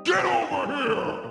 Get over here!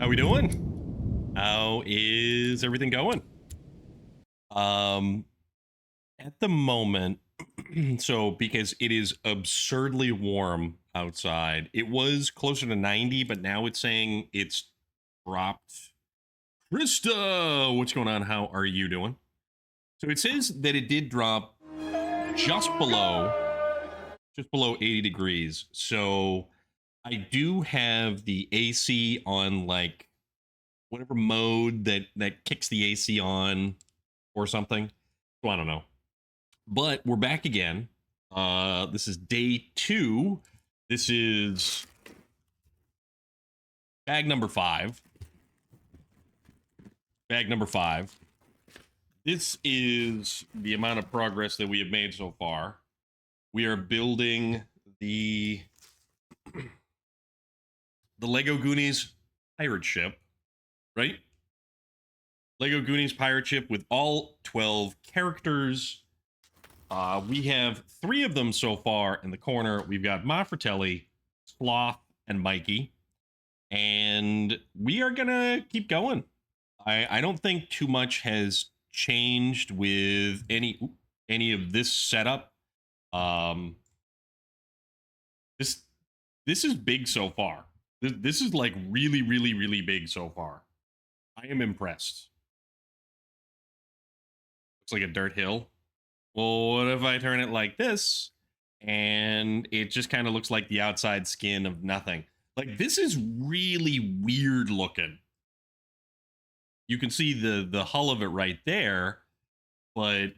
How we doing? How is everything going? Um, at the moment, so because it is absurdly warm outside, it was closer to 90, but now it's saying it's dropped. Krista, what's going on? How are you doing? So it says that it did drop just below, just below 80 degrees. So I do have the AC on like whatever mode that kicks the AC on or something. So I don't know. But we're back again. This is day 2. This is bag number 5. Bag number 5. This is the amount of progress that we have made so far. We are building the Lego Goonies pirate ship, right? Lego Goonies pirate ship with all 12 characters. We have 3 of them so far in the corner. We've got Ma Fratelli, Sloth, and Mikey. And we are going to keep going. I don't think too much has changed with any of this setup. This this is big so far. This is like really, really, really big so far. I am impressed. Looks like a dirt hill. Well, what if I turn it like this and it just kind of looks like the outside skin of nothing? Like, this is really weird looking. You can see the hull of it right there, but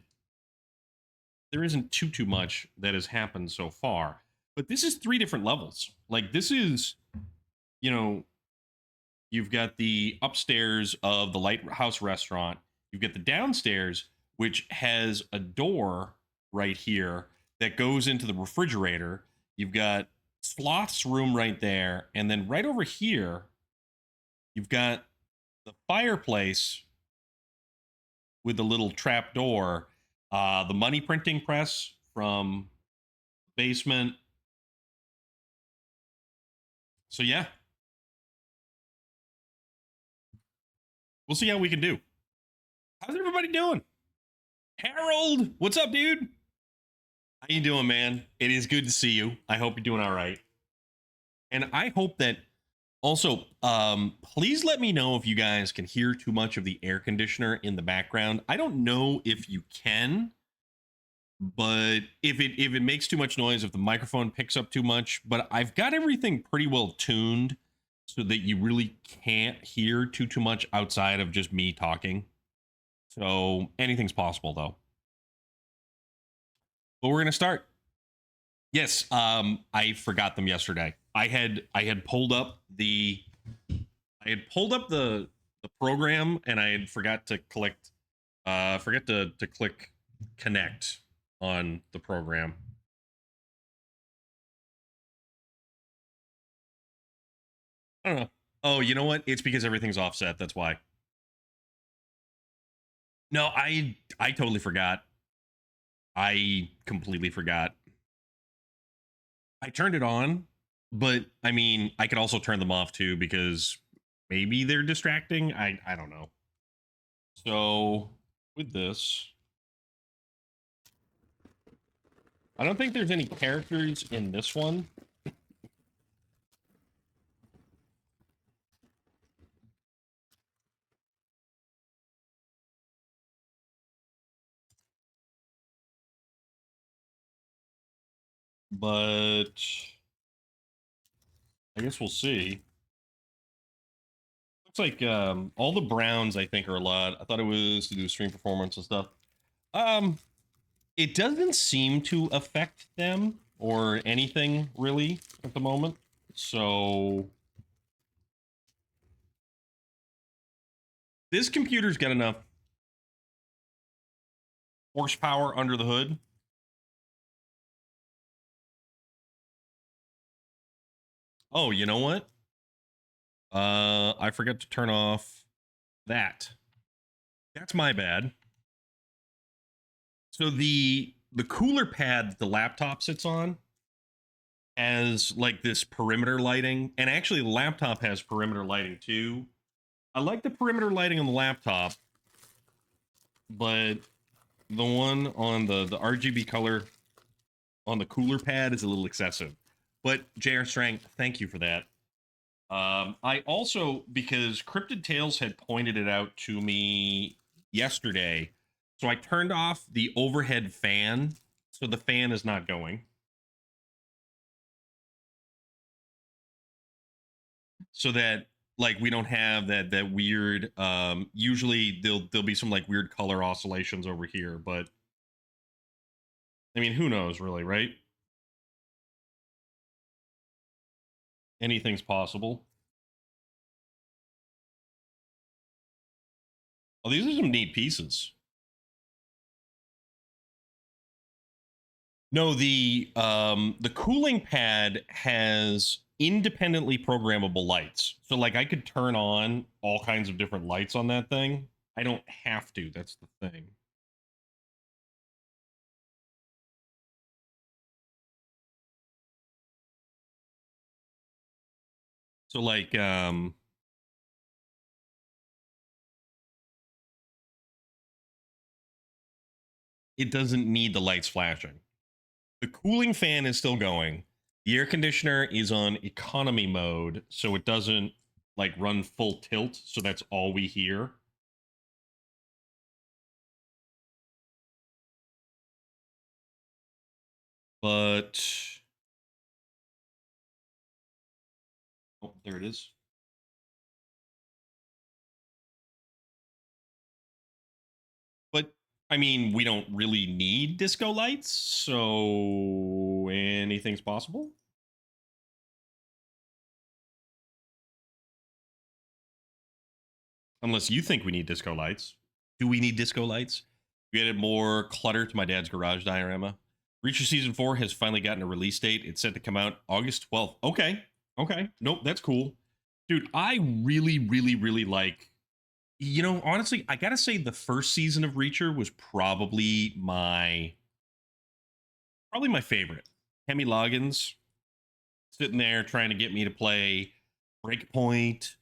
there isn't too much that has happened so far. But this is 3 different levels. Like, this is, you know, you've got the upstairs of the Lighthouse restaurant. You've got the downstairs, which has a door right here that goes into the refrigerator. You've got Sloth's room right there. And then right over here, you've got the fireplace with the little trap door, the money printing press from basement. So yeah, we'll see how we can do. How's everybody doing? Harold, what's up, dude? How you doing, man? It is good to see you. I hope you're doing all right. And I hope that also, please let me know if you guys can hear too much of the air conditioner in the background. I don't know if you can, but if it makes too much noise, if the microphone picks up too much, but I've got everything pretty well tuned so that you really can't hear too much outside of just me talking. So anything's possible though. But we're gonna start. Yes, I forgot them yesterday. I had pulled up the the program and I had forgot to click connect on the program. I don't know. Oh, you know what? It's because everything's offset. That's why. No, I totally forgot. I completely forgot. I turned it on, but I mean, I could also turn them off too because maybe they're distracting. I don't know. So with this, I don't think there's any characters in this one. But I guess we'll see. Looks like all the browns I think are a lot. I thought it was to do stream performance and stuff. Um, it doesn't seem to affect them or anything really at the moment. So this computer's got enough horsepower under the hood. Oh, you know what? I forgot to turn off that. That's my bad. So the cooler pad that the laptop sits on has like this perimeter lighting, and actually the laptop has perimeter lighting too. I like the perimeter lighting on the laptop, but the one on the RGB color on the cooler pad is a little excessive. But JR Strang, thank you for that. I also, because Cryptid Tales had pointed it out to me yesterday, so I turned off the overhead fan, so the fan is not going. So that like we don't have that weird usually there'll be some like weird color oscillations over here, but I mean, who knows really, right? Anything's possible. Oh, these are some neat pieces. No, the cooling pad has independently programmable lights. So like I could turn on all kinds of different lights on that thing. I don't have to. That's the thing. So like it doesn't need the lights flashing. The cooling fan is still going. The air conditioner is on economy mode, so it doesn't like run full tilt, so that's all we hear. But oh, there it is. But I mean, we don't really need disco lights, so anything's possible. Unless you think we need disco lights. Do we need disco lights? We added more clutter to my dad's garage diorama. Reacher season 4 has finally gotten a release date. It's set to come out August 12th. Okay. Okay. Nope, that's cool. Dude, I really, really, really like. You know, honestly, I gotta say the first season of Reacher was probably my favorite. Hemi Loggins sitting there trying to get me to play Breakpoint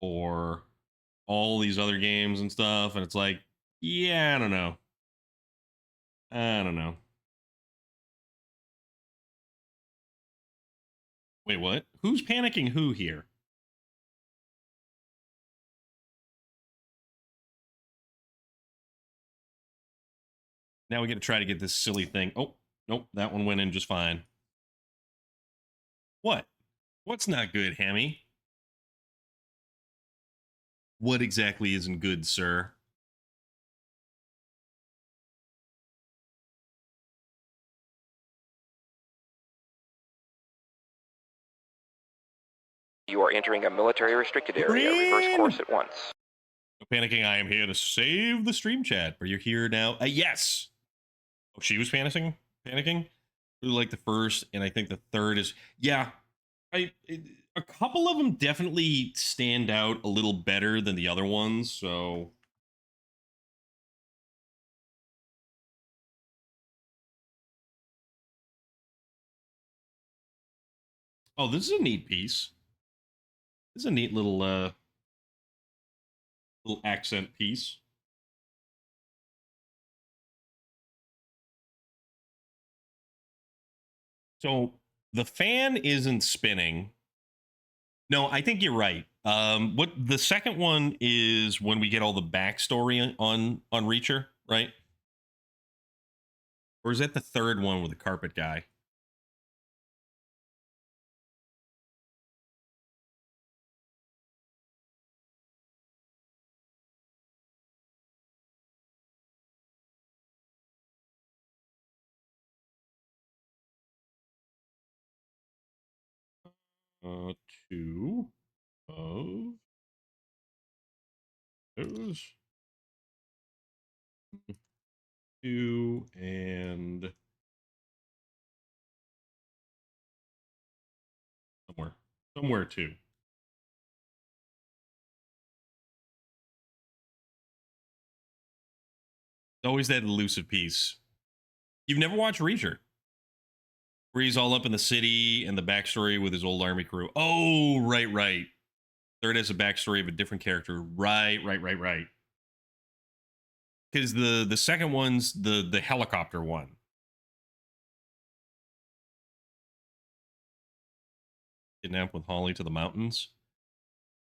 or all these other games and stuff, and it's like, yeah, I don't know. I don't know. Wait, what? Who's panicking who here? Now we get to try to get this silly thing. Oh, nope, that one went in just fine. What? What's not good, Hammy? What exactly isn't good, sir? You are entering a military restricted area. Reverse course at once. No panicking. I am here to save the stream chat. Are you here now? Yes. Oh, she was panicking. Panicking. Really like the first, and I think the third is yeah. A couple of them definitely stand out a little better than the other ones. So oh, this is a neat piece. This is a neat little accent piece. So the fan isn't spinning. No, I think you're right. What the second one is when we get all the backstory on Reacher, right? Or is that the third one with the carpet guy? Uh, two of those, two, and somewhere two. It's always that elusive piece. You've never watched Reacher, where he's all up in the city and the backstory with his old army crew. Oh, right, right. Third has a backstory of a different character. Right, right, right, right. Because the second one's the helicopter one. Kidnapped with Holly to the mountains.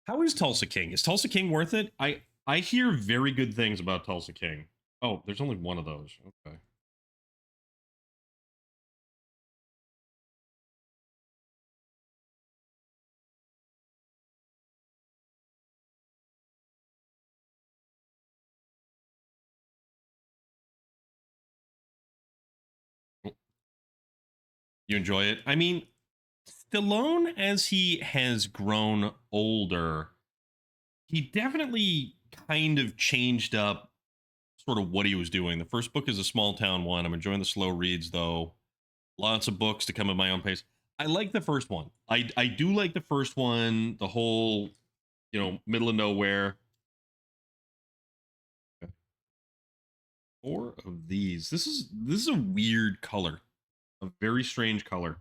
How is Tulsa King? Is Tulsa King worth it? I hear very good things about Tulsa King. Oh, there's only one of those. Okay. You enjoy it? I mean, Stallone, as he has grown older, he definitely kind of changed up sort of what he was doing. The first book is a small town one. I'm enjoying the slow reads though. Lots of books to come at my own pace. I like the first one. I do like the first one. The whole, middle of nowhere. Four of these. This is a weird color. A very strange color.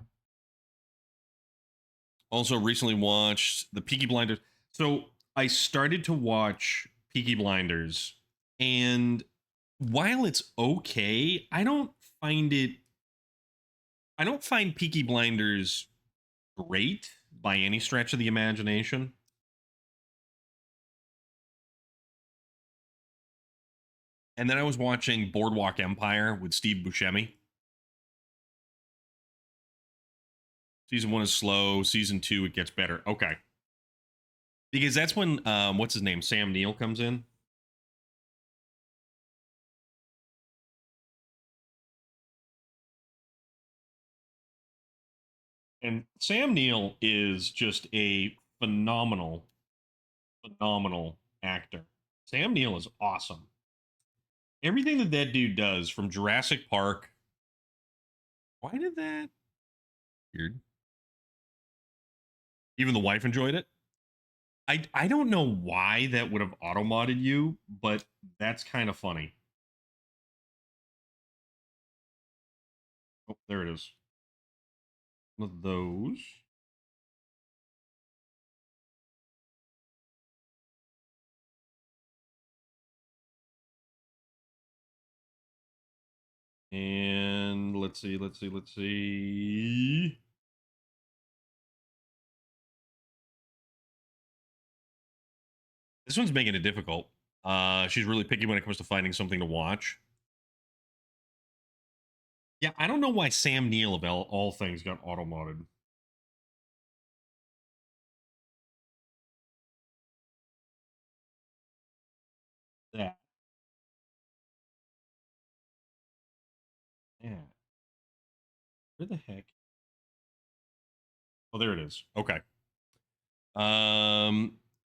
Also recently watched the Peaky Blinders. So I started to watch Peaky Blinders, and while it's okay, find it I don't find Peaky Blinders great by any stretch of the imagination. And then I was watching Boardwalk Empire with Steve Buscemi. Season one is slow. Season two, it gets better. Okay. Because that's when what's his name? Sam Neill comes in. And Sam Neill is just a phenomenal actor. Sam Neill is awesome. Everything that dude does, from Jurassic Park. Why did that? Weird. Even the wife enjoyed it. I don't know why that would have auto modded you, but that's kind of funny. Oh, there it is. One of those. And let's see. This one's making it difficult. She's really picky when it comes to finding something to watch. Yeah, I don't know why Sam Neill of all things got auto modded. That. Yeah. Where the heck? Oh, there it is. Okay.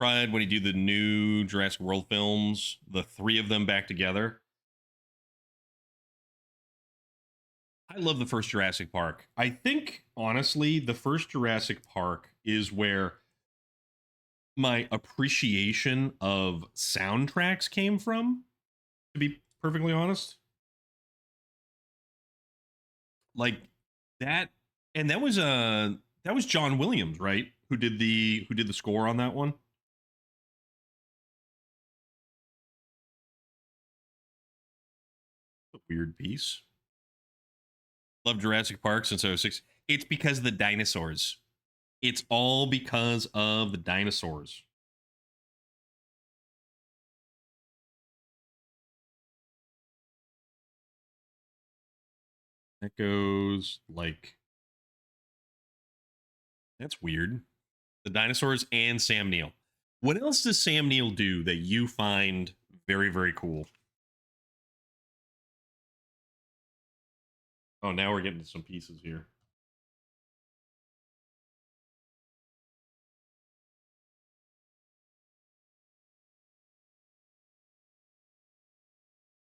Pride when he do the new Jurassic World films, the three of them back together. I love the first Jurassic Park. I think honestly, the first Jurassic Park is where my appreciation of soundtracks came from, to be perfectly honest. Like that, and that was John Williams, right? Who did the score on that one? A weird piece. Love Jurassic Park since I was 6. It's because of the dinosaurs. It's all because of the dinosaurs. That goes like that's weird. The dinosaurs and Sam Neill. What else does Sam Neill do that you find very, very cool? Oh, now we're getting to some pieces here.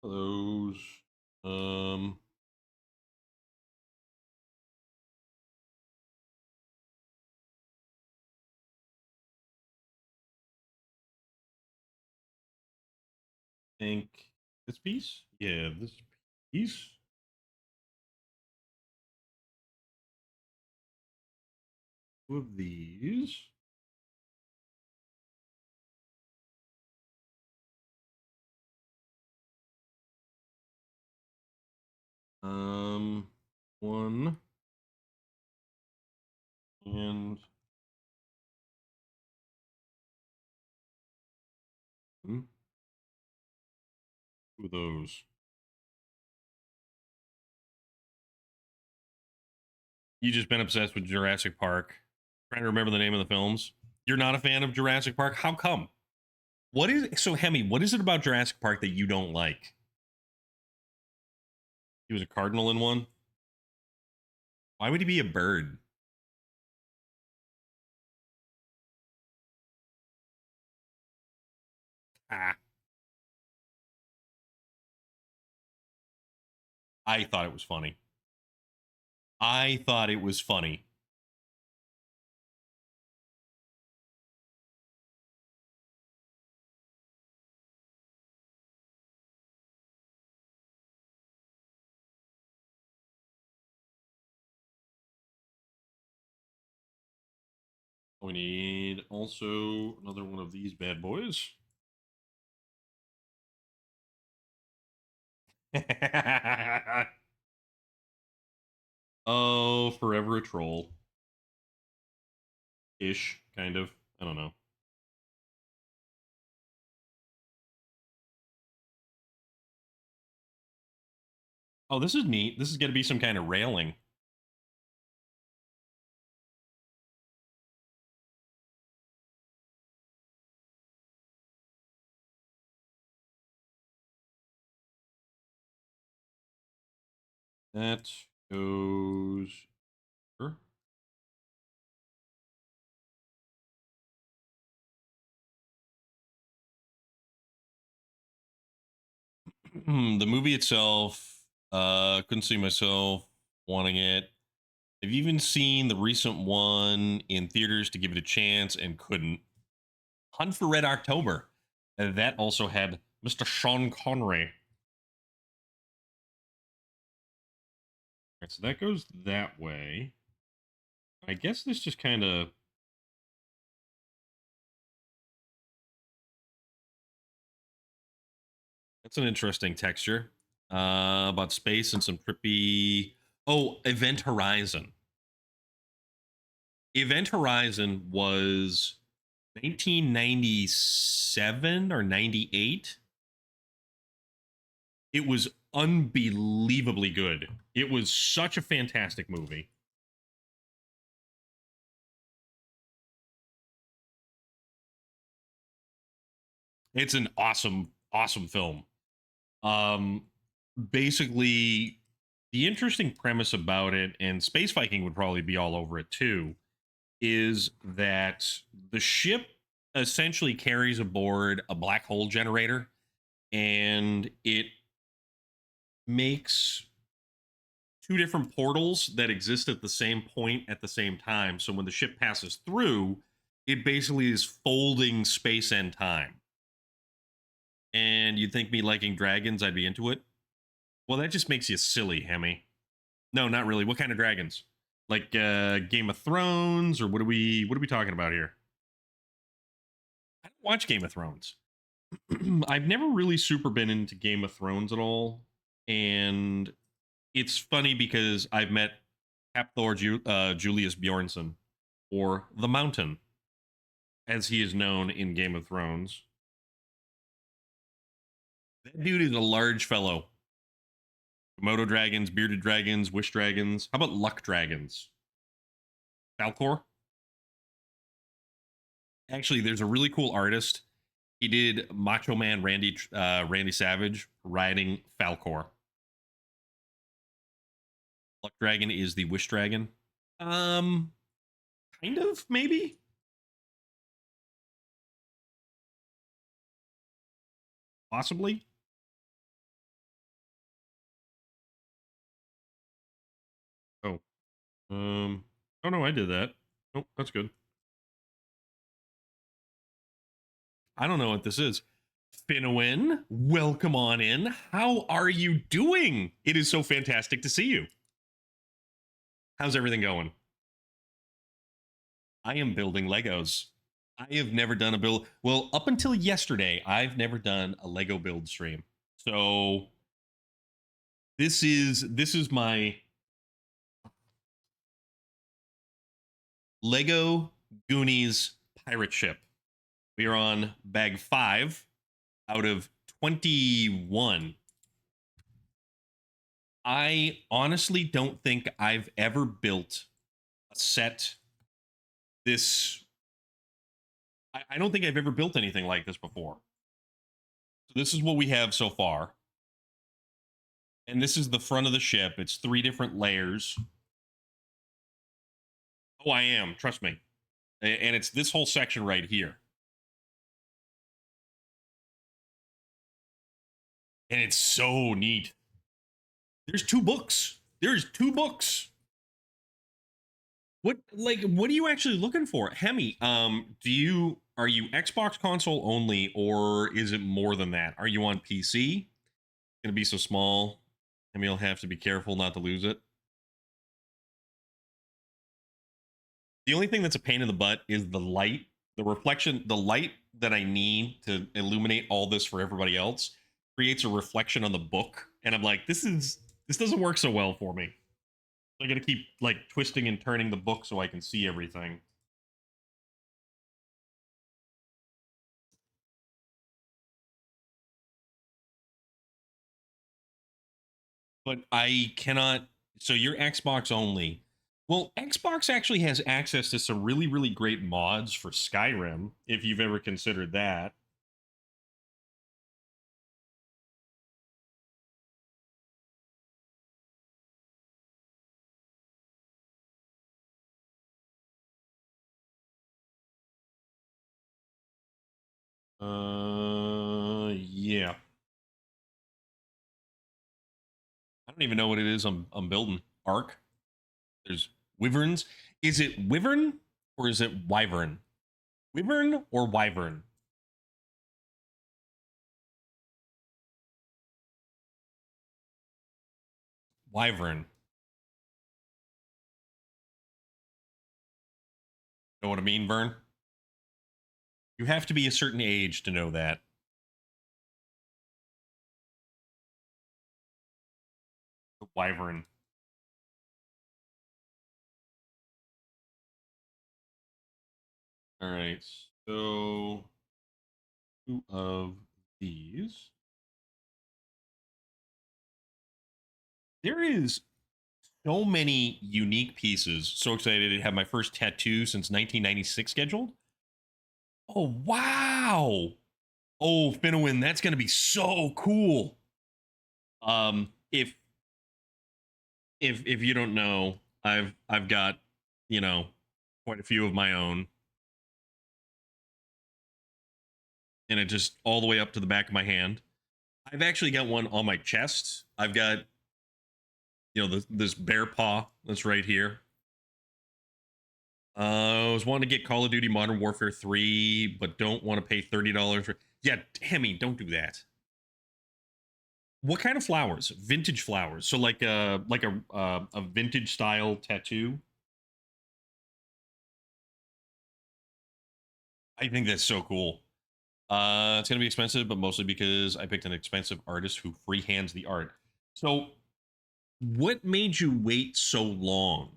Those. Um, think this piece. Yeah, this piece. Two of these. One and two of those. You just been obsessed with Jurassic Park. Trying to remember the name of the films. You're not a fan of Jurassic Park? How come? What is so Hemi? What is it about Jurassic Park that you don't like? He was a cardinal in one. Why would he be a bird? Ah, I thought it was funny. I thought it was funny. We need also another one of these bad boys. Oh, forever a troll. Ish, kind of. I don't know. Oh, this is neat. This is going to be some kind of railing. That goes. Sure. The movie itself, couldn't see myself wanting it. I've even seen the recent one in theaters to give it a chance and couldn't. Hunt for Red October. That also had Mr. Sean Connery. Right, so that goes that way. I guess this just kind of. That's an interesting texture. About space and some trippy. Oh, Event Horizon. Event Horizon was 1997 or 98. It was unbelievably good. It was such a fantastic movie. It's an awesome, awesome film. Um, Basically, the interesting premise about it, and Space Viking would probably be all over it too, is that the ship essentially carries aboard a black hole generator and it makes two different portals that exist at the same point at the same time. So when the ship passes through, it basically is folding space and time. And you'd think me liking dragons, I'd be into it. Well, that just makes you silly, Hemi. No, not really. What kind of dragons? Like Game of Thrones, or what are we talking about here? I don't watch Game of Thrones. I've never really super been into Game of Thrones at all, and it's funny because I've met Hapthor Julius Bjornsson, or the Mountain, as he is known in Game of Thrones. That dude is a large fellow. Komodo dragons, bearded dragons, wish dragons. How about luck dragons? Falcor? Actually, there's a really cool artist. He did Macho Man Randy Savage riding Falcor. Luck Dragon is the Wish Dragon. Um, kind of, maybe. Possibly. Oh. Oh no, I did that. Oh, that's good. I don't know what this is. Finowin, welcome on in. How are you doing? It is so fantastic to see you. How's everything going? I am building Legos. I have never done a build. Well, up until yesterday, I've never done a Lego build stream. So This is my Lego Goonies pirate ship. We are on bag 5 out of 21. I honestly don't think I've ever built a set this. I don't think I've ever built anything like this before. So this is what we have so far. And this is the front of the ship. It's 3 different layers. Oh, I am. Trust me. And it's this whole section right here. And it's so neat. There's 2 books. There's 2 books. What are you actually looking for? Hemi, are you Xbox console only, or is it more than that? Are you on PC? It's gonna be so small. Hemi will have to be careful not to lose it. The only thing that's a pain in the butt is the light, the reflection, the light that I need to illuminate all this for everybody else creates a reflection on the book, and I'm like, this doesn't work so well for me. I gotta keep like twisting and turning the book so I can see everything. But I cannot. So you're Xbox only. Well, Xbox actually has access to some really, really great mods for Skyrim, if you've ever considered that. Yeah. I don't even know what it is I'm building. Ark. There's wyverns. Is it wyvern or is it wyvern? Wyvern or wyvern? Wyvern. Know what I mean, Vern? You have to be a certain age to know that. Wyvern. All right. So 2 of these. There is so many unique pieces. So excited to have my first tattoo since 1996 scheduled. Oh, wow. Oh, Finowin, that's going to be so cool. If you don't know, I've got, you know, quite a few of my own, and it just all the way up to the back of my hand. I've actually got one on my chest. I've got, this bear paw that's right here. I was wanting to get Call of Duty Modern Warfare 3, but don't want to pay $30 for. Yeah, Hemi, don't do that. What kind of flowers? Vintage flowers. So like a vintage style tattoo. I think that's so cool. It's gonna be expensive, but mostly because I picked an expensive artist who freehands the art. So, what made you wait so long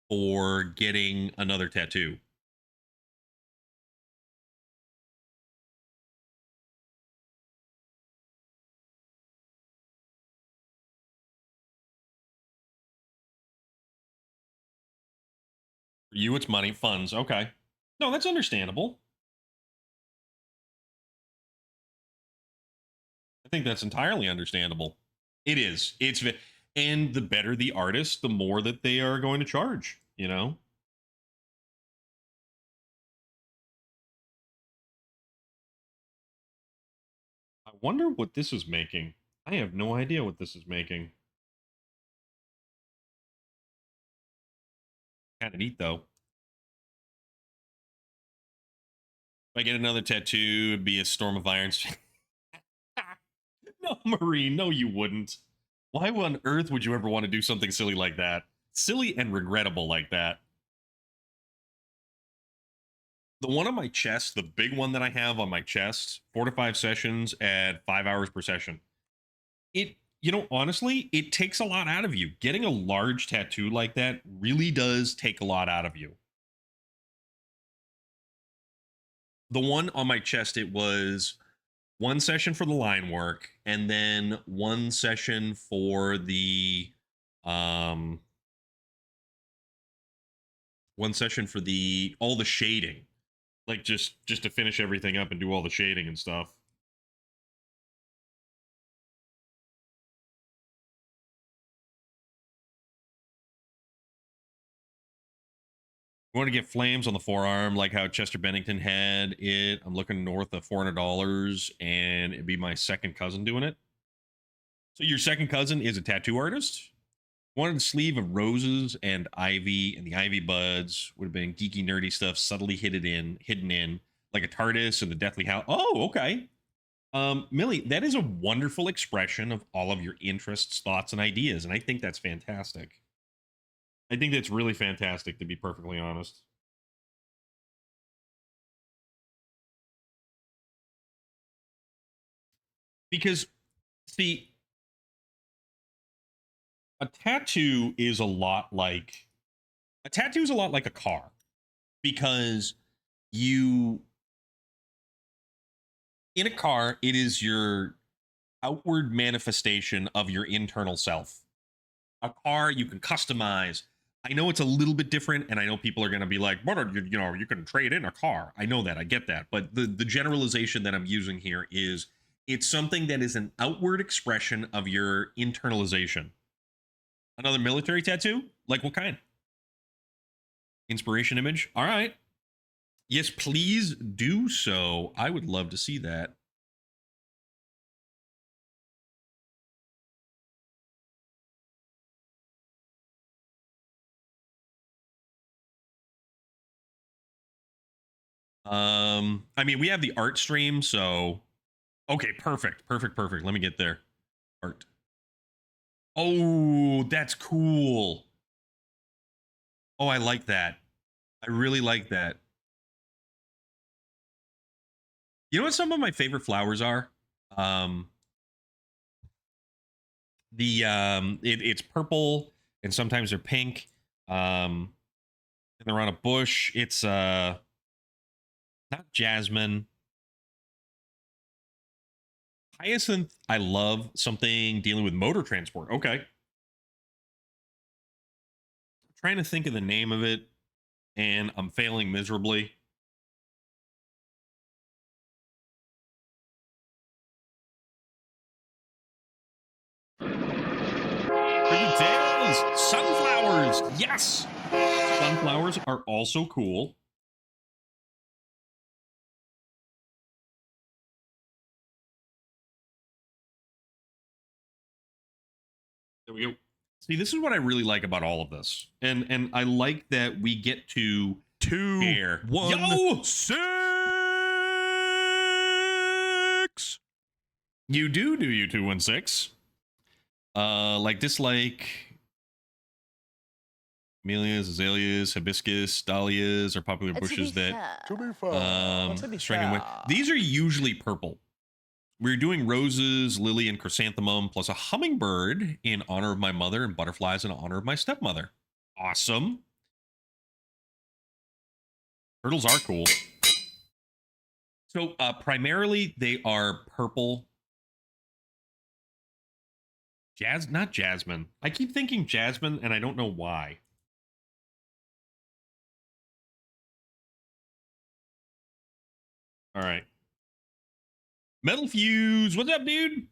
for getting another tattoo? For you, it's money, funds. Okay, no, that's understandable. I think that's entirely understandable. It is. And the better the artist, the more that they are going to charge. You know. I wonder what this is making. I have no idea what this is making. Kind of neat though. If I get another tattoo, it'd be a Storm of Irons. No, Marine, no, you wouldn't. Why on earth would you ever want to do something silly like that? Silly and regrettable like that. The one on my chest, the big one that I have on my chest, 4 to 5 sessions at 5 hours per session. It you know, honestly, it takes a lot out of you. Getting a large tattoo like that really does take a lot out of you. The one on my chest, it was one session for the line work and then one session for the um one session for the all the shading, like just to finish everything up and do all the shading and stuff. You want to get flames on the forearm like how Chester Bennington had it. I'm looking north of $400 and it'd be my second cousin doing it. So your second cousin is a tattoo artist. Wanted a sleeve of roses and ivy, and the ivy buds would have been geeky, nerdy stuff, subtly hidden in, like a TARDIS and the Deathly Hallows. Oh, okay. Millie, that is a wonderful expression of all of your interests, thoughts, and ideas, and I think that's fantastic. I think that's really fantastic, to be perfectly honest. Because, see, a tattoo is a lot like a car, because you in a car, it is your outward manifestation of your internal self. A car you can customize. I know it's a little bit different, and I know people are going to be like, "What are you know? You can trade in a car." I know that, I get that, but the generalization that I'm using here is it's something that is an outward expression of your internalization. Another military tattoo, like what kind? Inspiration image. All right. Yes, please do so. I would love to see that. I mean, we have the art stream, so okay, perfect, perfect, perfect. Let me get there. Art. Oh, that's cool. Oh, I like that. I really like that. You know what some of my favorite flowers are? Um, it's purple and sometimes they're pink. And they're on a bush. It's not jasmine. Hyacinth, I love something dealing with motor transport. Okay. I'm trying to think of the name of it, and I'm failing miserably. Pretty tails! Sunflowers! Yes! Sunflowers are also cool. There we go. See, this is what I really like about all of this. And I like that we get to share. 216. You do you 216? Like dislike Camellias, azaleas, hibiscus, dahlias are popular bushes that To be fair. striking way. These are usually purple. We're doing roses, lily, and chrysanthemum, plus a hummingbird in honor of my mother and butterflies in honor of my stepmother. Awesome. Turtles are cool. So primarily they are purple. Not jasmine. I keep thinking jasmine, and I don't know why. All right. Metal Fuse, what's up, dude?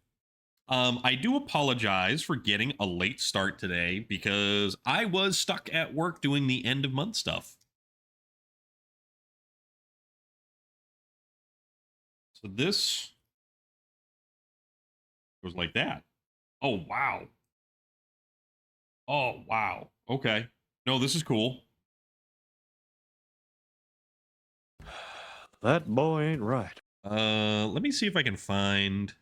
I do apologize for getting a late start today because I was stuck at work doing the end of month stuff. So this goes like that. Oh, wow. Oh, wow. Okay. No, this is cool. That boy ain't right. Let me see if I can find.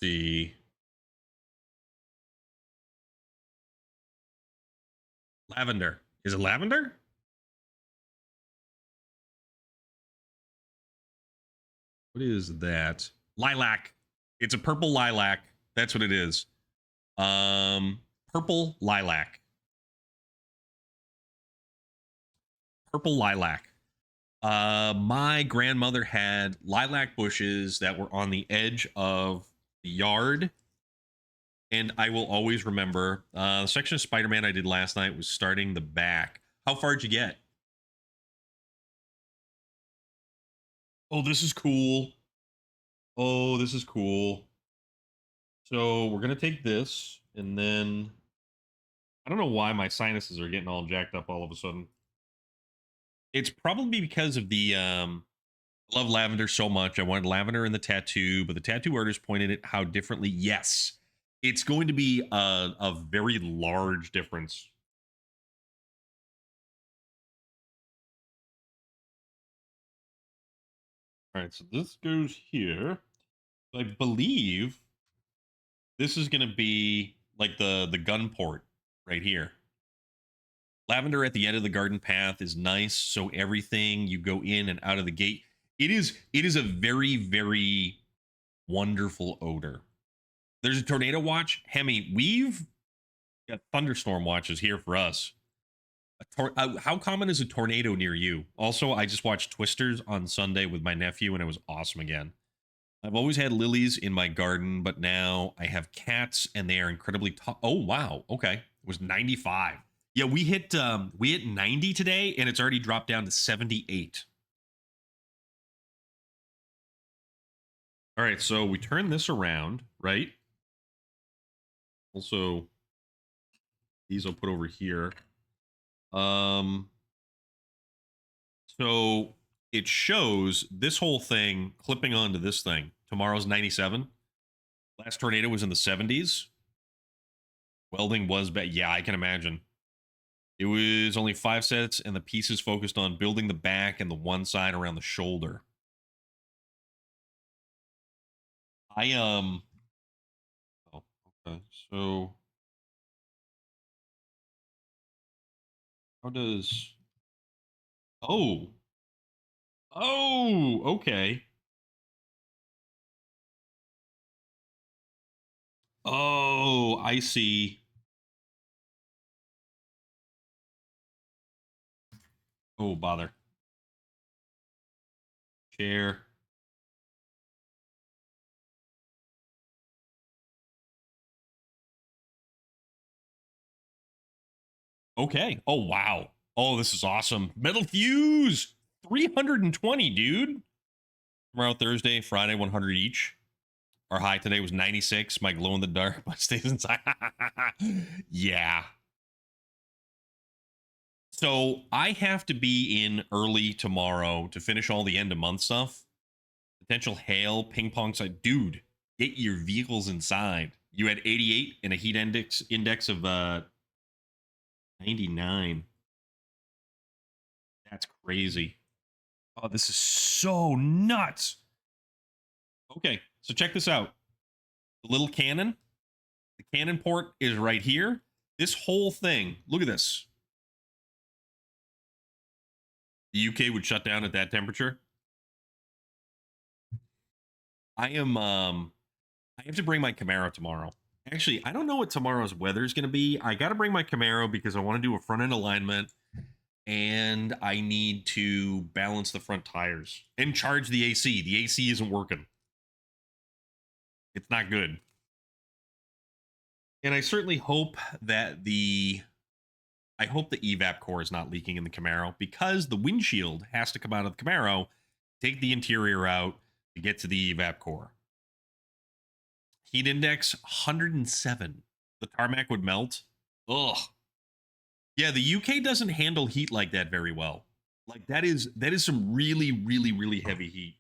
see. Lavender. Is it lavender? What is that? Lilac. It's a purple lilac. That's what it is. Purple lilac. Purple lilac. My grandmother had lilac bushes that were on the edge of the yard, and I will always remember the section of Spider-Man I did last night was starting the back. How far did you get? Oh, this is cool. Oh, this is cool. So we're gonna take this, and then I don't know why my sinuses are getting all jacked up all of a sudden. It's probably because of the I love lavender so much. I wanted lavender in the tattoo, but the tattoo artist pointed at how differently. Yes, it's going to be a very large difference. All right, so this goes here. I believe this is going to be like the gun port right here. Lavender at the end of the garden path is nice, so everything you go in and out of the gate. It is a very wonderful odor. There's a tornado watch. Hemi, we've got thunderstorm watches here for us. How common is a tornado near you? Also, I just watched Twisters on Sunday with my nephew, and it was awesome again. I've always had lilies in my garden, but now I have cats, and they are incredibly tall. Oh wow, okay, it was 95. Yeah, we hit 90 today, and it's already dropped down to 78. All right, so we turn this around, right? Also, these I'll put over here. Um, so it shows this whole thing clipping onto this thing. Tomorrow's 97. Last tornado was in the 70s. Welding was bad. Yeah, I can imagine. It was only 5 sets, and the pieces focused on building the back and the one side around the shoulder. I Oh, okay. So how does? Oh, oh, okay. Oh, I see. Oh, bother. Chair. Okay. Oh, wow. Oh, this is awesome. Metal fuse. 320, dude. Tomorrow, Thursday, Friday, 100 each. Our high today was 96. My glow in the dark stays inside. Yeah. So I have to be in early tomorrow to finish all the end of month stuff. Potential hail, ping pong side. Dude, get your vehicles inside. You had 88 and a heat index of 99. That's crazy. Oh, this is so nuts. Okay, so check this out. The little cannon, the cannon port is right here. This whole thing, look at this. The UK would shut down at that temperature. I have to bring my Camaro tomorrow. Actually, I don't know what tomorrow's weather is going to be. I got to bring my Camaro because I want to do a front end alignment and I need to balance the front tires and charge the AC. The AC isn't working. It's not good. And I certainly hope that the evap core is not leaking in the Camaro because the windshield has to come out of the Camaro, take the interior out to get to the evap core. Heat index 107. The tarmac would melt. Ugh. Yeah, the UK doesn't handle heat like that very well. Like that is some really heavy heat.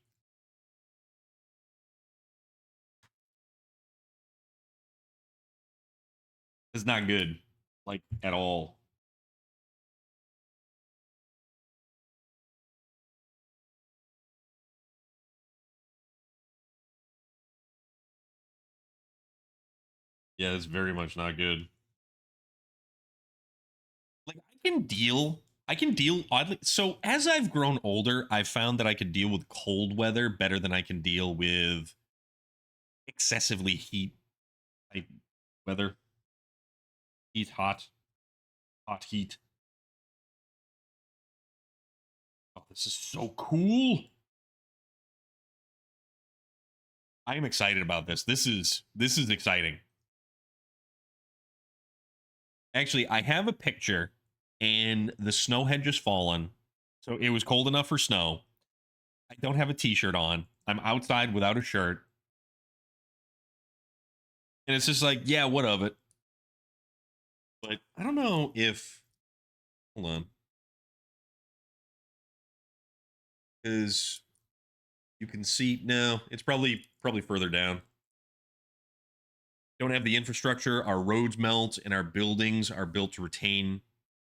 It's not good, like at all. Yeah, it's very much not good. Like I can deal oddly. So as I've grown older, I've found that I can deal with cold weather better than I can deal with excessively heat type weather. Heat hot, hot heat. Oh, this is so cool. I am excited about this. This is exciting. Actually, I have a picture and the snow had just fallen. So it was cold enough for snow. I don't have a t-shirt on. I'm outside without a shirt. And it's just like, yeah, what of it? But I don't know if hold on. Because you can see no, it's probably further down. Don't have the infrastructure, our roads melt, and our buildings are built to retain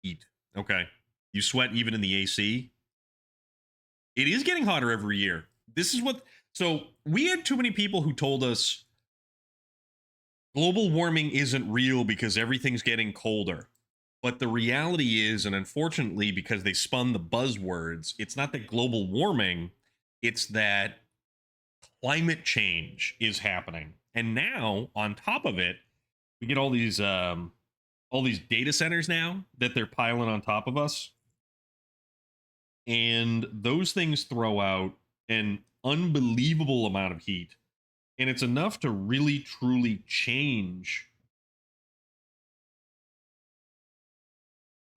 heat. Okay. You sweat even in the AC. It is getting hotter every year. This is what so we had too many people who told us global warming isn't real because everything's getting colder. But the reality is, and unfortunately, because they spun the buzzwords, it's not that global warming, it's that climate change is happening. And now, on top of it, we get all these data centers now that they're piling on top of us. And those things throw out an unbelievable amount of heat. And it's enough to really truly change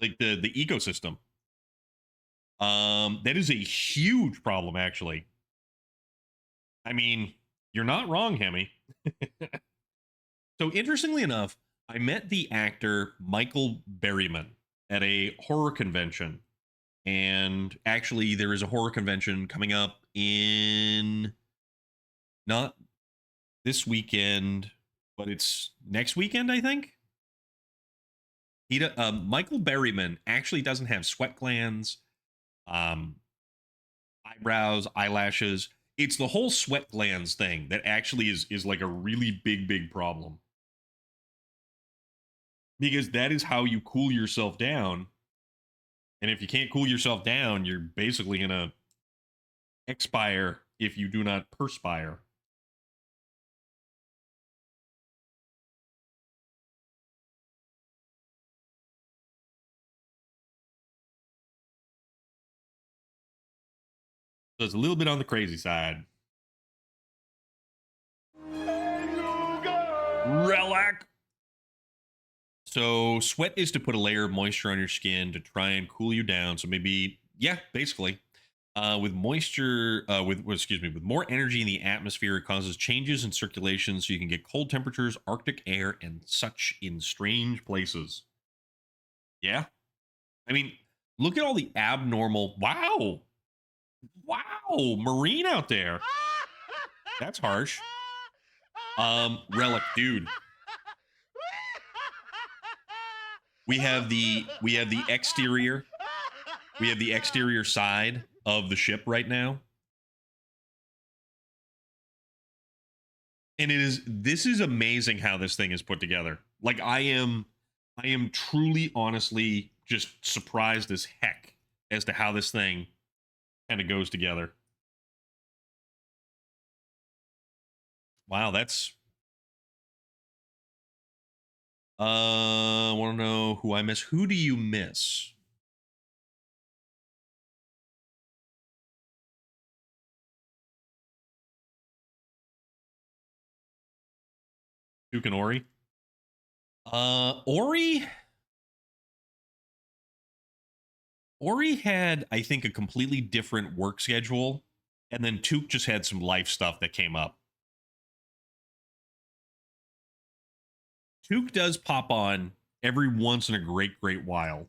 like the ecosystem. That is a huge problem, actually. I mean, you're not wrong, Hemi. So, interestingly enough, I met the actor Michael Berryman at a horror convention. And actually, there is a horror convention coming up in not this weekend, but it's next weekend, I think. Michael Berryman actually doesn't have sweat glands, um, eyebrows, eyelashes. It's the whole sweat glands thing that actually is like a really big problem because that is how you cool yourself down. And if you can't cool yourself down, you're basically gonna expire if you do not perspire. So it's a little bit on the crazy side. Relic. So sweat is to put a layer of moisture on your skin to try and cool you down. So maybe, yeah, basically. With moisture, with more energy in the atmosphere, it causes changes in circulation, so you can get cold temperatures, Arctic air, and such in strange places. Yeah, I mean, look at all the abnormal. Wow, wow, marine out there. That's harsh. Relic, dude. We have the exterior. We have the exterior side of the ship right now. And this is amazing how this thing is put together. Like I am truly honestly just surprised as heck as to how this thing kind of goes together. Wow, that's want to know who I miss. Who do you miss? Duke and Ori? Ori had, I think, a completely different work schedule, and then Took just had some life stuff that came up. Took does pop on every once in a great while,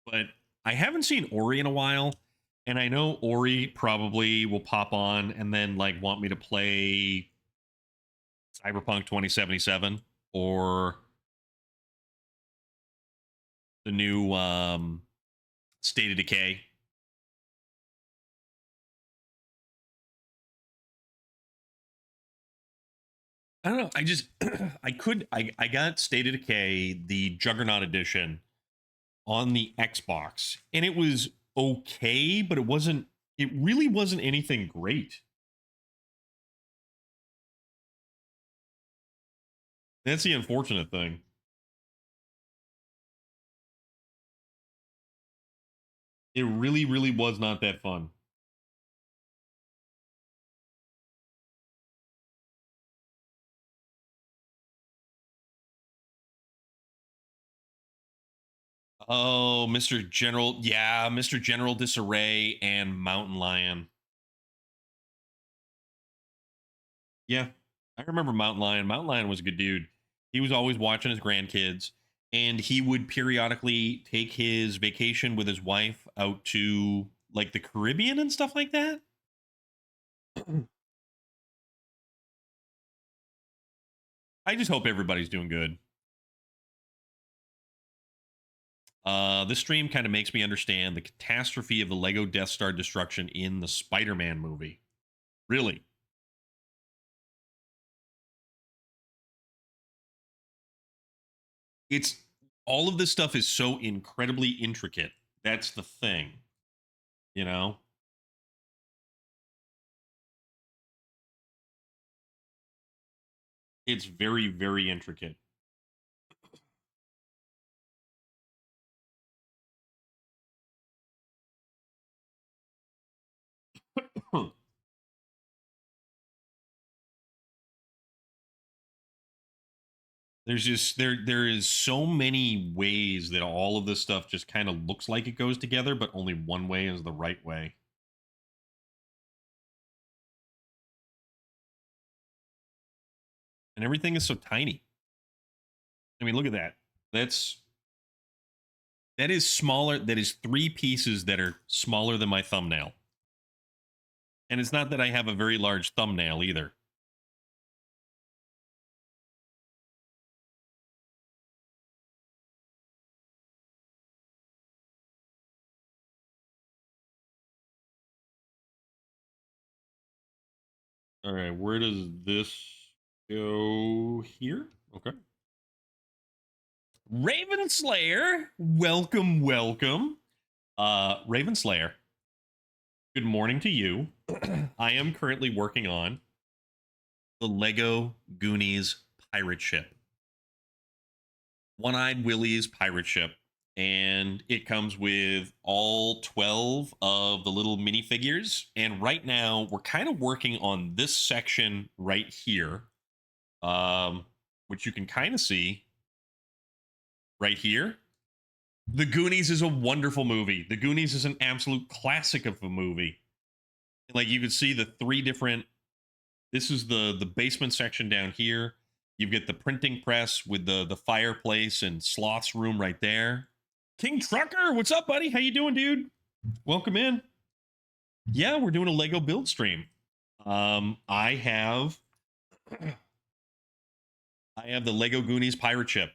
but I haven't seen Ori in a while, and I know Ori probably will pop on and then like want me to play Cyberpunk 2077 or the new State of Decay. I don't know. I just I got State of Decay, the Juggernaut edition, on the Xbox, and it was okay, but it really wasn't anything great. That's the unfortunate thing. It really, really was not that fun. Oh, Mr. General, yeah, Mr. General Disarray and Mountain Lion. Yeah, I remember Mountain Lion. Mountain Lion was a good dude. He was always watching his grandkids, and he would periodically take his vacation with his wife out to like the Caribbean and stuff like that. I just hope everybody's doing good. This stream kind of makes me understand the catastrophe of the Lego Death Star destruction in the Spider-Man movie. Really, it's all of this stuff is so incredibly intricate. That's the thing, you know. It's very, very intricate. There's just there is so many ways that all of this stuff just kind of looks like it goes together, but only one way is the right way. And everything is so tiny. I mean, look at that. That is smaller. That is three pieces that are smaller than my thumbnail. And it's not that I have a very large thumbnail either. All right, where does this go here? Okay. Raven Slayer, welcome, welcome. Raven Slayer, good morning to you. I am currently working on the Lego Goonies pirate ship. One Eyed Willie's pirate ship. And it comes with all 12 of the little minifigures. And right now, we're kind of working on this section right here, which you can kind of see right here. The Goonies is a wonderful movie. The Goonies is an absolute classic of a movie. Like you could see the three different. This is the basement section down here. You've got the printing press with the fireplace and Sloth's room right there. King Trucker, what's up, buddy? How you doing, dude? Welcome in. Yeah, we're doing a Lego build stream. I have the Lego Goonies pirate ship.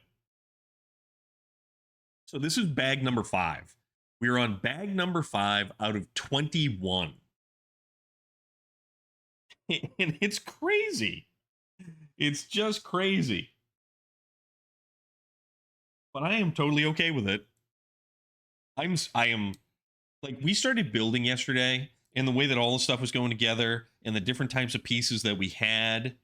So this is bag number 5. We are on bag number 5 out of 21. And it's crazy. It's just crazy. But I am totally okay with it. I am like we started building yesterday and the way that all the stuff was going together and the different types of pieces that we had,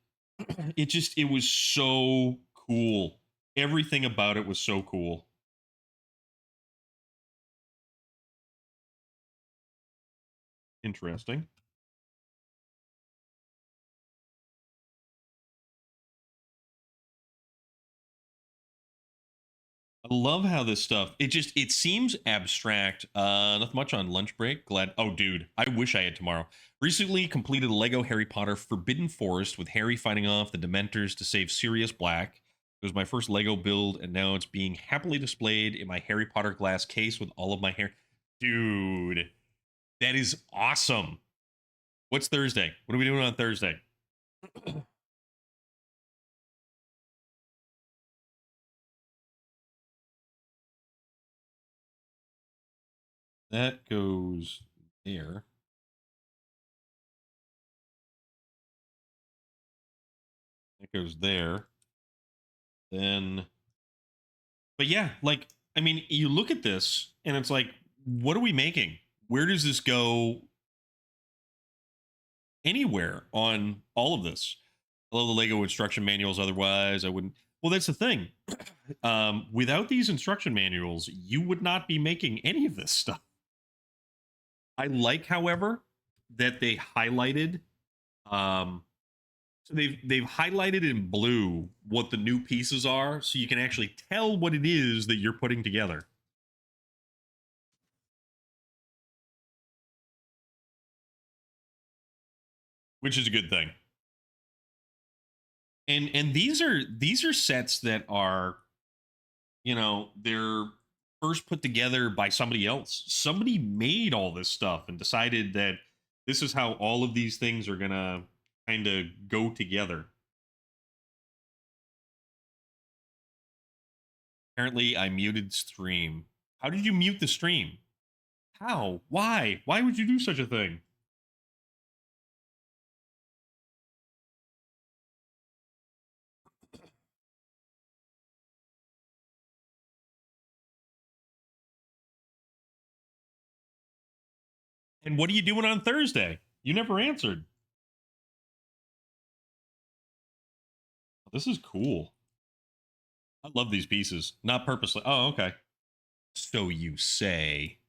it was so cool. Everything about it was so cool. Interesting. I love how this stuff it seems abstract. Nothing much on lunch break. Glad. Oh, dude, I wish I had tomorrow. Recently completed a Lego Harry Potter Forbidden Forest with Harry fighting off the Dementors to save Sirius Black. It was my first Lego build, and now it's being happily displayed in my Harry Potter glass case with all of my hair. Dude, that is awesome. What's Thursday? What are we doing on Thursday? That goes there. goes there. Then, but yeah, like, I mean, you look at this and it's like, what are we making? Where does this go anywhere on all of this? I love the Lego instruction manuals. Otherwise, I wouldn't. Well, that's the thing. Without these instruction manuals, you would not be making any of this stuff. I like, however, that they highlighted. So they've highlighted in blue what the new pieces are, so you can actually tell what it is that you're putting together. Which is a good thing. And these are sets that are, they're first put together by somebody else. Somebody made all this stuff and decided that this is how all of these things are gonna kind of go together. Apparently, I muted stream. How did you mute the stream? How? Why? Why would you do such a thing? And what are you doing on Thursday? You never answered. This is cool. I love these pieces. Not purposely. Oh, okay. So you say.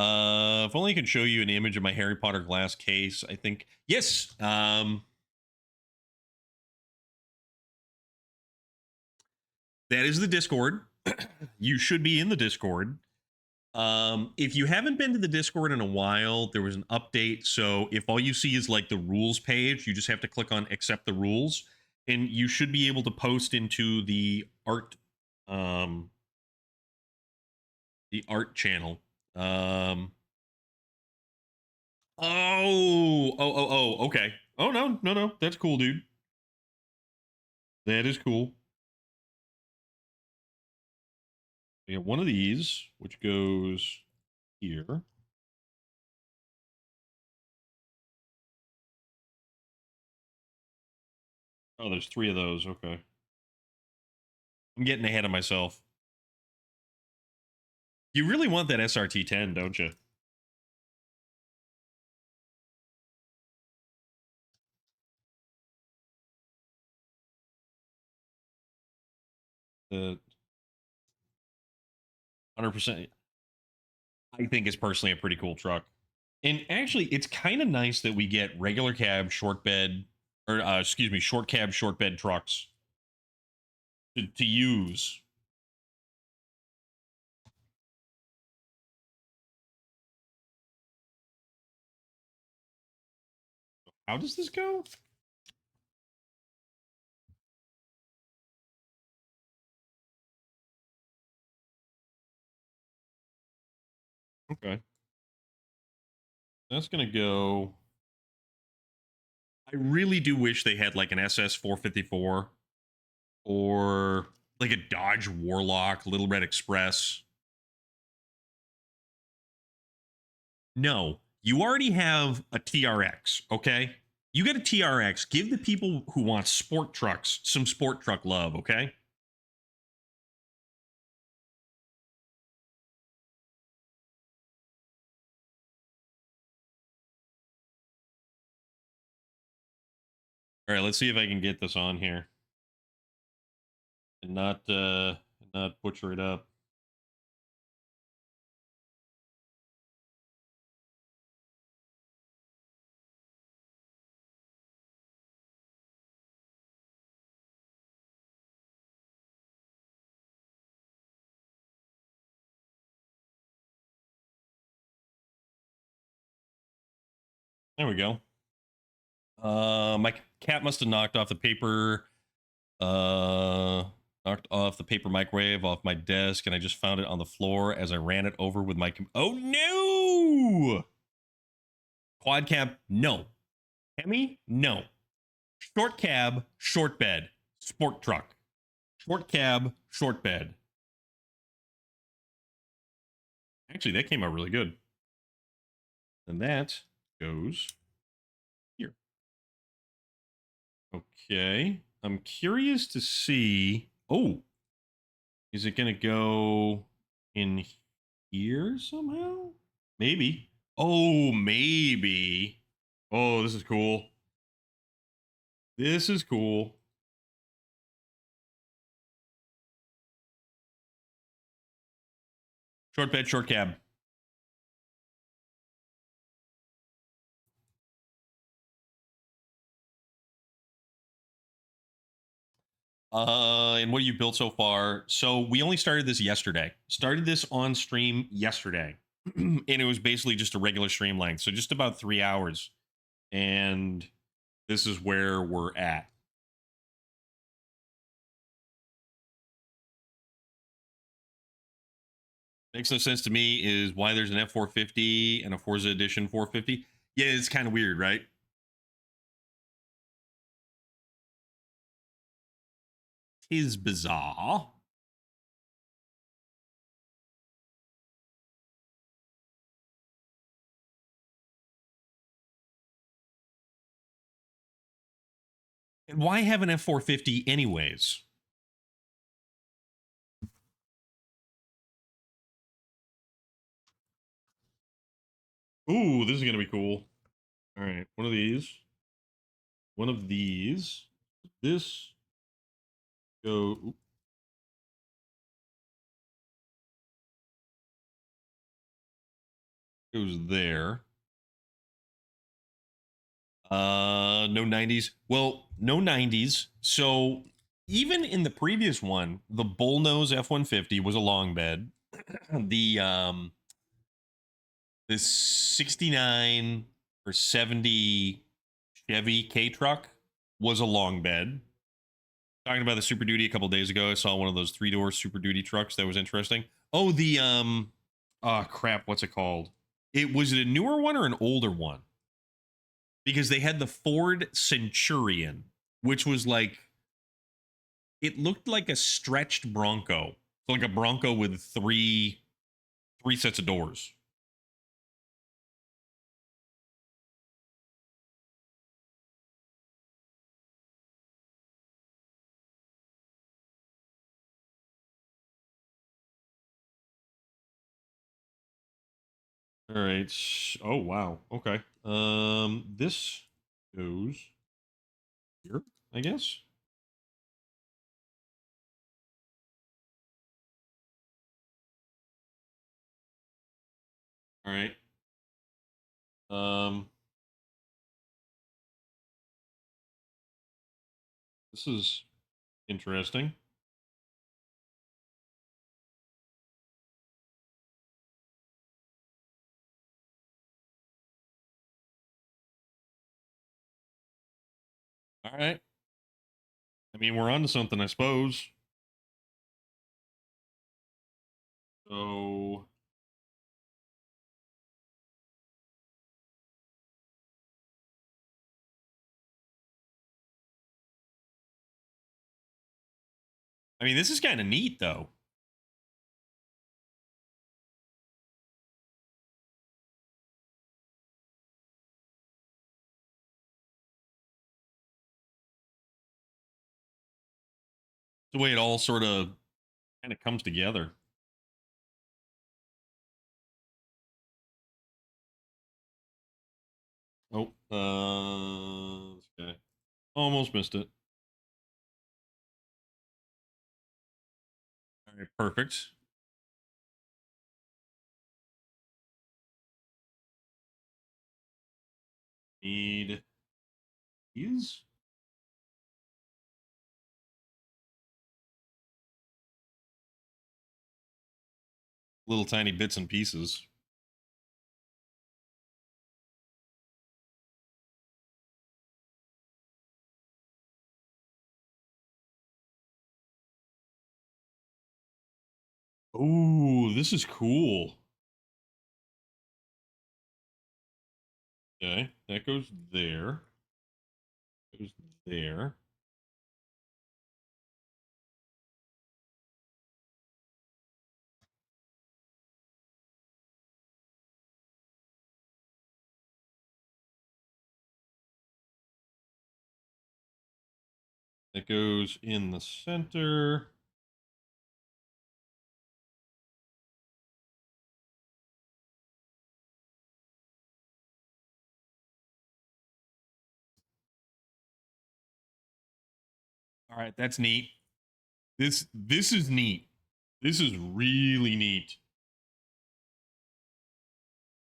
If only I could show you an image of my Harry Potter glass case. I think yes. That is the Discord. You should be in the Discord. If you haven't been to the Discord in a while, there was an update. So if all you see is like the rules page, you just have to click on accept the rules, and you should be able to post into the art channel. Okay. Oh no, that's cool, dude. That is cool. We have one of these, which goes here. Oh, there's 3 of those. Okay. I'm getting ahead of myself. You really want that SRT 10, don't you? The 100%. I think it's personally a pretty cool truck. And actually, it's kind of nice that we get regular cab, short bed, or excuse me, short cab, short bed trucks to use. How does this go? Okay. That's going to go. I really do wish they had like an SS 454 or like a Dodge Warlock, Little Red Express. No, you already have a TRX, okay? You get a TRX. Give the people who want sport trucks some sport truck love, okay? All right, let's see if I can get this on here and not butcher it up. There we go. My cat must have knocked off the paper. Knocked off the paper microwave off my desk, and I just found it on the floor as I ran it over with my. Oh no! Quad cab, no. Hemi, no. Short cab, short bed, sport truck. Short cab, short bed. Actually, that came out really good. And that goes here. Okay. I'm curious to see. Oh, is it going to go in here somehow? Maybe. Oh, maybe. Oh, this is cool. This is cool. Short bed, short cab. And what you built so far? So we only started this yesterday. Started this on stream yesterday. And it was basically just a regular stream length. So just about 3 hours. And this is where we're at. Makes no sense to me is why there's an F450 and a Forza Edition 450. Yeah, it's kind of weird, right? Tis bizarre. And why have an F450 anyways? Ooh, this is going to be cool. All right, one of these. One of these. This go. Goes there. No 90s. Well, no 90s. So even in the previous one, the bullnose F-150 was a long bed. The 69 or 70 Chevy K truck was a long bed. Talking about the Super Duty a couple days ago, I saw one of those 3-door Super Duty trucks that was interesting. Oh, the oh crap, what's it called? Was it a newer one or an older one? Because they had the Ford Centurion, which was like, it looked like a stretched Bronco. So like a Bronco with three sets of doors. All right. Oh wow. Okay. This goes here, I guess. All right. Um, this is interesting. All right. I mean, we're on to something, I suppose. So, I mean, this is kind of neat, though. The way it all sort of kind of comes together. Oh, okay. Almost missed it. All right, perfect. Need these. Little tiny bits and pieces. Oh, this is cool. Okay, that goes there. Goes there. That goes in the center. All right, that's neat. This is neat. This is really neat.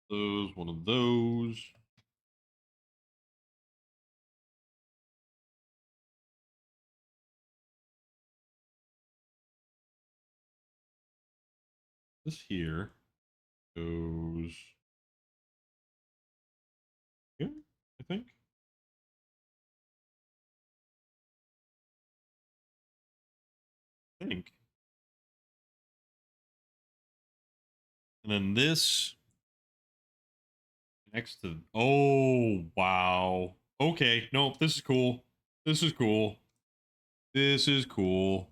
One of those. This here goes here, I think. And then this next to. Oh wow. Okay, nope. This is cool. This is cool. This is cool.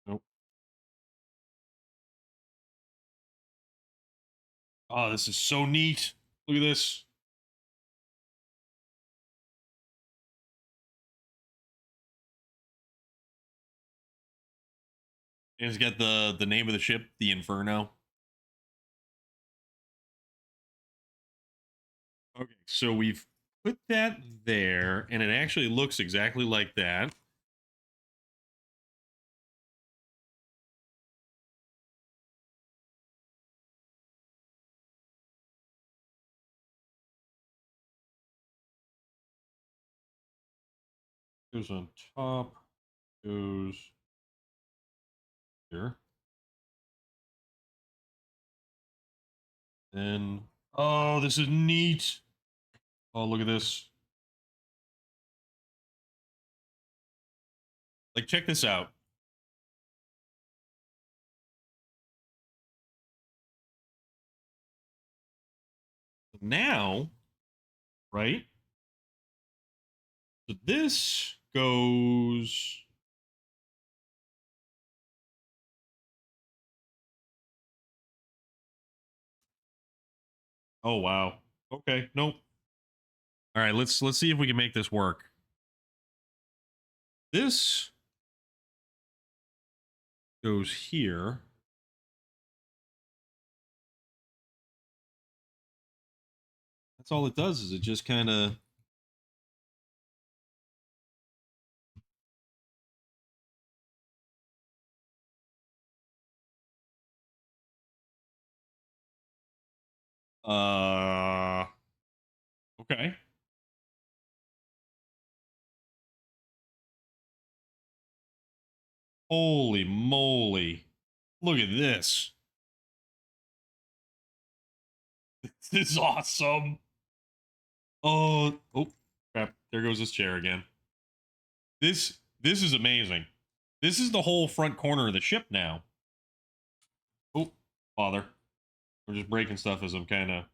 Nope. Oh, this is so neat. Look at this. And it's got the name of the ship, the Inferno. Okay, so we've put that there, and it actually looks exactly like that. Goes on top, goes here. Then, oh, this is neat. Oh, look at this. Like, check this out. Now, right? So this goes. Oh wow. Okay. Nope. All right. Let's see if we can make this work. This goes here. That's all it does. Is it just kind of. Okay. Holy moly. Look at this. This is awesome. Oh, crap. There goes this chair again. This is amazing. This is the whole front corner of the ship now. Oh, bother. We're just breaking stuff as I'm kind of.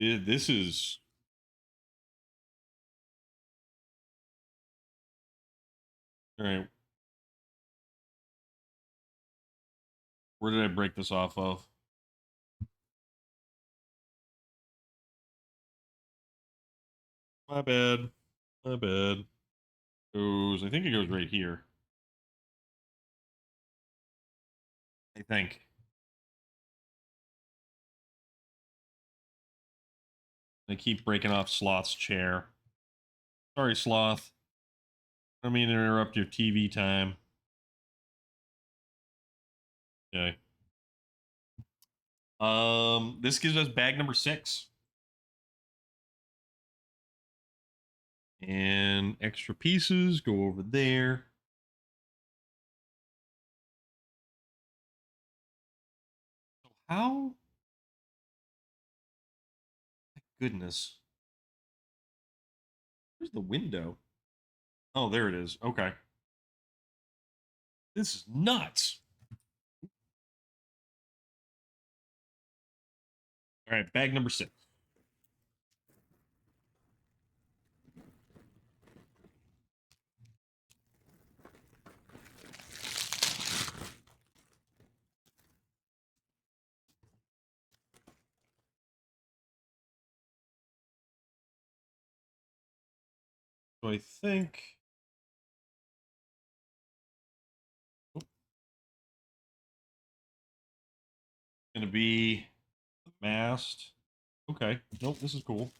This is. All right. Where did I break this off of? My bad. My bad. I think it goes right here. I think. I keep breaking off Sloth's chair. Sorry, Sloth. I don't mean to interrupt your TV time. Okay. This gives us bag number 6. And extra pieces go over there. So how? My goodness. Where's the window? Oh, there it is. Okay. This is nuts. All right, bag number 6. So I think. Oh, gonna be the mast. Okay. Nope. This is cool.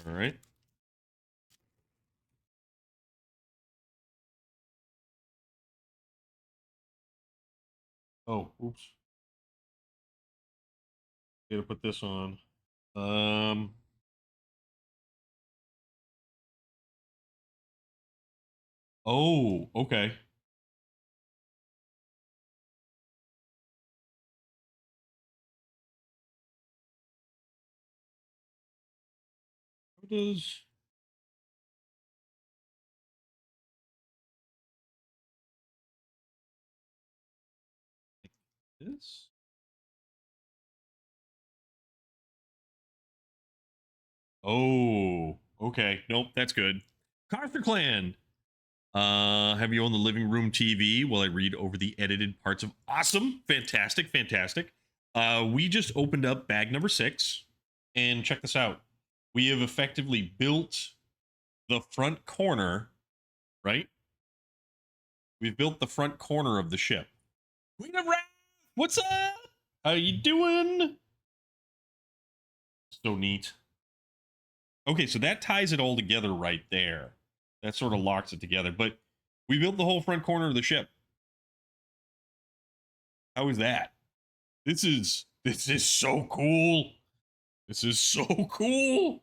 All right. Oh, oops. Gotta put this on. Um. Oh, okay. How does this? Oh, okay. Nope, that's good. Carther Clan. Have you on the living room TV while I read over the edited parts of awesome, fantastic, fantastic. We just opened up bag number 6, and check this out. We have effectively built the front corner, right? We've built the front corner of the ship. Queen of Wrath, what's up? How you doing? So neat. Okay, so that ties it all together right there. That sort of locks it together. But we built the whole front corner of the ship. How is that? This is so cool. This is so cool.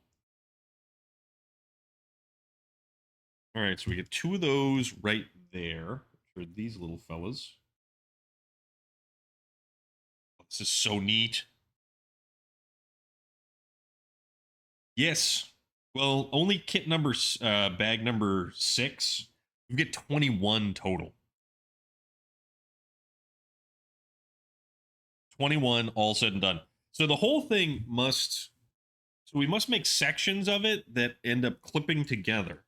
All right, so we get 2 of those right there for these little fellas. This is so neat. Yes. Well, only kit number bag number 6. You get 21 total. 21 all said and done. So the whole thing must so we must make sections of it that end up clipping together.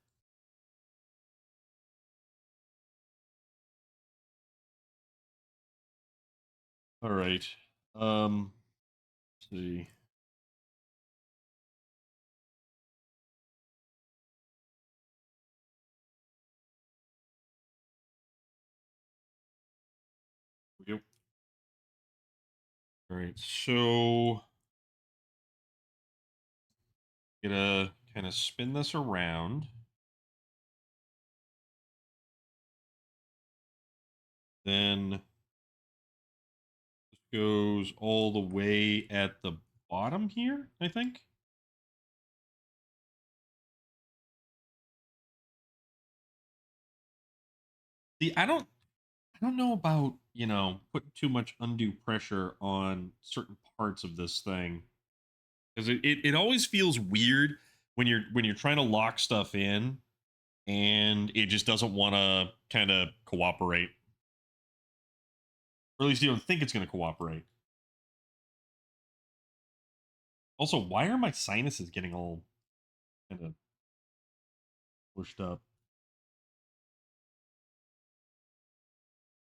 All right. Let's see. Yep. All right. So gonna kind of spin this around. Then this goes all the way at the bottom here, I think. See, I don't know about, putting too much undue pressure on certain parts of this thing. Because it always feels weird when you're trying to lock stuff in and it just doesn't want to kind of cooperate. Or at least you don't think it's going to cooperate. Also, why are my sinuses getting all kind of pushed up?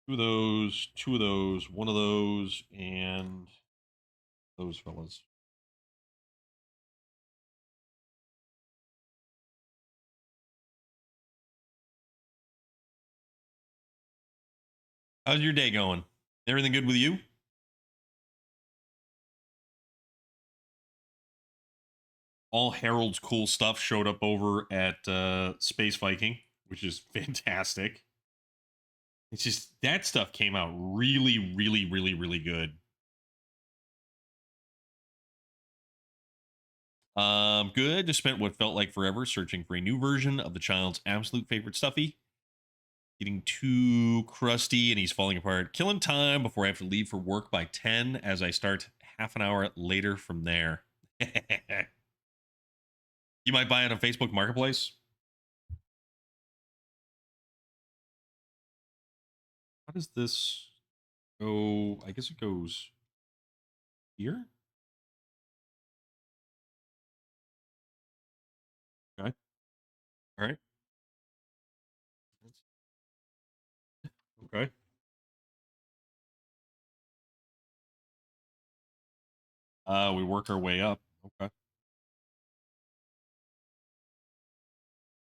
2 of those, 2 of those, 1 of those, and those fellas. How's your day going? Everything good with you? All Harold's cool stuff showed up over at Space Viking, which is fantastic. It's just that stuff came out really, really, really, really good. Good. Just spent what felt like forever searching for a new version of the child's absolute favorite stuffy. Getting too crusty and he's falling apart. Killing time before I have to leave for work by 10 as I start half an hour later from there. You might buy it on Facebook Marketplace. How does this go? I guess it goes here. Okay. All right. Okay. We work our way up. Okay.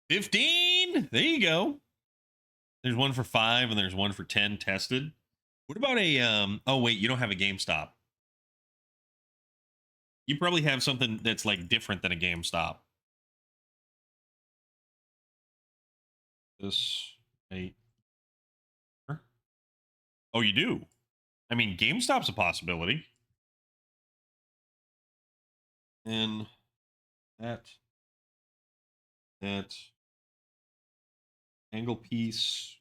15. There you go. There's one for 5 and there's one for 10 tested. What about a oh wait, you don't have a GameStop. You probably have something that's like different than a GameStop. This 8. Oh, you do? I mean, GameStop's a possibility. And that angle piece.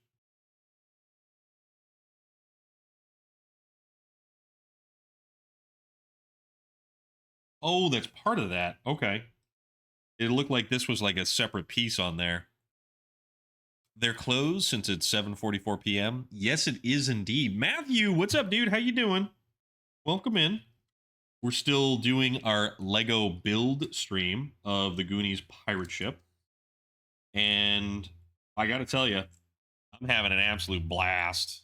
Oh, that's part of that. Okay. It looked like this was like a separate piece on there. They're closed since it's 7:44 p.m. Yes, it is indeed. Matthew, what's up, dude? How you doing? Welcome in. We're still doing our Lego build stream of the Goonies pirate ship. And I got to tell you, I'm having an absolute blast.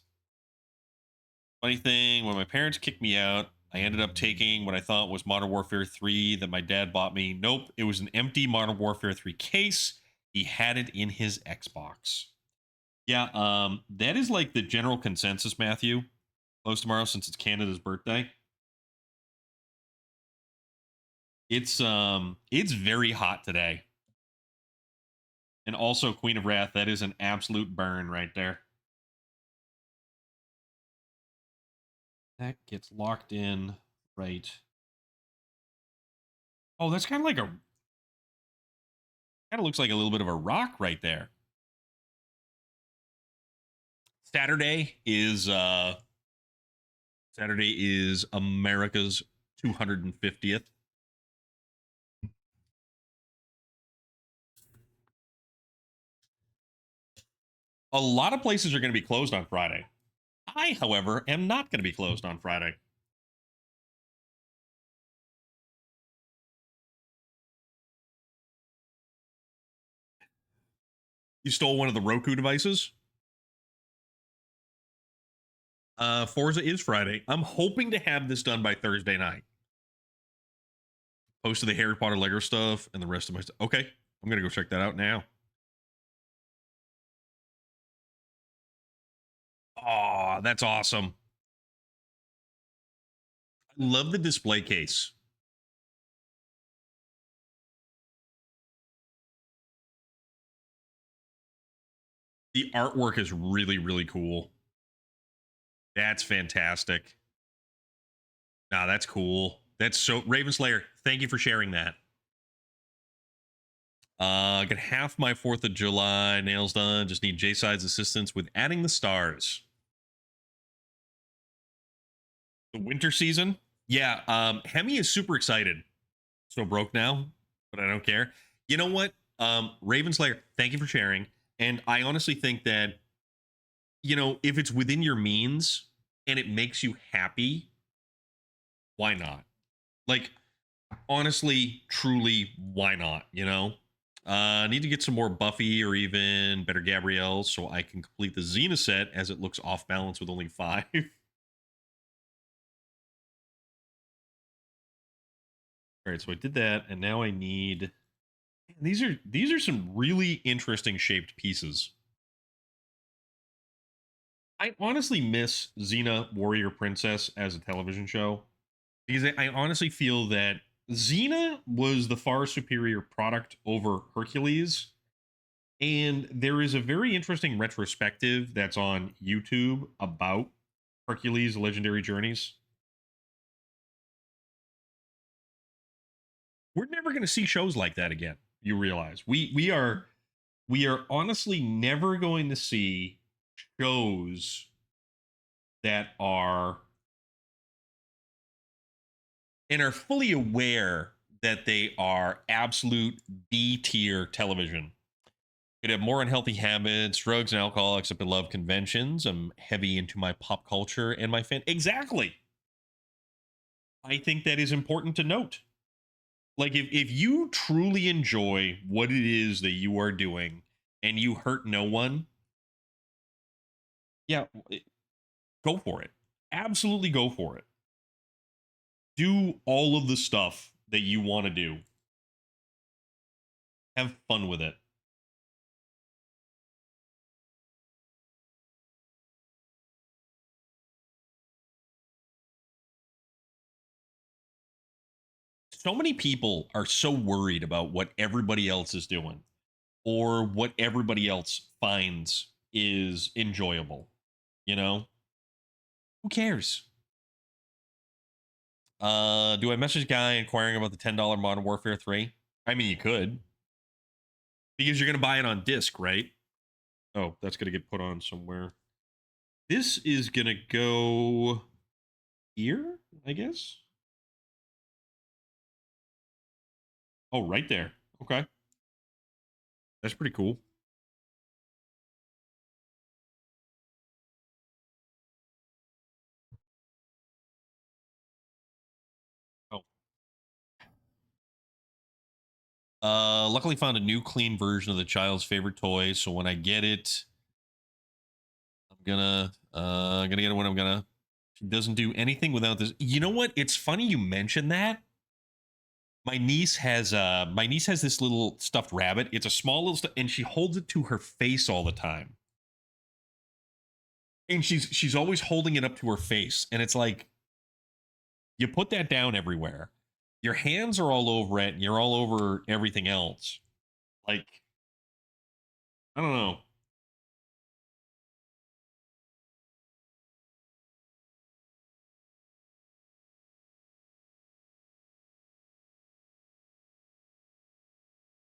Funny thing, when my parents kicked me out, I ended up taking what I thought was Modern Warfare 3 that my dad bought me. Nope, it was an empty Modern Warfare 3 case. He had it in his Xbox. Yeah, that is like the general consensus, Matthew. Close tomorrow since it's Canada's birthday. It's very hot today. And also Queen of Wrath, that is an absolute burn right there. That gets locked in right. Oh, that's kind of like a kind of looks like a little bit of a rock right there. Saturday is America's 250th. A lot of places are going to be closed on Friday. I, however, am not going to be closed on Friday. You stole one of the Roku devices? Forza is Friday. I'm hoping to have this done by Thursday night. Posted the Harry Potter Lego stuff and the rest of my stuff. Okay, I'm going to go check that out now. Oh, that's awesome. I love the display case. The artwork is really, really cool. That's fantastic. Nah, that's cool. That's so Ravenslayer, thank you for sharing that. I got half my 4th of July nails done. Just need J Side's assistance with adding the stars. The winter season? Yeah, Hemi is super excited. So broke now, but I don't care. You know what? Ravenslayer, thank you for sharing. And I honestly think that, if it's within your means and it makes you happy, why not? Like, honestly, truly, why not? I need to get some more Buffy or even better Gabrielle so I can complete the Xena set as it looks off balance with only 5. All right, so I did that, and now I need. These are some really interesting shaped pieces. I honestly miss Xena Warrior Princess as a television show because I honestly feel that Xena was the far superior product over Hercules. And there is a very interesting retrospective that's on YouTube about Hercules Legendary Journeys. We're never going to see shows like that again. You realize we are honestly never going to see shows that are and are fully aware that they are absolute B tier television. Could have more unhealthy habits, drugs and alcohol, except I love conventions. I'm heavy into my pop culture and my fan. Exactly. I think that is important to note. Like if you truly enjoy what it is that you are doing and you hurt no one, yeah, go for it. Absolutely go for it. Do all of the stuff that you want to do. Have fun with it. So many people are so worried about what everybody else is doing or what everybody else finds is enjoyable. You know? Who cares? Do I message guy inquiring about the $10 Modern Warfare 3? I mean, you could. Because you're going to buy it on disc, right? Oh, that's going to get put on somewhere. This is going to go here, I guess. Oh, right there. Okay. That's pretty cool. Oh. Luckily found a new clean version of the child's favorite toy, so when I get it, I'm gonna get it when I'm gonna. She doesn't do anything without this. You know what? It's funny you mentioned that. My niece has this little stuffed rabbit. It's a small little stuff, and she holds it to her face all the time. And she's always holding it up to her face, and it's like you put that down everywhere. Your hands are all over it, and you're all over everything else. Like, I don't know.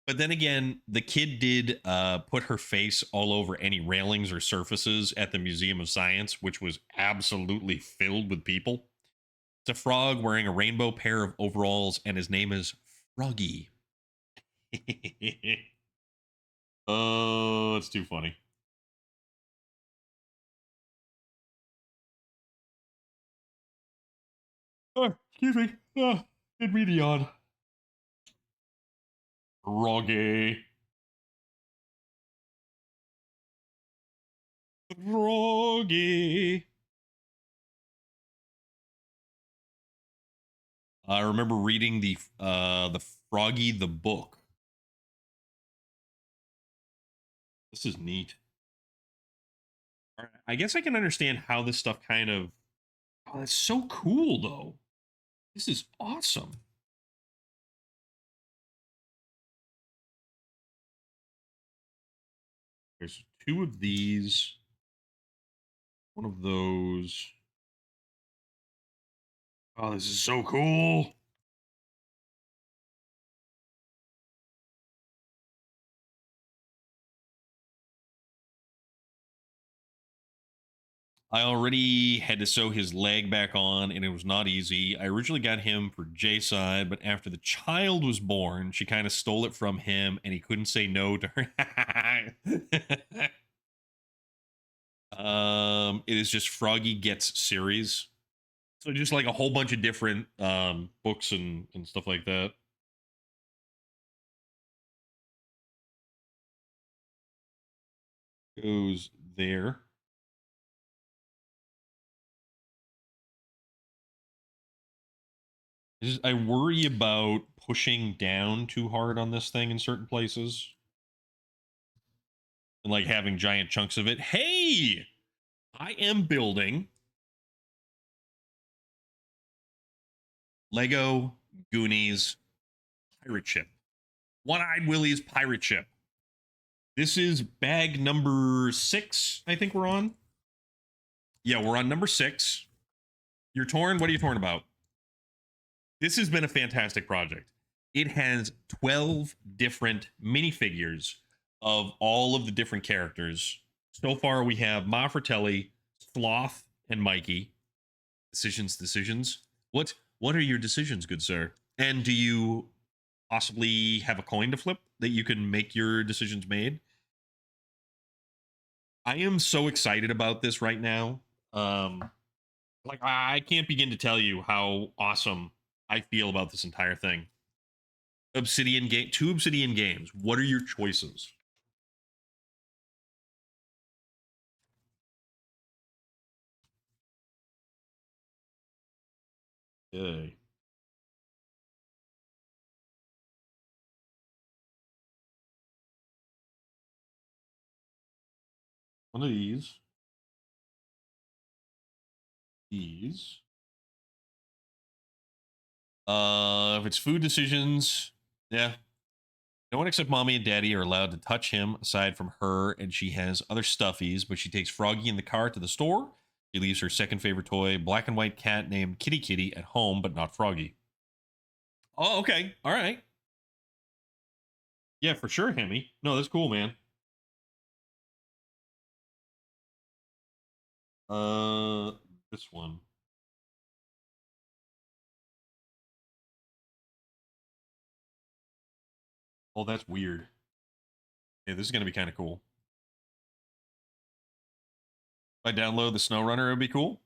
But then again, the kid did put her face all over any railings or surfaces at the Museum of Science, which was absolutely filled with people. It's a frog wearing a rainbow pair of overalls, and his name is Froggy. Oh, it's too funny. Oh, excuse me. Oh, did me yawn. Froggy. Froggy. I remember reading the Froggy the book. This is neat. I guess I can understand how this stuff kind of. Oh, that's so cool, though. This is awesome. There's two of these, one of those. Oh, this is so cool. I already had to sew his leg back on, and it was not easy. I originally got him for Jay side, but after the child was born, she kind of stole it from him, and he couldn't say no to her. It is just Froggy Gets series, so just like a whole bunch of different books and stuff like that. Goes there. I worry about pushing down too hard on this thing in certain places and like having giant chunks of it. Hey, I am building Lego Goonies pirate ship. One Eyed Willie's pirate ship. This is bag number 6, I think we're on. Yeah, we're on number 6. You're torn. What are you torn about? This has been a fantastic project. It has 12 different minifigures of all of the different characters. So far, we have Ma Fratelli, Sloth, and Mikey. Decisions. What are your decisions, good sir? And do you possibly have a coin to flip that you can make your decisions made? I am so excited about this right now. Like I can't begin to tell you how awesome I feel about this entire thing. Two Obsidian games. What are your choices? Okay. One of these. These. If it's food decisions, yeah. No one except mommy and daddy are allowed to touch him aside from her, and she has other stuffies, but she takes Froggy in the car to the store. She leaves her second favorite toy, black and white cat named Kitty Kitty, at home, but not Froggy. Oh, okay. All right. Yeah, for sure, Hemi. No, that's cool, man. Uh, this one. Oh, that's weird. Yeah, this is gonna be kind of cool. If I download the SnowRunner, it would be cool.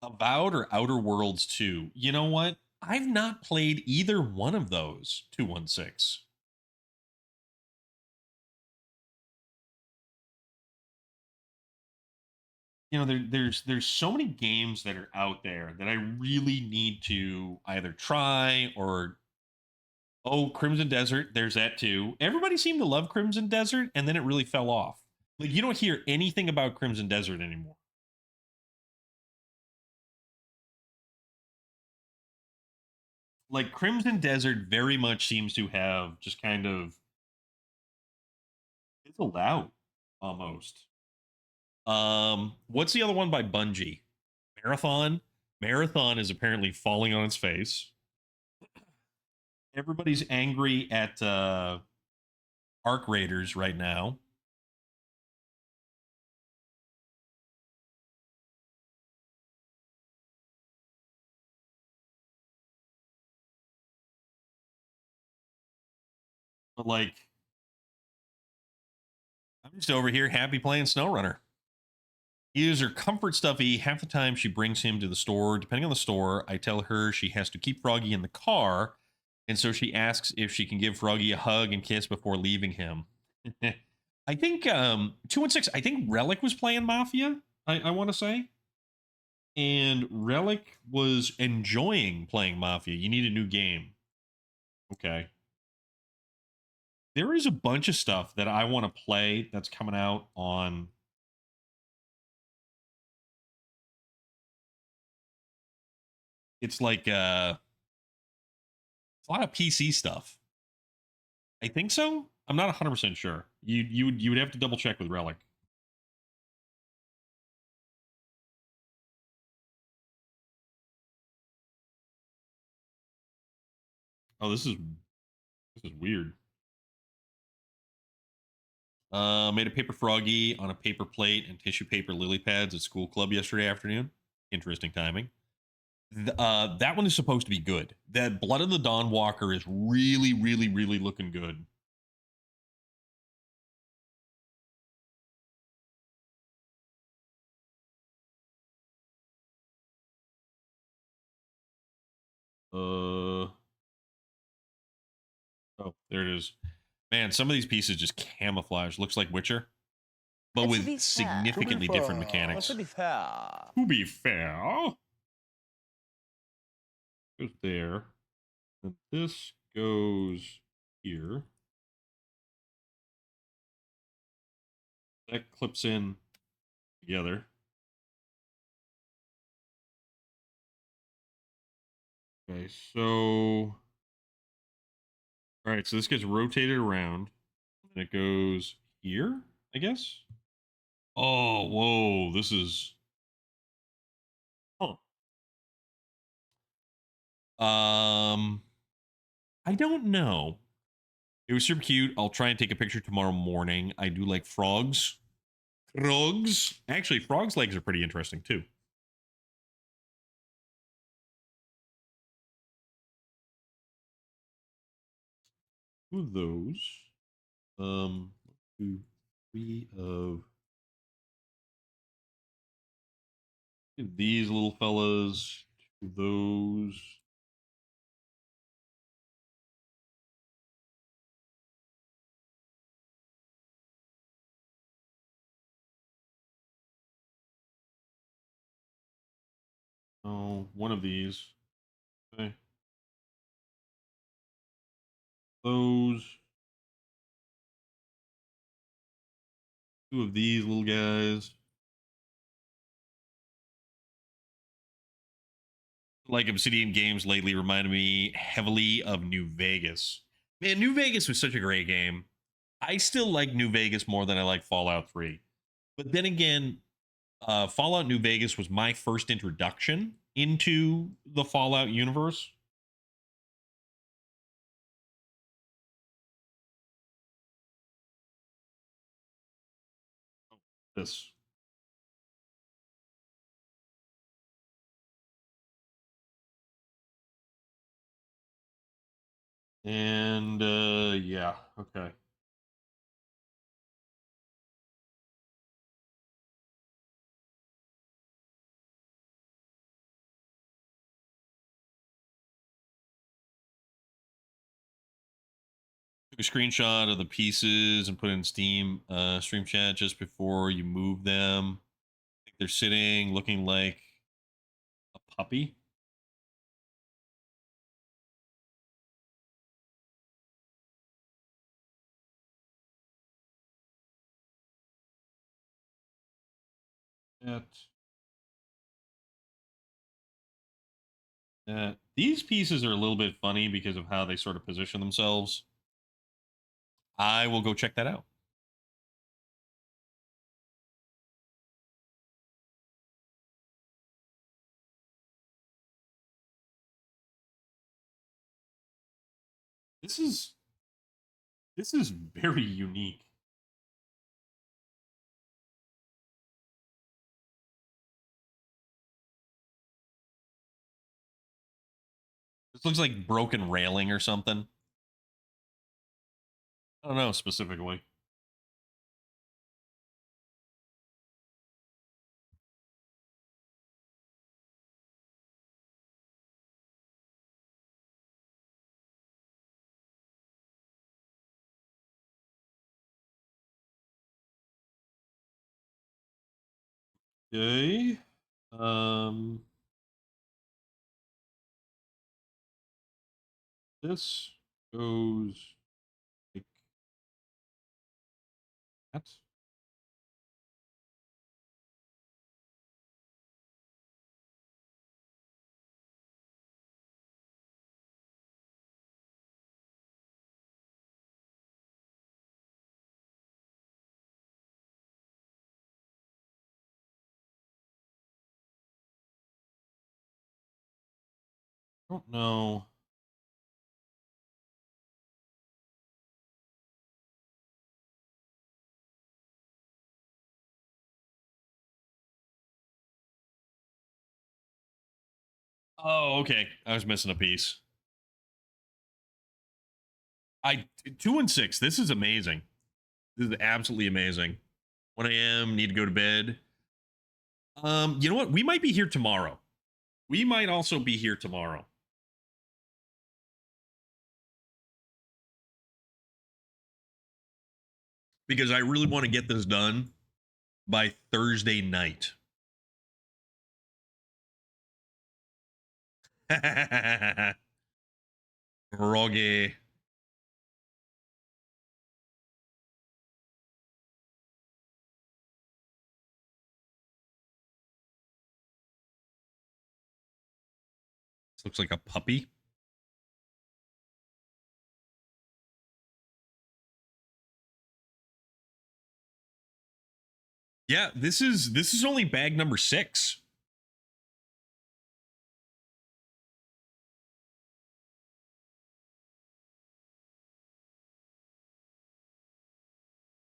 Avowed or Outer Worlds 2? You know what? I've not played either one of those, 216. You know, there's so many games that are out there that I really need to either try or Crimson Desert, there's that too. Everybody seemed to love Crimson Desert, and then it really fell off. Like you don't hear anything about Crimson Desert anymore. Like Crimson Desert very much seems to have just kind of fizzled out almost. What's the other one by Bungie? Marathon. Marathon is apparently falling on its face. Everybody's angry at Arc Raiders right now. But like, I'm just over here happy playing SnowRunner. He is her comfort stuffy. Half the time she brings him to the store. Depending on the store, I tell her she has to keep Froggy in the car. And so she asks if she can give Froggy a hug and kiss before leaving him. I think 216, I think Relic was playing Mafia, I want to say. And Relic was enjoying playing Mafia. You need a new game. Okay. There is a bunch of stuff that I want to play that's coming out on. It's like it's a lot of PC stuff. I think so. I'm not 100% sure. You would have to double check with Relic. Oh, this is weird. Made a paper froggy on a paper plate and tissue paper lily pads at school club yesterday afternoon. Interesting timing. That one is supposed to be good. That Blood of the Dawn Walker is really, really, really looking good. Oh, there it is. Man, some of these pieces just camouflage. Looks like Witcher, but with significantly different mechanics. To be fair. To be fair, goes there. And this goes here. That clips in together. Okay, so all right, so this gets rotated around and it goes here, I guess. Oh, whoa, this is huh. I don't know. It was super cute. I'll try and take a picture tomorrow morning. I do like frogs. Frogs. Actually, frogs' legs are pretty interesting too. Two of those. Two, three of these little fellas. Two of those. Oh, one of these. Okay. Those. Two of these little guys. Like Obsidian games lately reminded me heavily of New Vegas. Man, New Vegas was such a great game. I still like New Vegas more than I like Fallout 3. But then again, Fallout New Vegas was my first introduction into the Fallout universe. This. And yeah, okay. Took a screenshot of the pieces and put it in Steam stream chat just before you move them. I think they're sitting looking like a puppy. That these pieces are a little bit funny because of how they sort of position themselves. I will go check that out. This is very unique. This looks like broken railing or something. I don't know specifically. Okay. Um, this goes like that. I don't know. Oh, okay. I was missing a piece. I 2 and 6. This is amazing. This is absolutely amazing. 1 a.m. Need to go to bed. You know what? We might be here tomorrow. We might also be here tomorrow. Because I really want to get this done by Thursday night. Froggy. This looks like a puppy. Yeah, this is only bag number 6.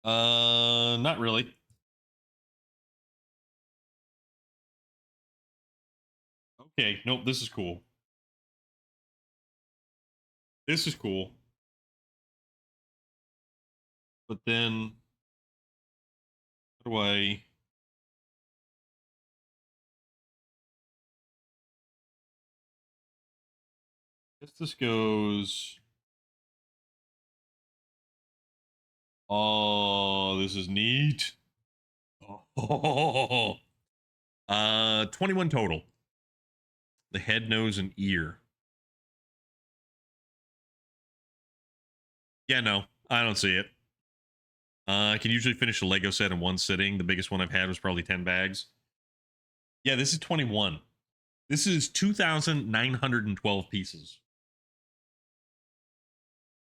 Not really. Okay, nope, this is cool. This is cool. But then how do I guess this goes. Oh, this is neat. Oh, 21 total. The head, nose, and ear. Yeah, no, I don't see it. I can usually finish a Lego set in one sitting. The biggest one I've had was probably 10 bags. Yeah, this is 21. This is 2,912 pieces.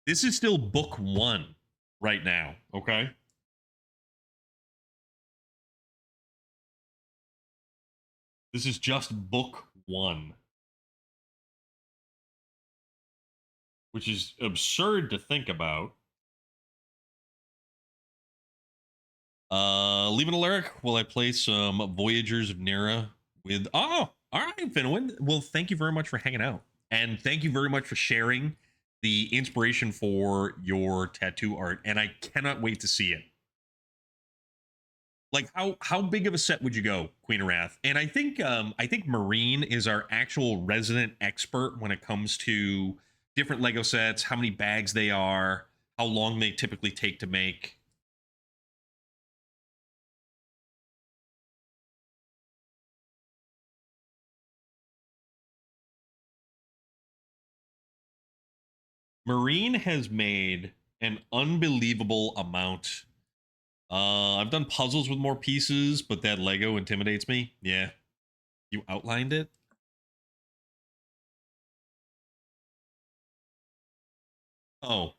This is still book one right now, okay? This is just book one, which is absurd to think about. Leaving a lyric while I play some Voyagers of Nera with. Oh, all right, Finwin. Well, thank you very much for hanging out. And thank you very much for sharing the inspiration for your tattoo art. And I cannot wait to see it. Like how big of a set would you go, Queen of Wrath? And I think Marine is our actual resident expert when it comes to different Lego sets, how many bags they are, how long they typically take to make. Marine has made an unbelievable amount. I've done puzzles with more pieces, but that Lego intimidates me. Yeah. You outlined it? Oh.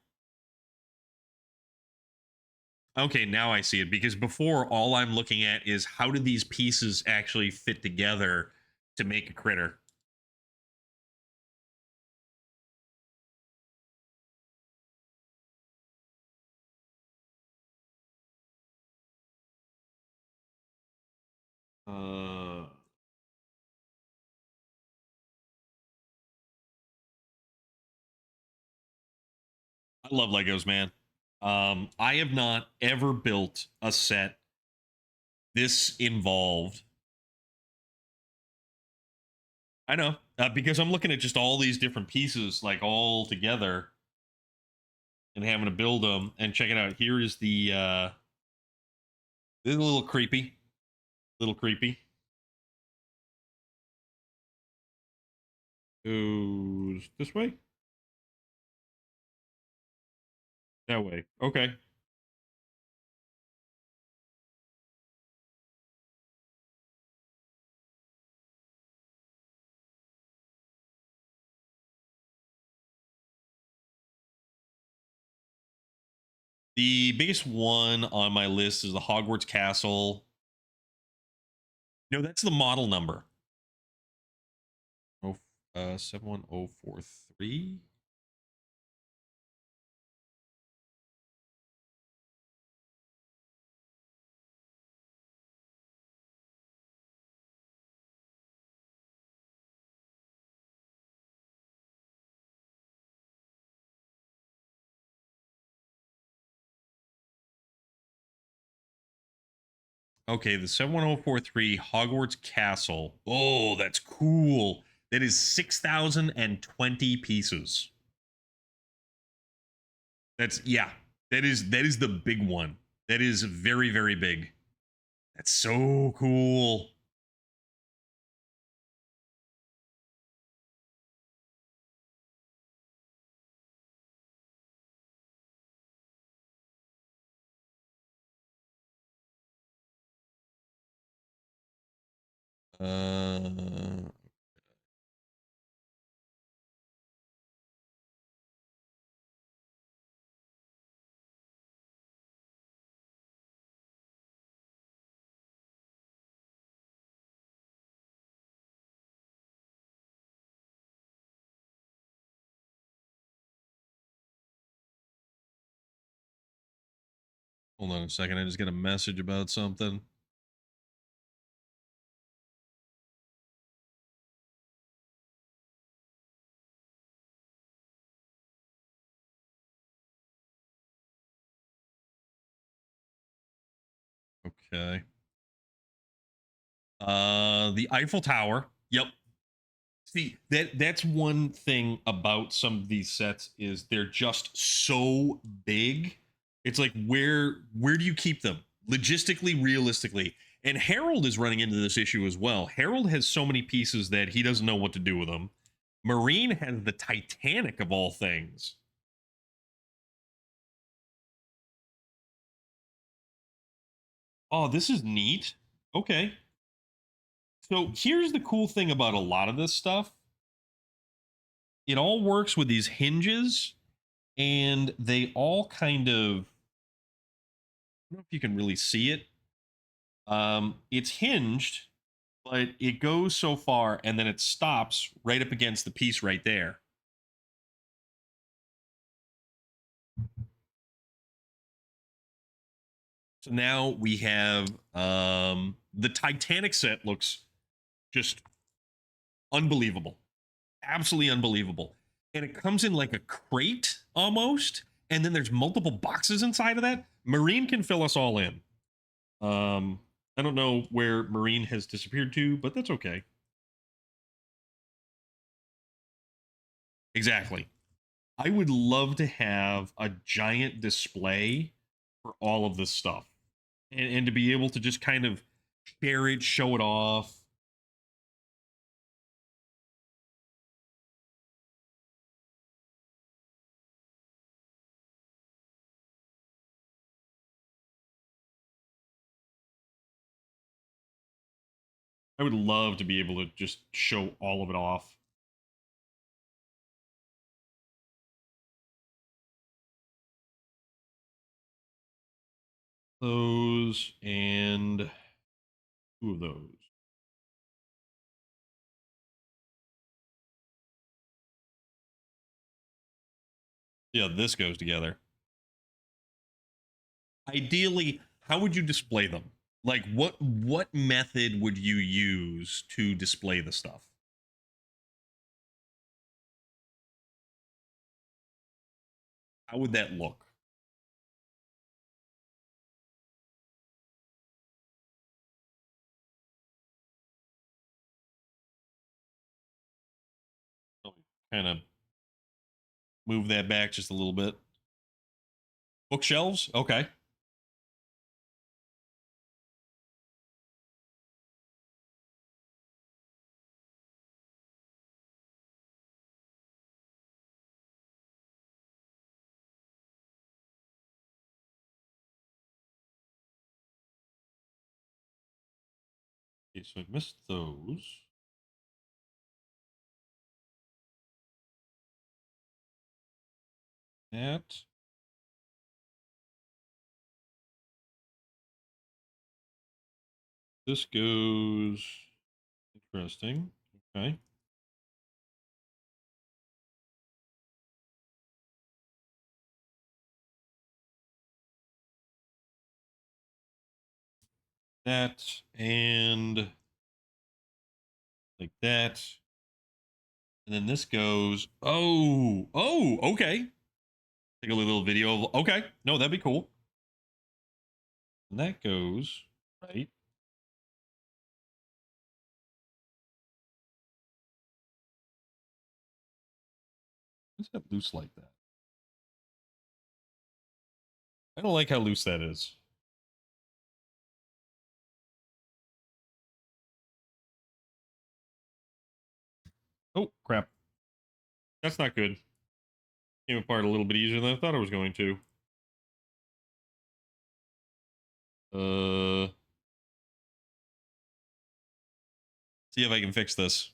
Okay, now I see it. Because before, all I'm looking at is how do these pieces actually fit together to make a critter? Uh, I love Legos, man. I have not ever built a set this involved. I know, because I'm looking at just all these different pieces, like all together, and having to build them. And check it out. Here is the. This is a little creepy. Little creepy. Goes this way. That way. Okay. The biggest one on my list is the Hogwarts Castle. No, that's the model number. Oh, 71043. Okay, the 71043 Hogwarts Castle. Oh, that's cool. That is 6,020 pieces. That's yeah. That is the big one. That is very, very big. That's so cool. Uh Hold on a second. I just got a message about something. Okay. The Eiffel Tower. Yep. See, that's one thing about some of these sets is they're just so big. It's like where do you keep them? Logistically, realistically. And Harold is running into this issue as well. Harold has so many pieces that he doesn't know what to do with them. Marine has the Titanic of all things. Oh, this is neat. Okay. So here's the cool thing about a lot of this stuff. It all works with these hinges, and they all kind of, I don't know if you can really see it. It's hinged, but it goes so far and then it stops right up against the piece right there. So now we have the Titanic set looks just unbelievable. Absolutely unbelievable. And it comes in like a crate almost, and then there's multiple boxes inside of that. Marine can fill us all in. I don't know where Marine has disappeared to, but that's okay. Exactly. I would love to have a giant display for all of this stuff, and to be able to just kind of share it, show it off. I would love to be able to just show all of it off. Those and two of those. Yeah, this goes together. Ideally, how would you display them? Like what method would you use to display the stuff? How would that look? Kind of move that back just a little bit. Bookshelves? Okay. Okay, so I missed those. That. This goes. Interesting. Okay. That and like that. And then this goes. Oh, okay. Take a little video of. Okay. No, that'd be cool. And that goes right. What's that loose like that? I don't like how loose that is. Oh, crap. That's not good. Came apart a little bit easier than I thought it was going to. Uh, see if I can fix this.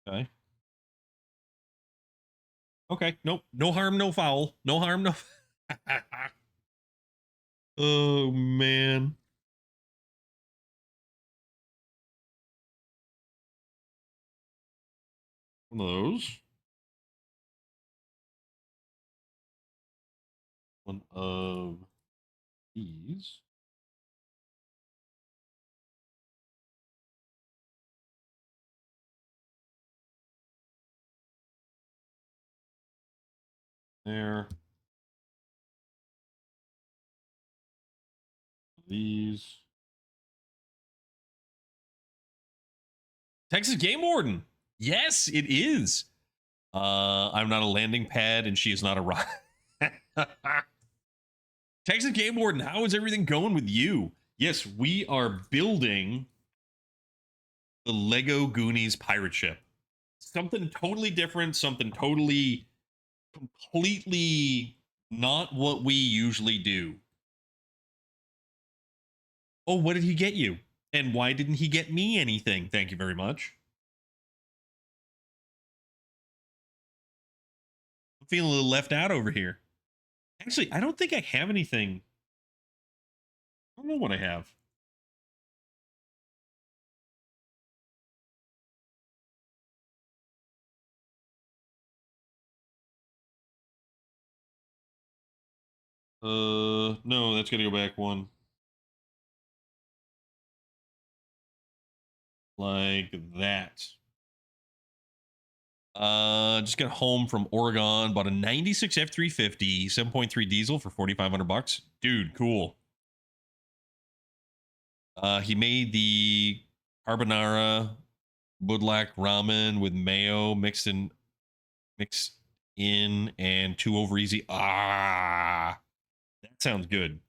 Okay. Okay. Nope. No harm, no foul. No harm, no. Oh man. One of those. One of these. There. These. Texas Game Warden. Yes, it is. I'm not a landing pad, and she is not a rock. Texas Game Warden, how is everything going with you? Yes, we are building The Lego Goonies pirate ship. Something totally different, something totally, completely not what we usually do. Oh, what did he get you? And why didn't he get me anything? Thank you very much. I'm feeling a little left out over here. Actually, I don't think I have anything. I don't know what I have. No, that's gonna go back one. Like that. Just got home from Oregon, bought a 96 F350, 7.3 diesel for 4,500 bucks. Dude, cool. He made the carbonara budlak ramen with mayo mixed in and two over easy. Ah, that sounds good.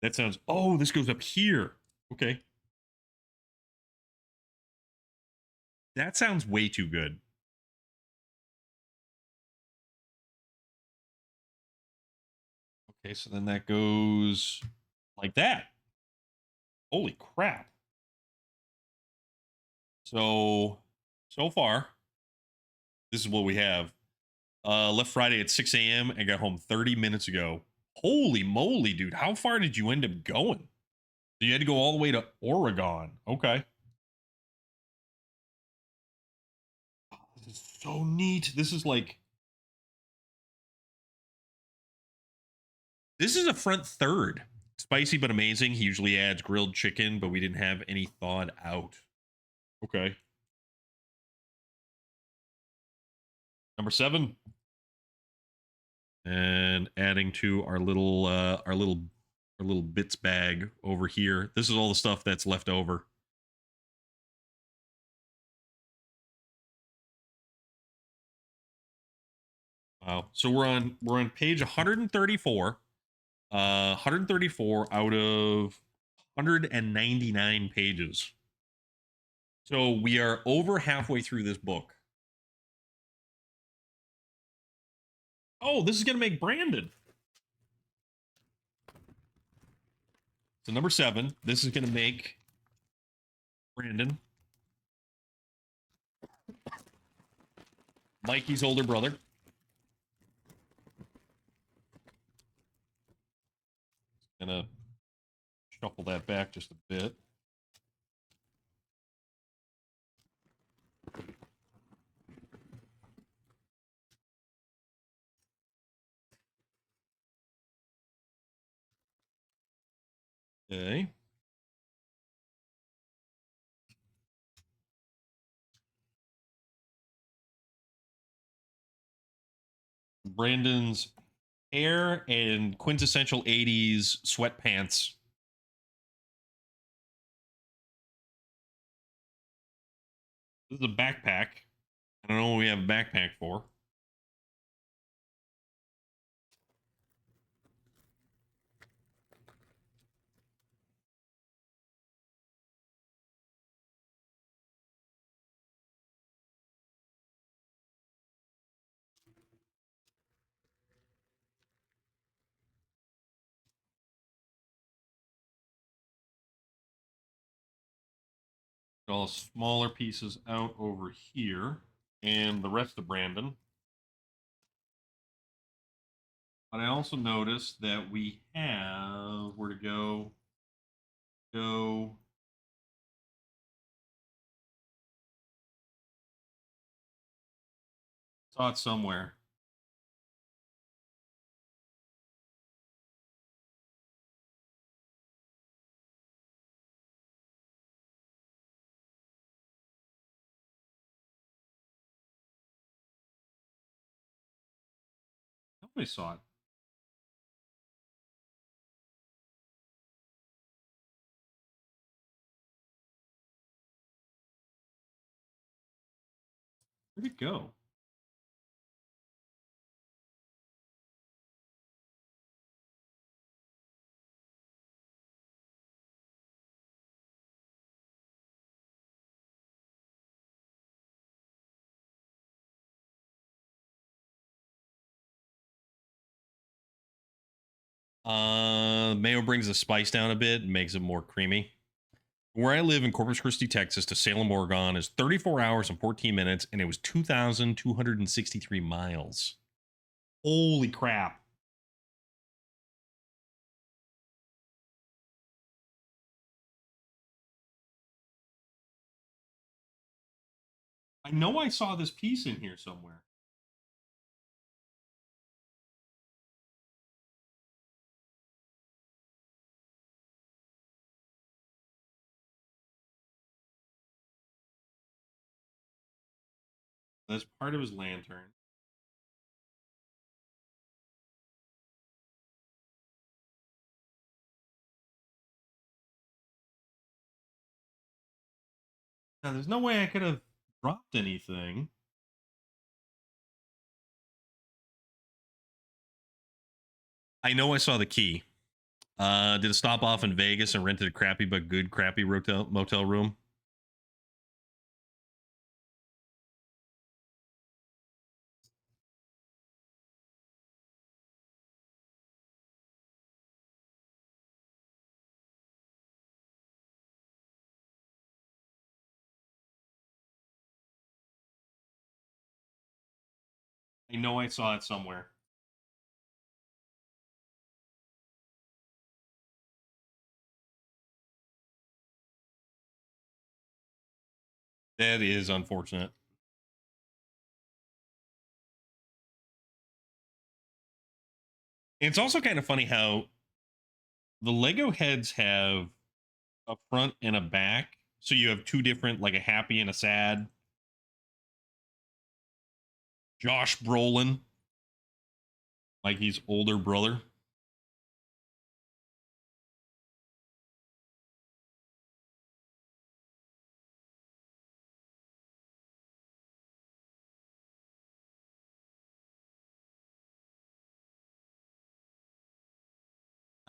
That sounds. Oh, this goes up here. Okay, that sounds way too good. Okay, so then that goes like that. Holy crap. So far, this is what we have. Left Friday at 6 a.m. and got home 30 minutes ago. Holy moly, dude. How far did you end up going? You had to go all the way to Oregon. Okay. Oh, this is so neat. This is a front third. Spicy but amazing. He usually adds grilled chicken, but we didn't have any thawed out. Okay. Number 7. And adding to our little bits bag over here. This is all the stuff that's left over. Wow. So we're on page 134. 134 out of 199 pages. So we are over halfway through this book. Oh, this is going to make Brandon. So number 7, this is going to make Brandon, Mikey's older brother. Gonna shuffle that back just a bit. Okay. Brandon's hair and quintessential 80s sweatpants. This is a backpack. I don't know what we have a backpack for. All smaller pieces out over here, and the rest of Brandon. But I also noticed that we have where to go. Saw it somewhere. Nobody saw it. Where'd it go? Mayo brings the spice down a bit and makes it more creamy. Where I live in Corpus Christi, Texas to Salem, Oregon is 34 hours and 14 minutes, and it was 2,263 miles. Holy crap. I know I saw this piece in here somewhere. That's part of his lantern. Now, there's no way I could have dropped anything. I know I saw the key. Did a stop off in Vegas and rented a crappy but good crappy motel room. I know I saw it somewhere. That is unfortunate. It's also kind of funny how the Lego heads have a front and a back. So you have two different, like a happy and a sad. Josh Brolin, like he's older brother.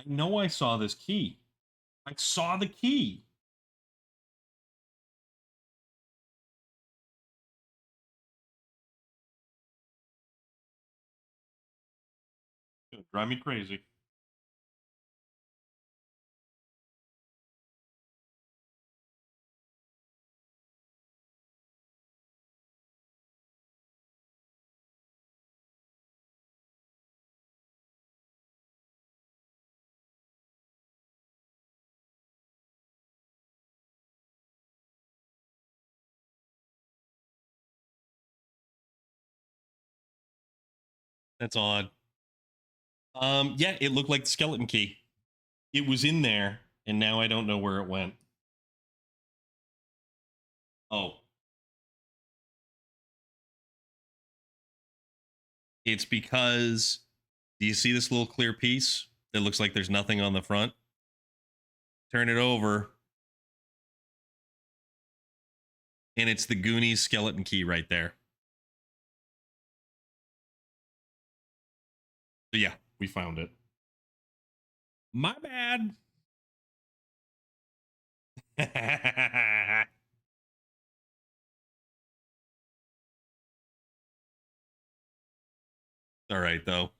I know I saw this key. I saw the key. It'll drive me crazy. That's odd. Yeah, it looked like the skeleton key. It was in there, and now I don't know where it went. Oh, it's because do you see this little clear piece that looks like there's nothing on the front? Turn it over, and it's the Goonies skeleton key right there. So yeah, we found it. My bad. All right, though.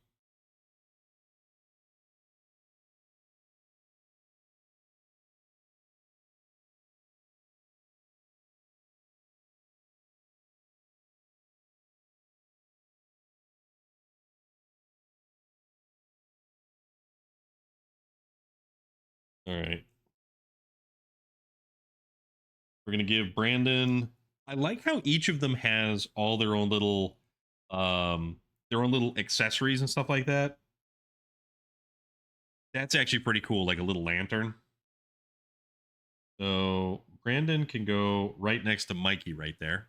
All right. We're gonna give Brandon. I like how each of them has all their own little accessories and stuff like that. That's actually pretty cool, like a little lantern. So Brandon can go right next to Mikey right there.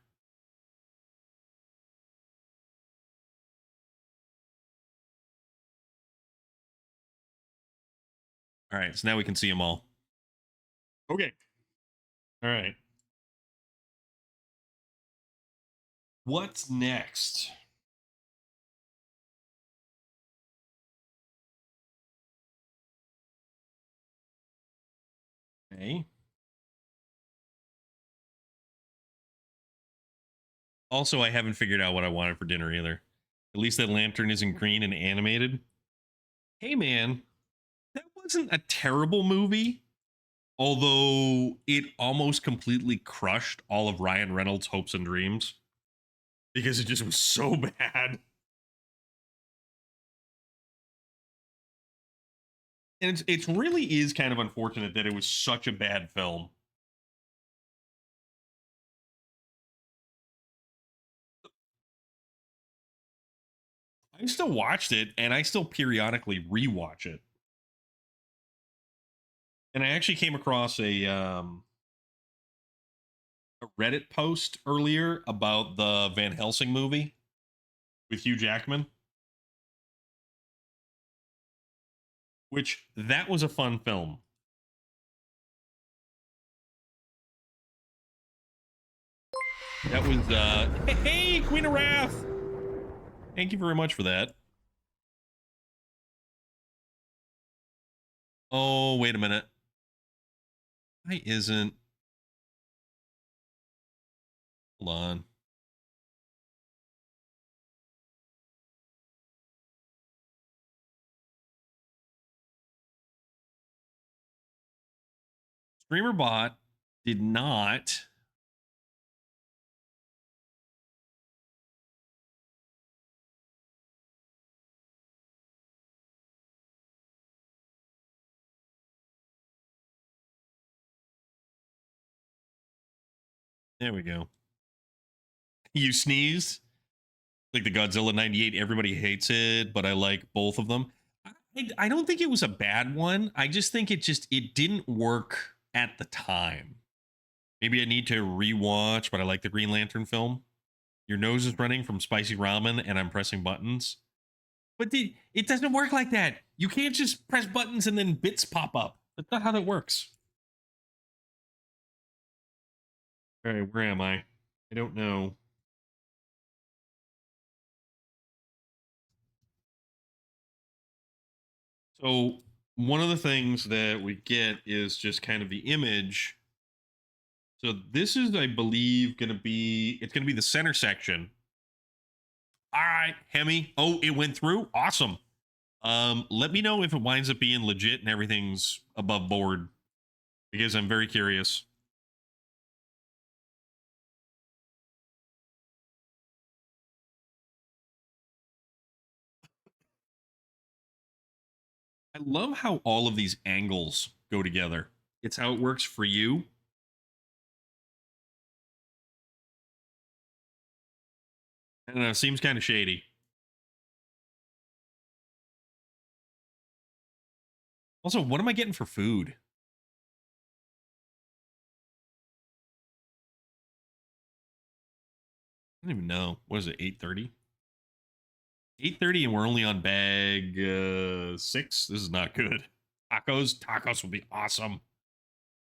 All right, so now we can see them all. Okay. All right. What's next? Okay. Also, I haven't figured out what I wanted for dinner either. At least that lantern isn't green and animated. Hey, man. wasn't a terrible movie, although it almost completely crushed all of Ryan Reynolds' hopes and dreams because it just was so bad. And it's really is kind of unfortunate that it was such a bad film. I still watched it and I still periodically rewatch it. And I actually came across a Reddit post earlier about the Van Helsing movie with Hugh Jackman, which that was a fun film. That was hey Queen of Wrath. Thank you very much for that. Oh, wait a minute. Why isn't hold on. Streamer bot did not. There we go. You sneezed like the Godzilla 98. Everybody hates it, but I like both of them. I don't think it was a bad one. I just think it didn't work at the time. Maybe I need to rewatch, but I like the Green Lantern film. Your nose is running from spicy ramen and I'm pressing buttons. But it doesn't work like that. You can't just press buttons and then bits pop up. That's not how that works. All right, where am I? I don't know. So one of the things that we get is just kind of the image. So this is, I believe, it's gonna be the center section. All right, Hemi. Oh, it went through. Awesome. Let me know if it winds up being legit and everything's above board because I'm very curious. I love how all of these angles go together. It's how it works for you. I don't know, seems kind of shady. Also, what am I getting for food? I don't even know. What is it, 8:30? 8:30 and we're only on bag 6. This is not good. Tacos will be awesome.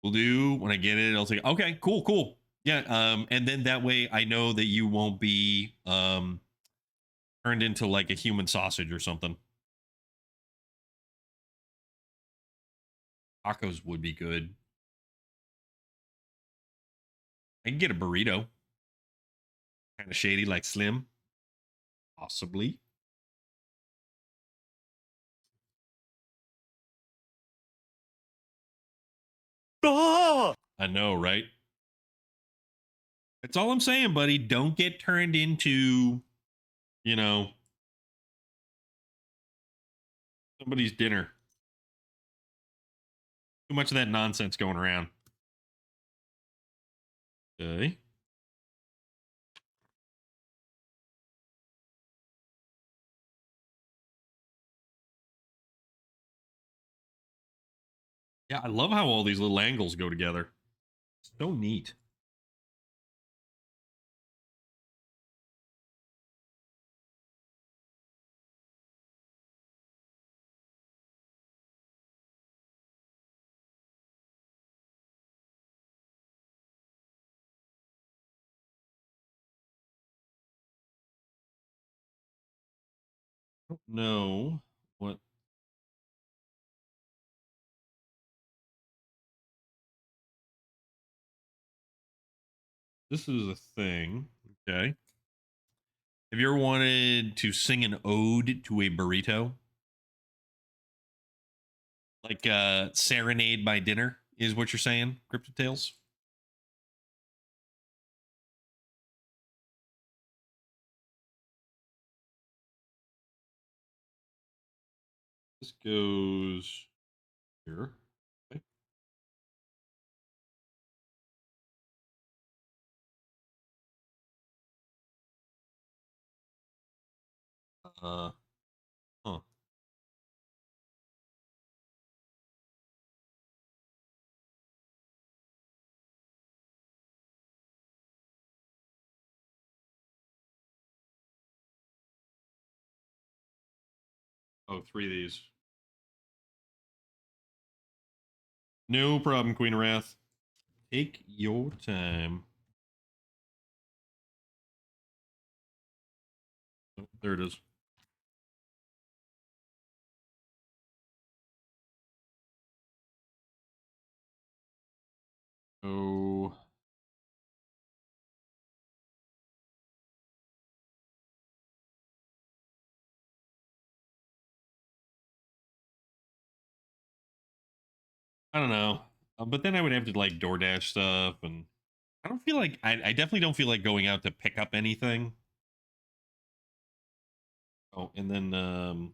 We'll do when I get it. I'll say, okay, cool. Yeah, and then that way I know that you won't be turned into like a human sausage or something. Tacos would be good. I can get a burrito. Kind of shady like Slim. Possibly. Ah! I know, right? That's all I'm saying, buddy. Don't get turned into, you know, somebody's dinner. Too much of that nonsense going around. Okay. Yeah, I love how all these little angles go together. So neat. I don't know what this is a thing. Okay. Have you ever wanted to sing an ode to a burrito? Like serenade my dinner is what you're saying, Cryptid Tales? This goes here. Okay. Uh, huh. Oh, three of these. No problem, Queen of Wrath. Take your time. Oh, there it is. Oh, I don't know. But then I would have to like DoorDash stuff, and I don't feel like I definitely don't feel like going out to pick up anything. Oh, and then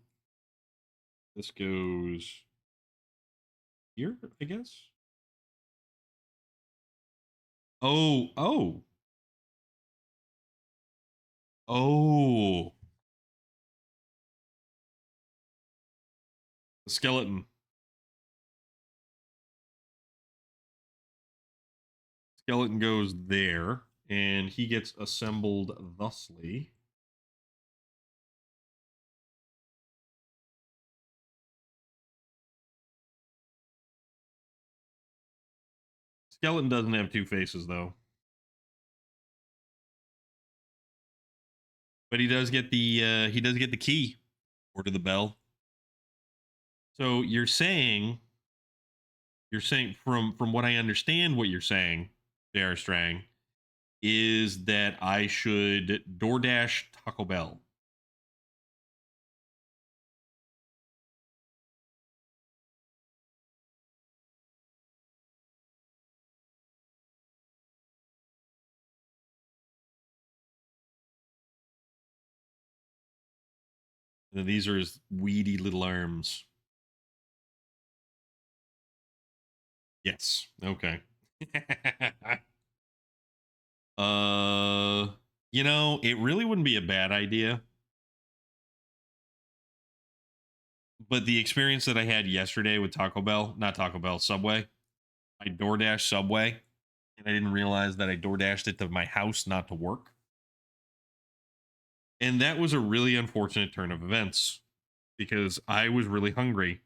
this goes here, I guess. Oh, oh, oh, the skeleton. Skeleton goes there, and he gets assembled thusly. Skeleton doesn't have two faces though, but he does get the key or to the bell. So you're saying from what I understand, what you're saying, J.R. Strang, is that I should DoorDash Taco Bell. And these are his weedy little arms. Yes. Okay. uh, it really wouldn't be a bad idea. But the experience that I had yesterday with Taco Bell, not Taco Bell, Subway, I DoorDash Subway, and I didn't realize that I DoorDashed it to my house, not to work. And that was a really unfortunate turn of events because I was really hungry.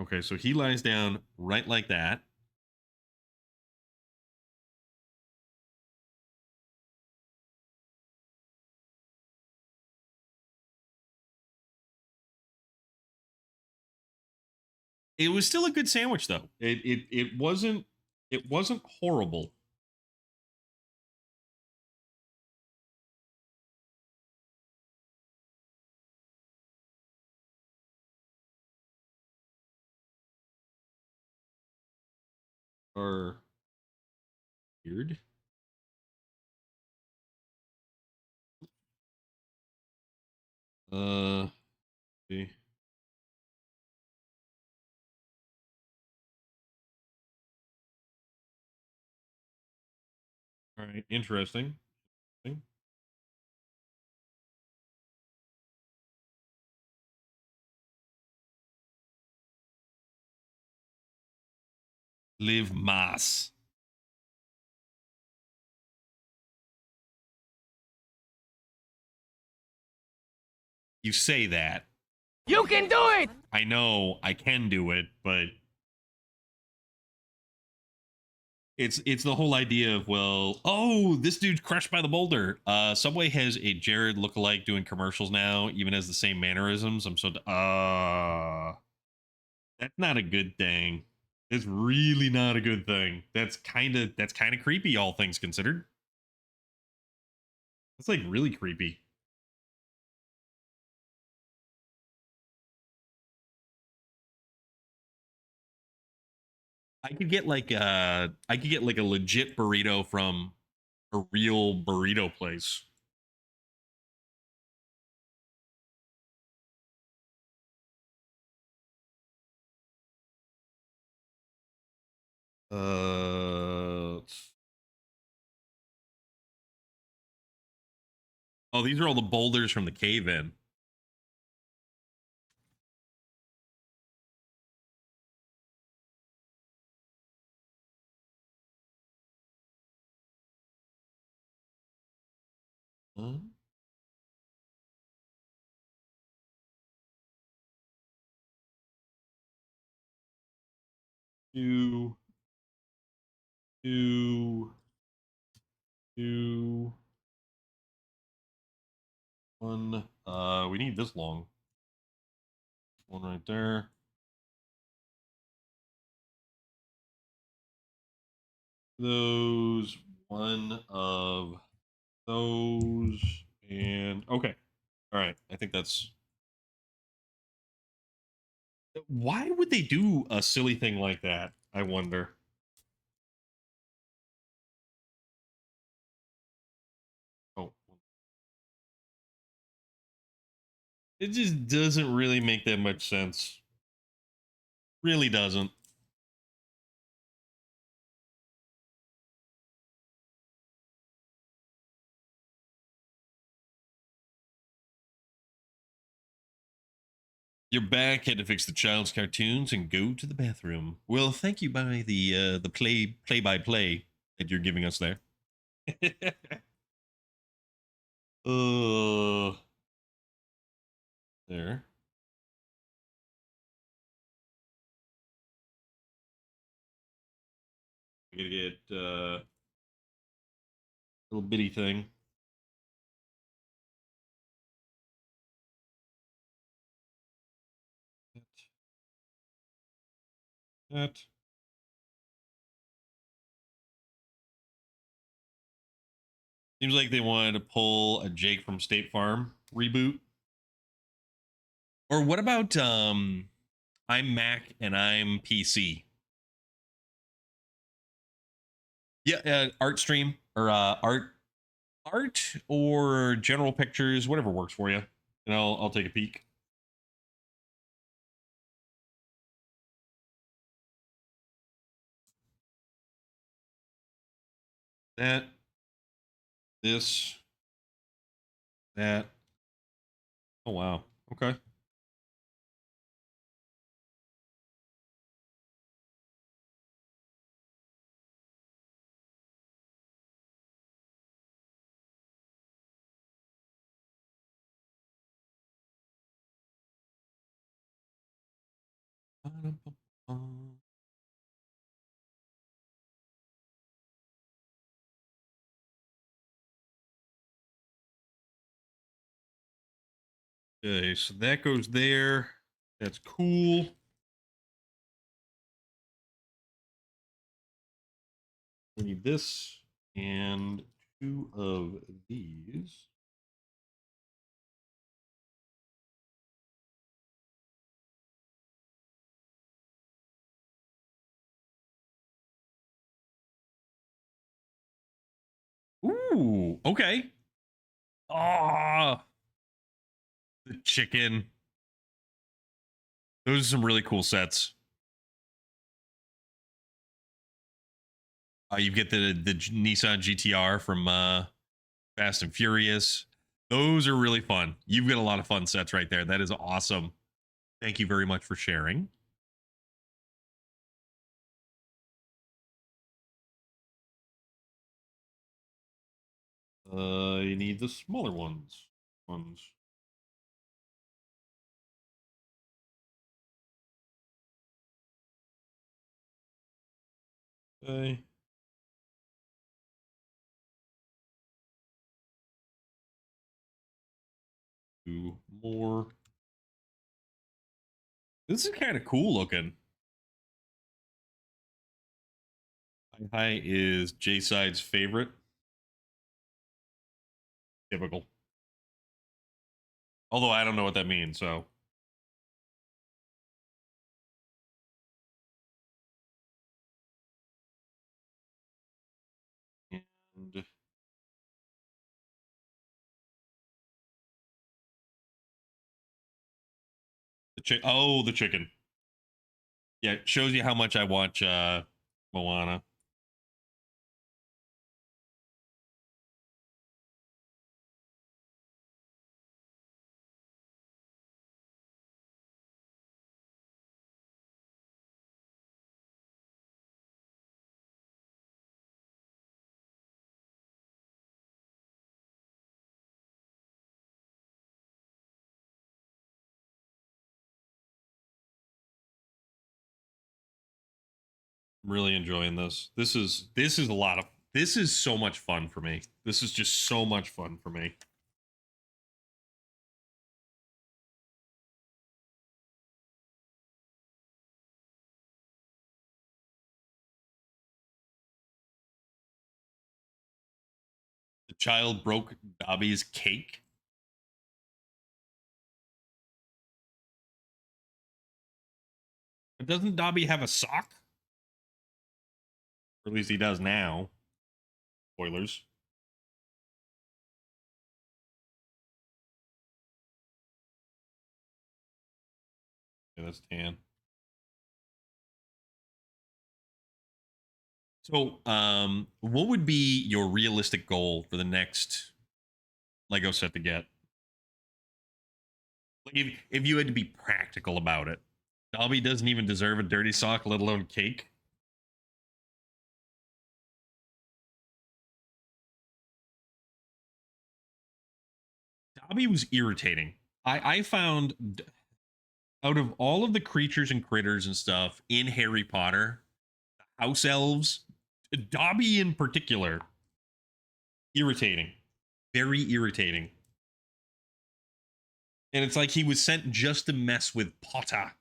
Okay, so he lies down right like that. It was still a good sandwich though. It wasn't horrible. Or weird. See. All right, interesting. Live Mas. You say that. You can do it! I know I can do it, but it's the whole idea of, well, oh, this dude's crushed by the boulder. Subway has a Jared lookalike doing commercials now, even has the same mannerisms. I'm so that's not a good thing. It's really not a good thing. That's kind of creepy, all things considered. It's like really creepy. I could get like a legit burrito from a real burrito place. Uh, oh, these are all the boulders from the cave in. Huh? Two, two, two, one. We need this long. One right there. Those, one of those, and okay. All right. I think that's. Why would they do a silly thing like that? I wonder. Oh, it just doesn't really make that much sense. Really doesn't. You're back. Had to fix the child's cartoons and go to the bathroom. Well, thank you by the play by play that you're giving us there. uh, there. We gotta get little bitty thing. That. Seems like they wanted to pull a Jake from State Farm reboot. Or what about I'm Mac and I'm PC? Yeah, art stream or art or general pictures, whatever works for you. And I'll take a peek. That, this, that. Oh wow. Okay. Okay, so that goes there. That's cool. We need this and two of these. Ooh, okay. Ah, the chicken. Those are some really cool sets. You get the Nissan GTR from Fast and Furious. Those are really fun. You've got a lot of fun sets right there. That is awesome. Thank you very much for sharing. You need the smaller ones. Okay. Two more. This is kind of cool looking. Hi is J Side's favorite. Typical. Although I don't know what that means, so. Oh, the chicken. Yeah, it shows you how much I watch Moana. I'm really enjoying this. This is a lot of this is so much fun for me. This is just so much fun for me. The child broke Dobby's cake. But doesn't Dobby have a sock? Or at least he does now. Spoilers. Yeah, that's tan. So, what would be your realistic goal for the next Lego set to get? Like if you had to be practical about it, Dobby doesn't even deserve a dirty sock, let alone cake. Dobby was irritating. I found out of all of the creatures and critters and stuff in Harry Potter, house elves, Dobby in particular, irritating, very irritating. And it's like he was sent just to mess with Potter.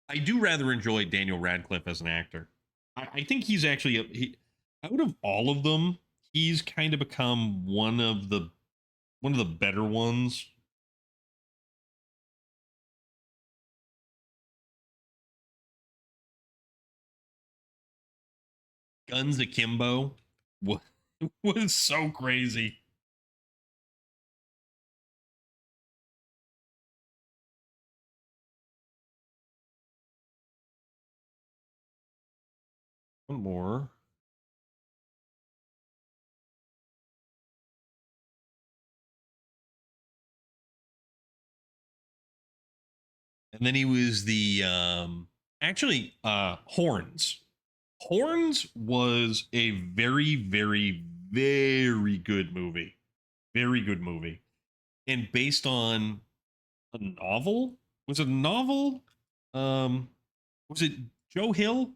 I do rather enjoy Daniel Radcliffe as an actor. I think he's actually out of all of them, he's kind of become one of the better ones. Guns Akimbo was so crazy. One more. And then he was the actually Horns. Horns was a very, very, very good movie. Very good movie. And based on a novel? Was it a novel? Um was it Joe Hill?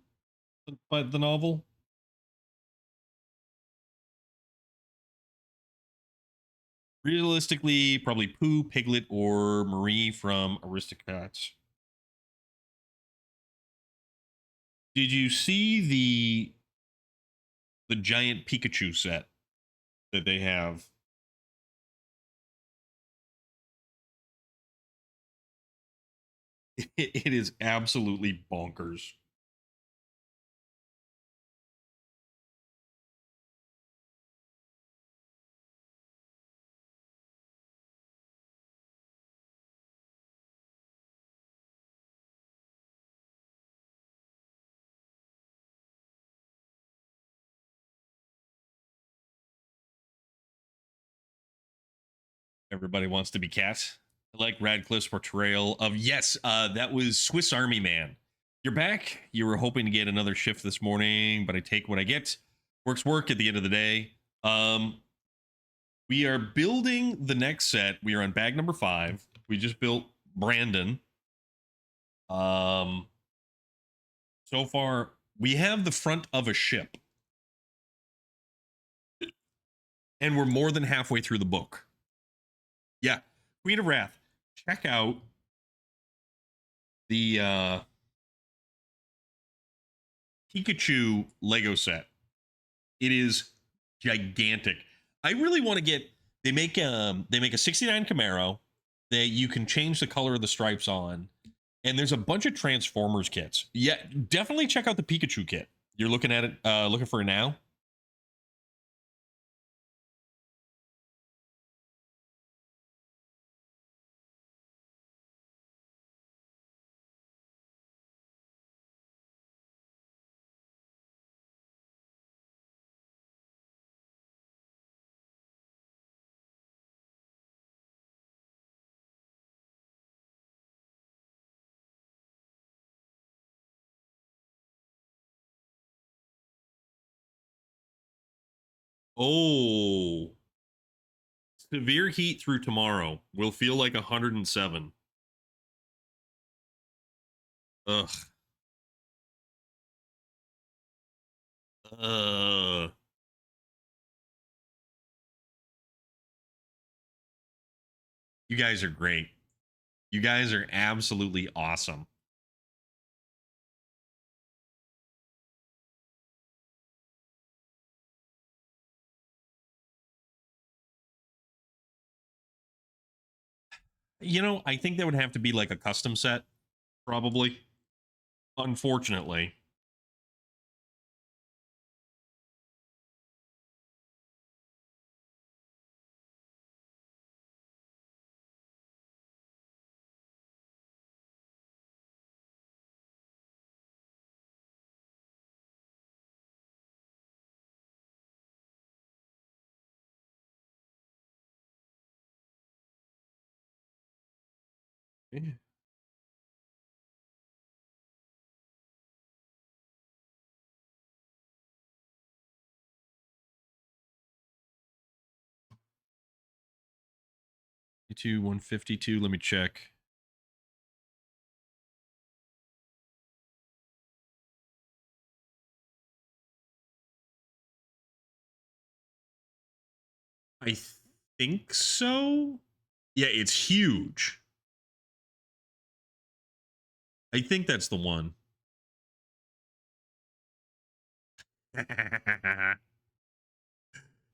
But the novel? Realistically, probably Pooh, Piglet, or Marie from Aristocats. Did you see the giant Pikachu set that they have? It is absolutely bonkers. Everybody wants to be Cat. I like Radcliffe's portrayal of yes, that was Swiss Army Man. You're back. You were hoping to get another shift this morning, but I take what I get. Work's work at the end of the day. We are building the next set. We are on bag number 5. We just built Brandon. So far, we have the front of a ship. And we're more than halfway through the book. Yeah. Queen of Wrath. Check out the Pikachu Lego set. It is gigantic. I really want to get they make a 69 Camaro that you can change the color of the stripes on. And there's a bunch of Transformers kits. Yeah, definitely check out the Pikachu kit. You're looking at it, looking for it now. Oh, severe heat through tomorrow will feel like 107. Ugh. Uh. You guys are great. You guys are absolutely awesome. You know, I think that would have to be like a custom set, probably. Unfortunately. Yeah. 152. Let me check. I think so. Yeah, it's huge. I think that's the one.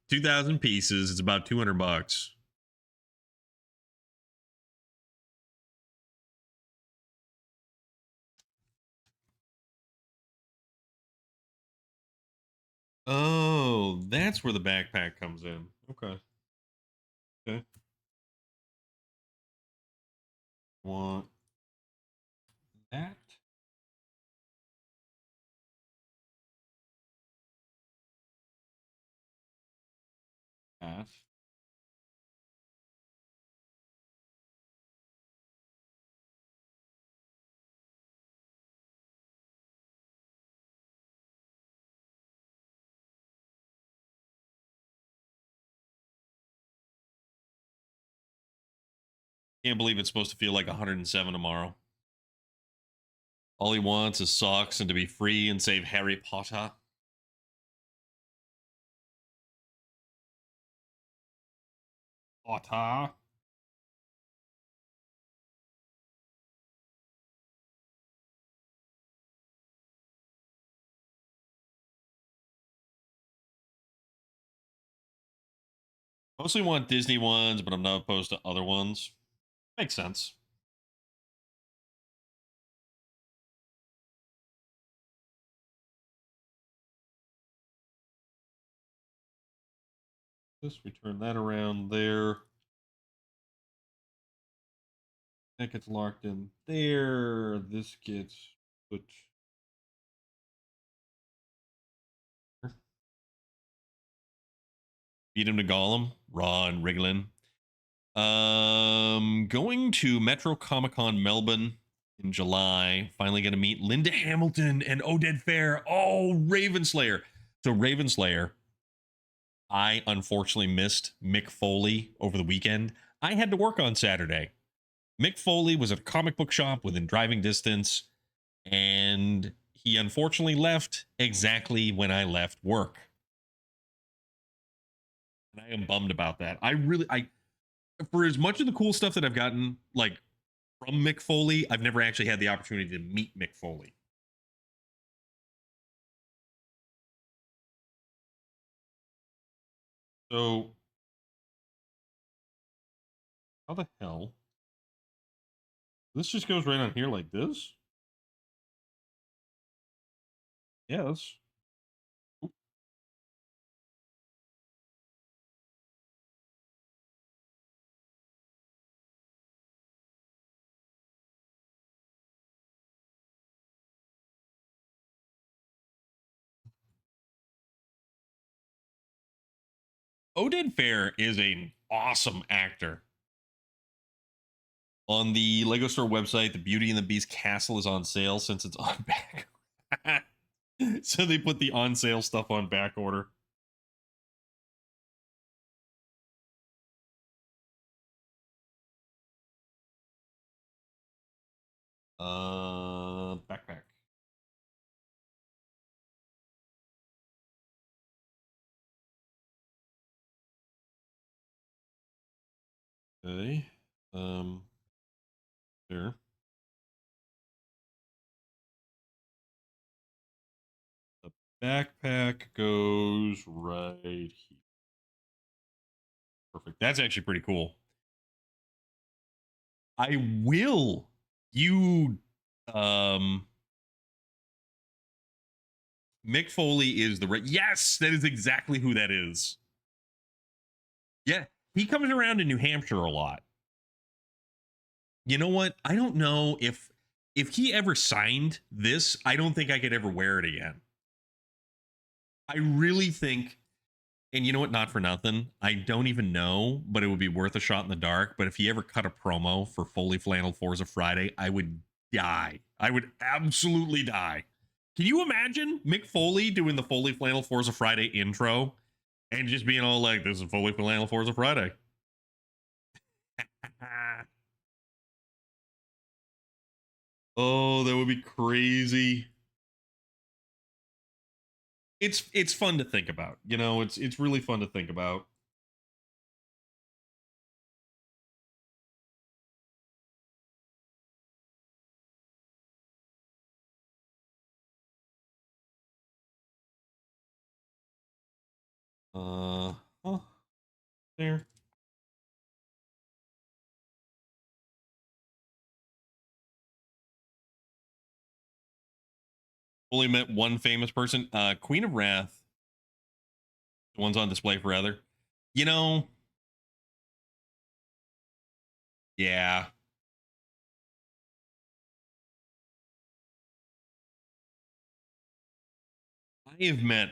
2,000 pieces. It's about 200 bucks. Oh, that's where the backpack comes in. Okay. Okay. Want that? That. Can't believe it's supposed to feel like 107 tomorrow. All he wants is socks and to be free and save Harry Potter. Potter. Mostly want Disney ones, but I'm not opposed to other ones. Makes sense. This, we turn that around there. That gets locked in there. This gets put. Beat him to Gollum. Ron Riglin. Going to Metro Comic Con Melbourne in July. Finally going to meet Linda Hamilton and Oded Fair. Oh, Ravenslayer. So Ravenslayer, I unfortunately missed Mick Foley over the weekend. I had to work on Saturday. Mick Foley was at a comic book shop within driving distance, and he unfortunately left exactly when I left work. And I am bummed about that. I for as much of the cool stuff that I've gotten, like from Mick Foley, I've never actually had the opportunity to meet Mick Foley. So, how the hell? This just goes right on here like this? Yes. Odin Fair is an awesome actor. On the Lego Store website, the Beauty and the Beast castle is on sale since it's on back. So they put the on sale stuff on back order. Backpack. Okay. There. The backpack goes right here. Perfect. That's actually pretty cool. I will. You, um, Mick Foley is the yes, that is exactly who that is. Yeah, he comes around in New Hampshire a lot. You know what? I don't know if he ever signed this. I don't think I could ever wear it again. I really think, and you know what? Not for nothing. I don't even know, but it would be worth a shot in the dark. But if he ever cut a promo for Foley Flannel Forza Friday, I would die. I would absolutely die. Can you imagine Mick Foley doing the Foley Flannel Forza Friday intro and just being all like, "This is Foley Flannel Forza Friday." Oh, that would be crazy. It's fun to think about. You know, it's really fun to think about. Oh, there. Only met one famous person. Queen of Wrath. The one's on display for other. You know, yeah. I have met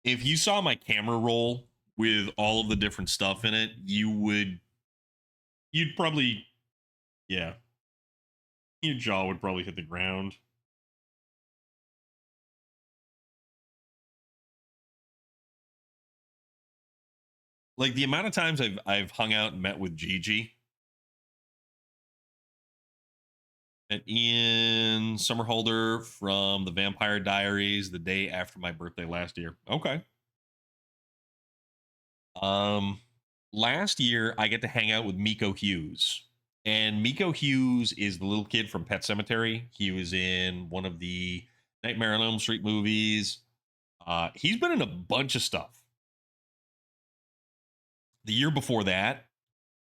if you saw my camera roll with all of the different stuff in it, you'd probably yeah, your jaw would probably hit the ground. Like the amount of times I've hung out and met with Gigi. Met Ian Summerholder from the Vampire Diaries the day after my birthday last year. Okay. Um, Last year I get to hang out with Miko Hughes, and Miko Hughes is the little kid from Pet Cemetery. He was in one of the Nightmare on Elm Street movies. He's been in a bunch of stuff. The year before that,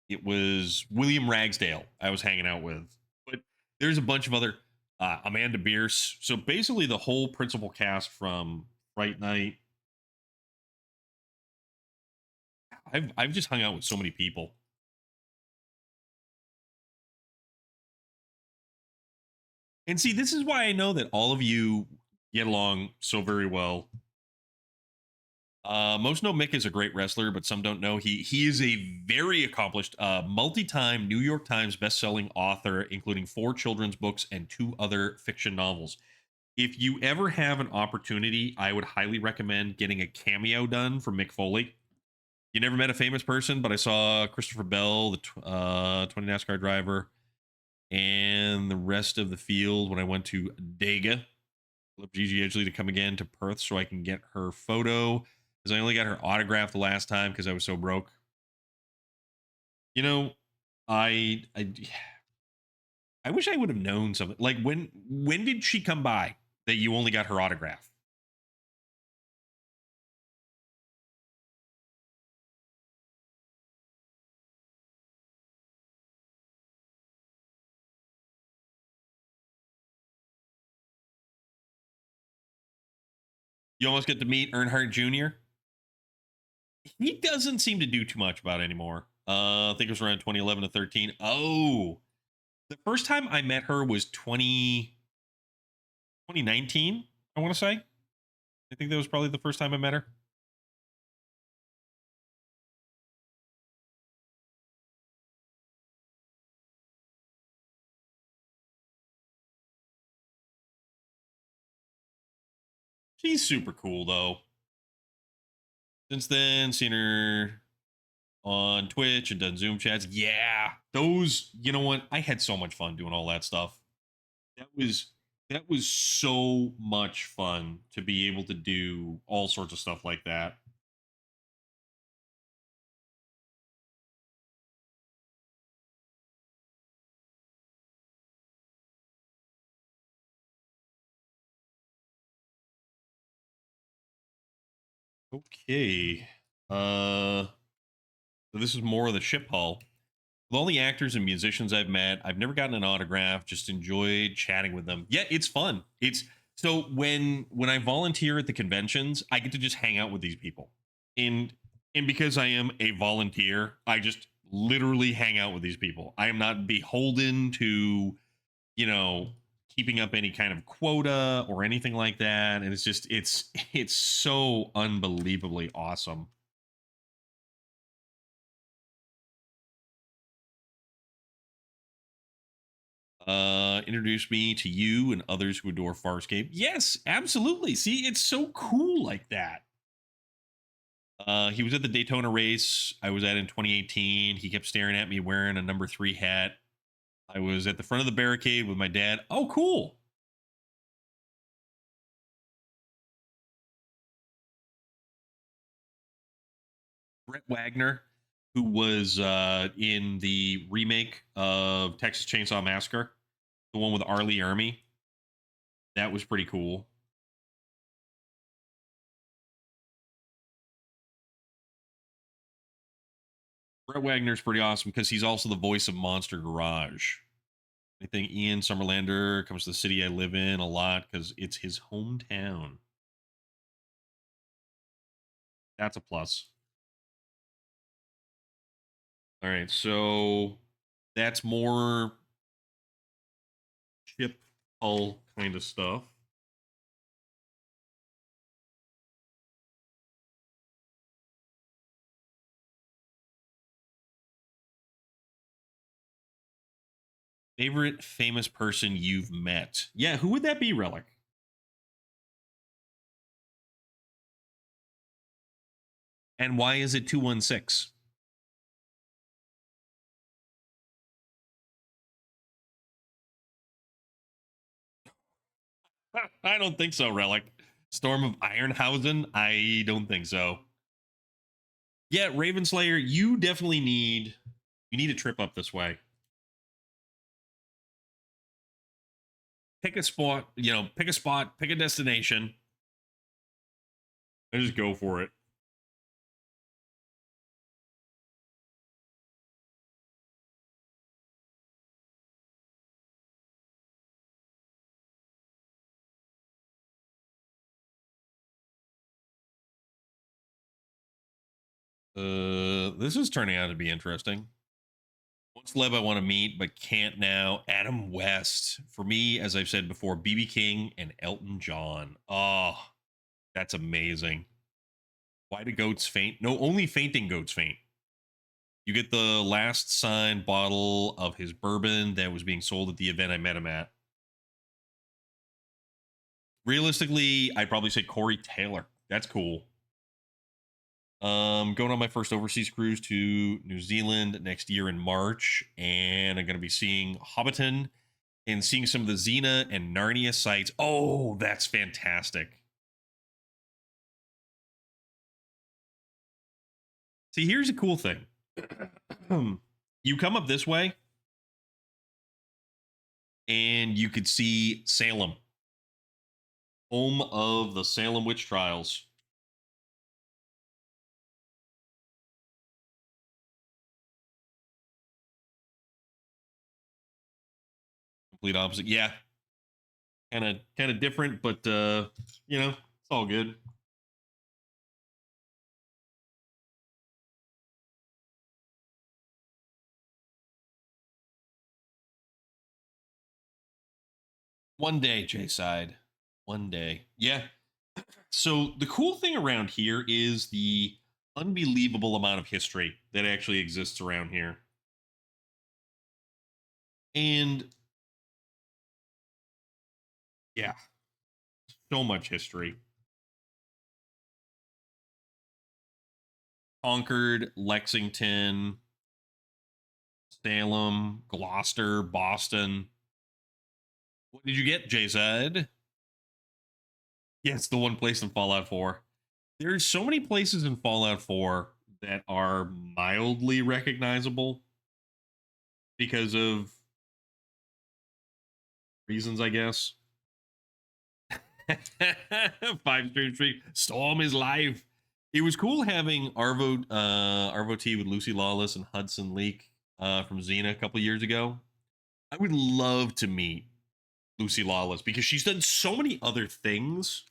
it was William Ragsdale I was hanging out with, but there's a bunch of other Amanda Bierce. So basically, the whole principal cast from Fright Night. I've just hung out with so many people. And see, this is why I know that all of you get along so very well. Most know Mick is a great wrestler, but some don't know he is a very accomplished, multi-time New York Times best-selling author, including 4 children's books and 2 other fiction novels. If you ever have an opportunity, I would highly recommend getting a cameo done for Mick Foley. You never met a famous person, but I saw Christopher Bell, the 20 NASCAR driver, and the rest of the field when I went to Dega. Love Gigi Edgley to come again to Perth so I can get her photo because I only got her autograph the last time because I was so broke. You know, I I wish I would have known something. Like when did she come by that you only got her autograph? You almost get to meet Earnhardt Jr. He doesn't seem to do too much about it anymore. I think it was around 2011 to 13. Oh, the first time I met her was 2019, I want to say. I think that was probably the first time I met her. She's super cool though. Since then, seen her on Twitch and done Zoom chats. Yeah, those, you know what? I had so much fun doing all that stuff. That was that was so much fun to be able to do all sorts of stuff like that. Okay. So this is more of the ship hull. With all the actors and musicians I've met, I've never gotten an autograph, just enjoyed chatting with them. Yeah, it's fun. It's so when I volunteer at the conventions, I get to just hang out with these people. And and because I am a volunteer, I just literally hang out with these people. I am not beholden to, you know, keeping up any kind of quota or anything like that. And it's just it's so unbelievably awesome. Introduce me to you and others who adore Farscape. Yes, absolutely. See, it's so cool like that. He was at the Daytona race I was at in 2018. He kept staring at me wearing a number 3 hat. I was at the front of the barricade with my dad. Oh, cool. Brett Wagner, who was in the remake of Texas Chainsaw Massacre, the one with Arlie Ermy. That was pretty cool. Brett Wagner's pretty awesome because he's also the voice of Monster Garage. I think Ian Summerlander comes to the city I live in a lot because it's his hometown. That's a plus. All right, so that's more chip hull kind of stuff. Favorite famous person you've met? Yeah, who would that be, Relic? And why is it 216? I don't think so, Relic. Storm of Ironhausen? I don't think so. Yeah, Ravenslayer, you definitely need a trip up this way. Pick a spot, pick a spot, pick a destination, and just go for it. This is turning out to be interesting. One celeb I want to meet but can't now, Adam West. For me, as I've said before, BB King and Elton John. Oh, that's amazing. Why do goats faint? No, only fainting goats faint. You get the last signed bottle of his bourbon that was being sold at the event I met him at. Realistically, I'd probably say Corey Taylor. That's cool. Going on my first overseas cruise to New Zealand next year in March, and I'm going to be seeing Hobbiton and seeing some of the Xena and Narnia sites. Oh, that's fantastic. See, here's a cool thing. You come up this way, and you could see Salem, home of the Salem witch trials. Complete opposite. Yeah, kind of different, but it's all good. One day, Jay side. One day. Yeah. So the cool thing around here is the unbelievable amount of history that actually exists around here. And yeah, so much history. Concord, Lexington, Salem, Gloucester, Boston. What did you get, Jay said? Yes, the one place in Fallout 4. There's so many places in Fallout 4 that are mildly recognizable because of reasons, I guess. 5 stream. Storm is live. It was cool having Arvo T with Lucy Lawless and Hudson Leak from Xena a couple years ago. I would love to meet Lucy Lawless because she's done so many other things.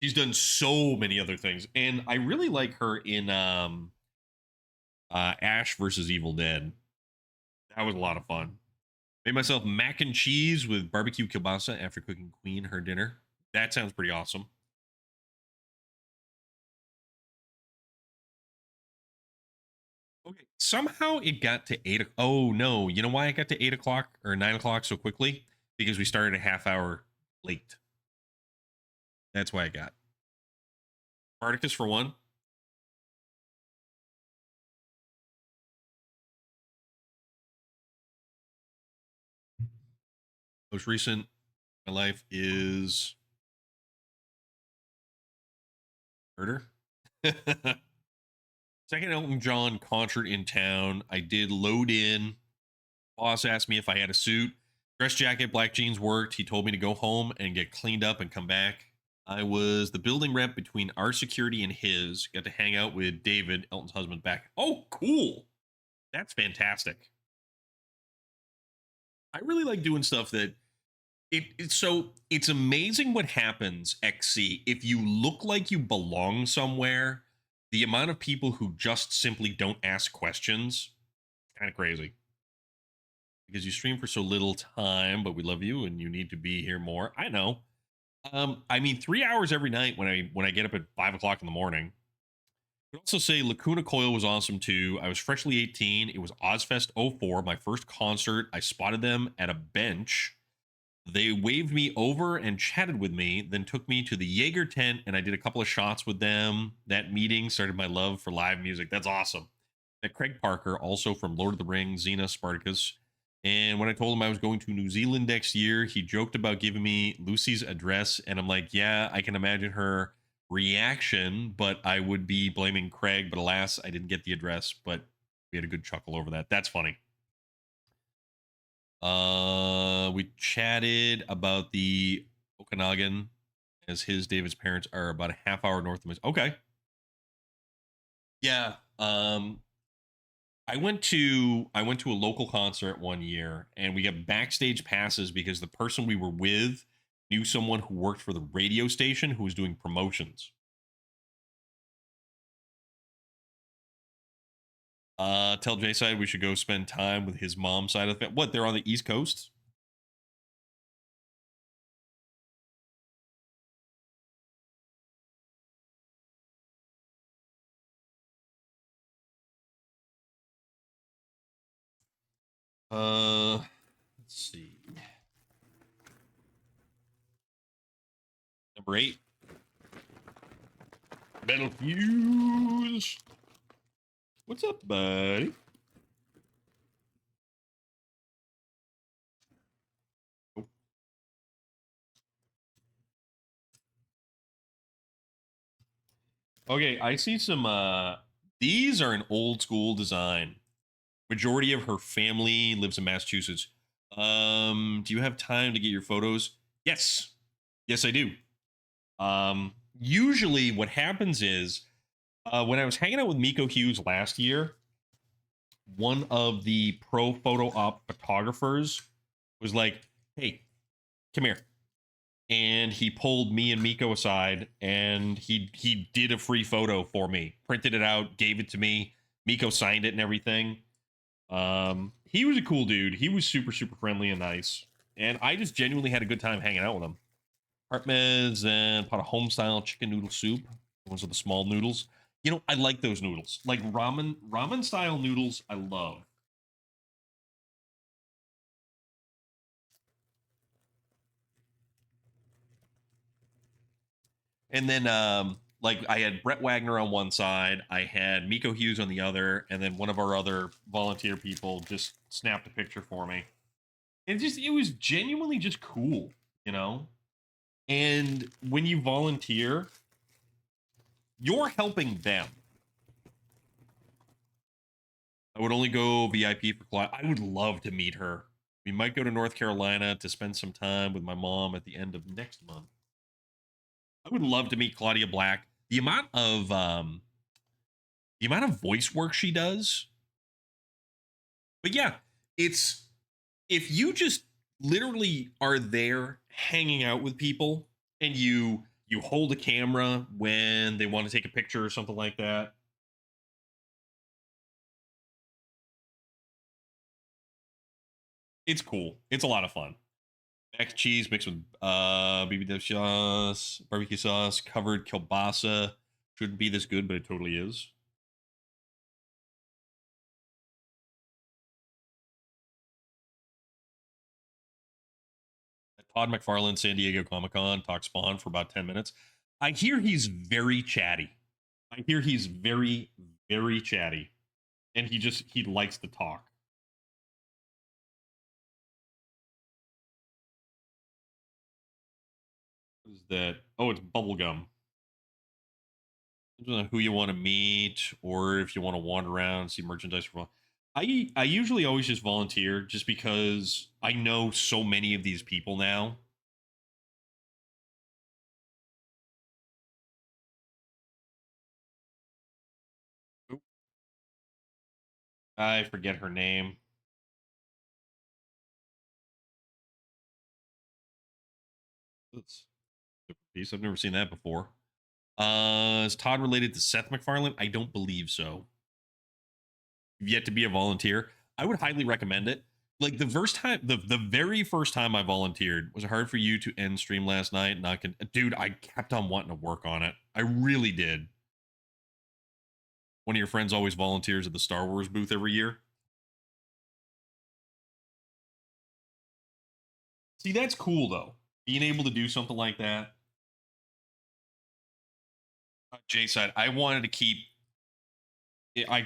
She's done so many other things, and I really like her in Ash versus Evil Dead. That was a lot of fun. Made myself mac and cheese with barbecue kielbasa after cooking Queen her dinner. That sounds pretty awesome. Okay, somehow it got to 8 o'clock. Oh no, you know why it got to 8 o'clock or 9 o'clock so quickly? Because we started a half hour late. That's why I got. Spartacus for one. Most recent in my life is murder. Second Elton John concert in town. I did load in. Boss asked me if I had a suit. Dress jacket, black jeans worked. He told me to go home and get cleaned up and come back. I was the building rep between our security and his. Got to hang out with David, Elton's husband, back. Oh, cool. That's fantastic. I really like doing stuff that it's amazing what happens, XC, if you look like you belong somewhere. The amount of people who just simply don't ask questions, kind of crazy. Because you stream for so little time, but we love you and you need to be here more. I know. I mean, 3 hours every night when I get up at 5 o'clock in the morning. I could also say Lacuna Coil was awesome too. I was freshly 18. It was Ozfest '04, my first concert. I spotted them at a bench. They waved me over and chatted with me, then took me to the Jaeger tent, and I did a couple of shots with them. That meeting started my love for live music. That's awesome. Met Craig Parker, also from Lord of the Rings, Xena, Spartacus. And when I told him I was going to New Zealand next year, he joked about giving me Lucy's address. And I'm like, yeah, I can imagine her reaction, but I would be blaming Craig. But alas, I didn't get the address, but we had a good chuckle over that. That's funny. We chatted about the Okanagan, as David's parents are about a half hour north of us. Okay. Yeah. I went to a local concert one year, and we got backstage passes because the person we were with knew someone who worked for the radio station who was doing promotions. Tell Jay side we should go spend time with his mom's side of the family. What, they're on the East Coast? Let's see. Number 8. Metal Fuse. What's up, buddy? Oh. Okay, I see some these are an old school design. Majority of her family lives in Massachusetts. Do you have time to get your photos? Yes. Yes, I do. Usually what happens is when I was hanging out with Miko Hughes last year, one of the pro photo op photographers was like, hey, come here. And he pulled me and Miko aside, and he did a free photo for me, printed it out, gave it to me. Miko signed it and everything. He was a cool dude. He was super, super friendly and nice. And I just genuinely had a good time hanging out with him. Hartmez and pot of home-style chicken noodle soup. Those are the small noodles. You know, I like those noodles. Like ramen-style noodles, I love. And then like I had Brett Wagner on one side, I had Miko Hughes on the other, and then one of our other volunteer people just snapped a picture for me. And it was genuinely just cool, you know? And when you volunteer, you're helping them. I would only go VIP for Claudia. I would love to meet her. We might go to North Carolina to spend some time with my mom at the end of next month. I would love to meet Claudia Black. The amount of voice work she does. But yeah, it's if you just literally are there hanging out with people and you hold a camera when they want to take a picture or something like that. It's cool. It's a lot of fun. Mac cheese mixed with BBQ sauce, barbecue sauce, covered kielbasa. Shouldn't be this good, but it totally is. Todd McFarlane, San Diego Comic Con, talked Spawn for about 10 minutes. I hear he's very chatty. I hear he's very, very chatty. And he likes to talk. What is that? Oh, it's bubblegum. I don't know who you want to meet or if you want to wander around and see merchandise for. I usually always just volunteer just because I know so many of these people now. I forget her name. That's a piece. I've never seen that before. Is Todd related to Seth MacFarlane? I don't believe so. Yet to be a volunteer. I would highly recommend it. Like the very first time I volunteered, was it hard for you to end stream last night? Not con- Dude, I kept on wanting to work on it. I really did. One of your friends always volunteers at the Star Wars booth every year. See, that's cool though. Being able to do something like that. Jay said, I wanted to keep. I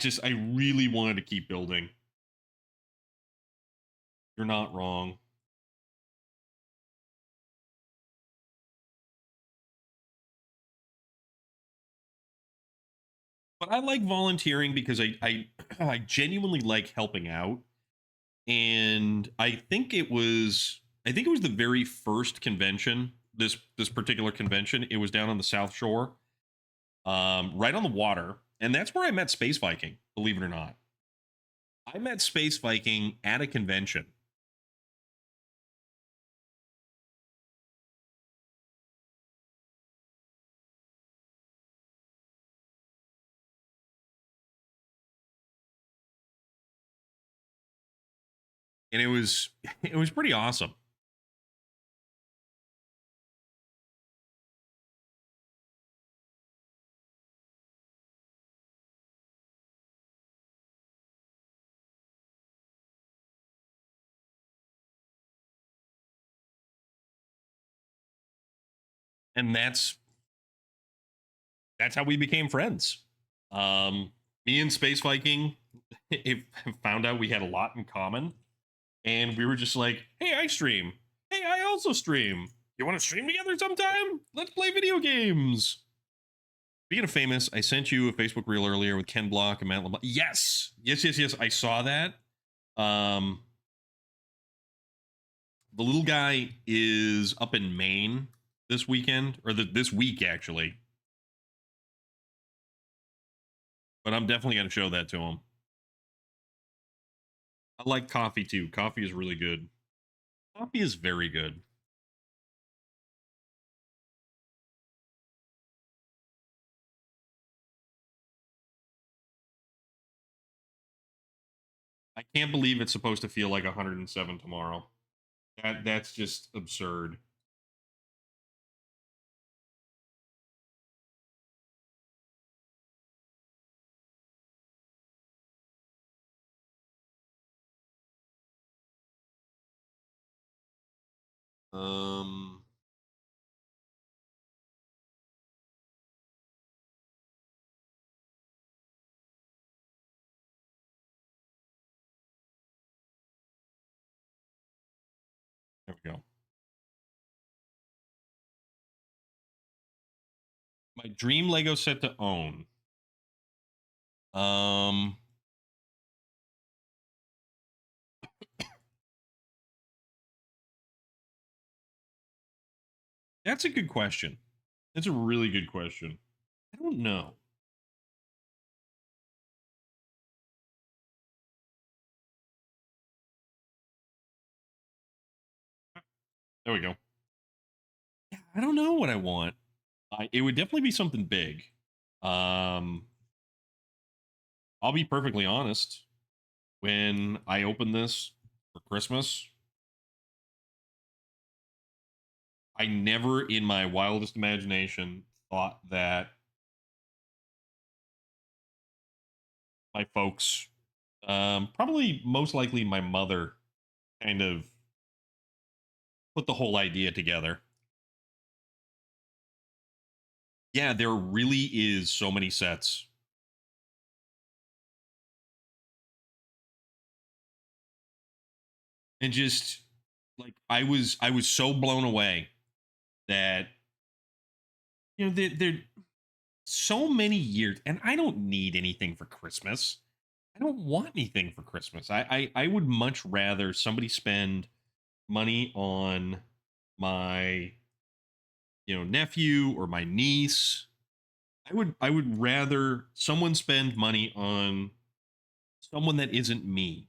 really wanted to keep building. You're not wrong. But I like volunteering because I genuinely like helping out. And I think it was the very first convention, this particular convention. It was down on the South Shore, right on the water. And that's where I met Space Viking, believe it or not. I met Space Viking at a convention. And it was pretty awesome. And that's how we became friends. Me and Space Viking found out we had a lot in common, and we were just like, "Hey, I stream. Hey, I also stream. You want to stream together sometime? Let's play video games." Speaking of famous, I sent you a Facebook reel earlier with Ken Block and Matt LeBlanc. Yes. I saw that. Um, the little guy is up in Maine this weekend, or this week actually. But I'm definitely going to show that to him. I like coffee too. Coffee is really good. Coffee is very good. I can't believe it's supposed to feel like 107 tomorrow. That's just absurd. Um we go. My dream Lego set to own. Um, that's a good question. That's a really good question. I don't know. There we go. Yeah, I don't know what I want. It would definitely be something big. Um, I'll be perfectly honest. When I opened this for Christmas, I never in my wildest imagination thought that my folks, probably most likely my mother, kind of put the whole idea together. Yeah, there really is so many sets. And just like I was so blown away that there so many years and I don't need anything for Christmas. I don't want anything for Christmas. I would much rather somebody spend money on my nephew or my niece. I would rather someone spend money on someone that isn't me,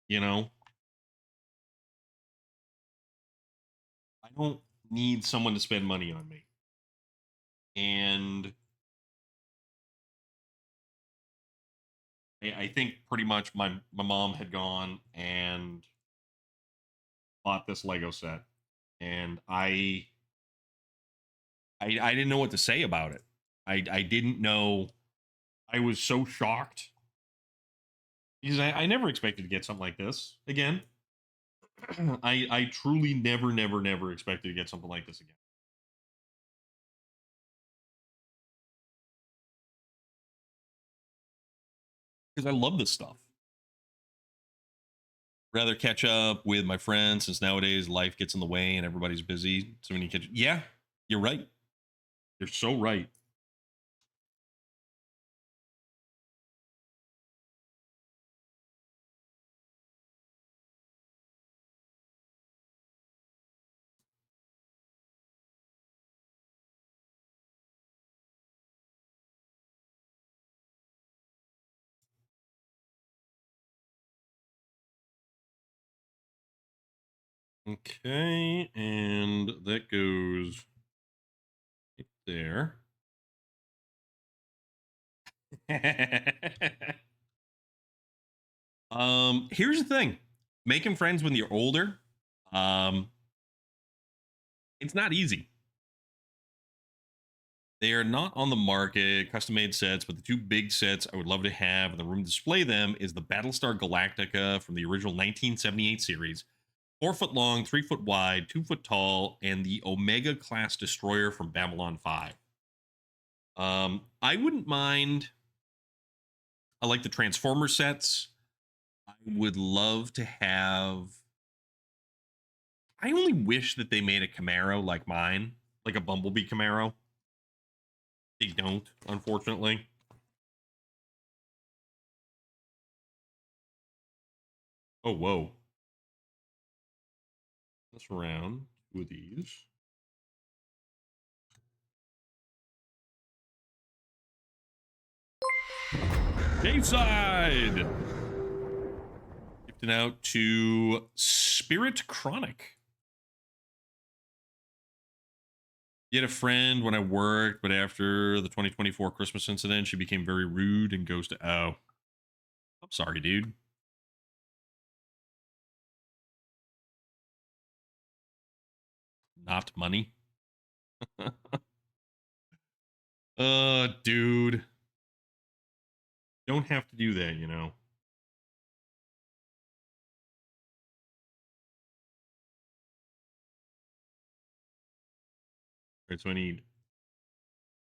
you know? I don't need someone to spend money on me. And I think pretty much my mom had gone and bought this Lego set, and I didn't know what to say about it. I didn't know. I was so shocked because I never expected to get something like this again. I truly never expected to get something like this again because I love this stuff. Rather catch up with my friends since nowadays life gets in the way and everybody's busy. So when you catch, yeah, you're right. You're so right. Okay, and that goes right there. Here's the thing: making friends when you're older, um, it's not easy. They are not on the market, custom made sets, but the two big sets I would love to have in the room to display them is the Battlestar Galactica from the original 1978 series, 4 foot long, 3 foot wide, 2 foot tall, and the Omega class destroyer from Babylon 5. I wouldn't mind. I like the Transformer sets. I would love to have. I only wish that they made a Camaro like mine, like a Bumblebee Camaro. They don't, unfortunately. Oh, whoa. Let's round two of these. Stateside! Gifted out to Spirit Chronic. You had a friend when I worked, but after the 2024 Christmas incident, she became very rude and goes to, oh, I'm sorry, dude. Not money. Dude. Don't have to do that, you know. All right, so I need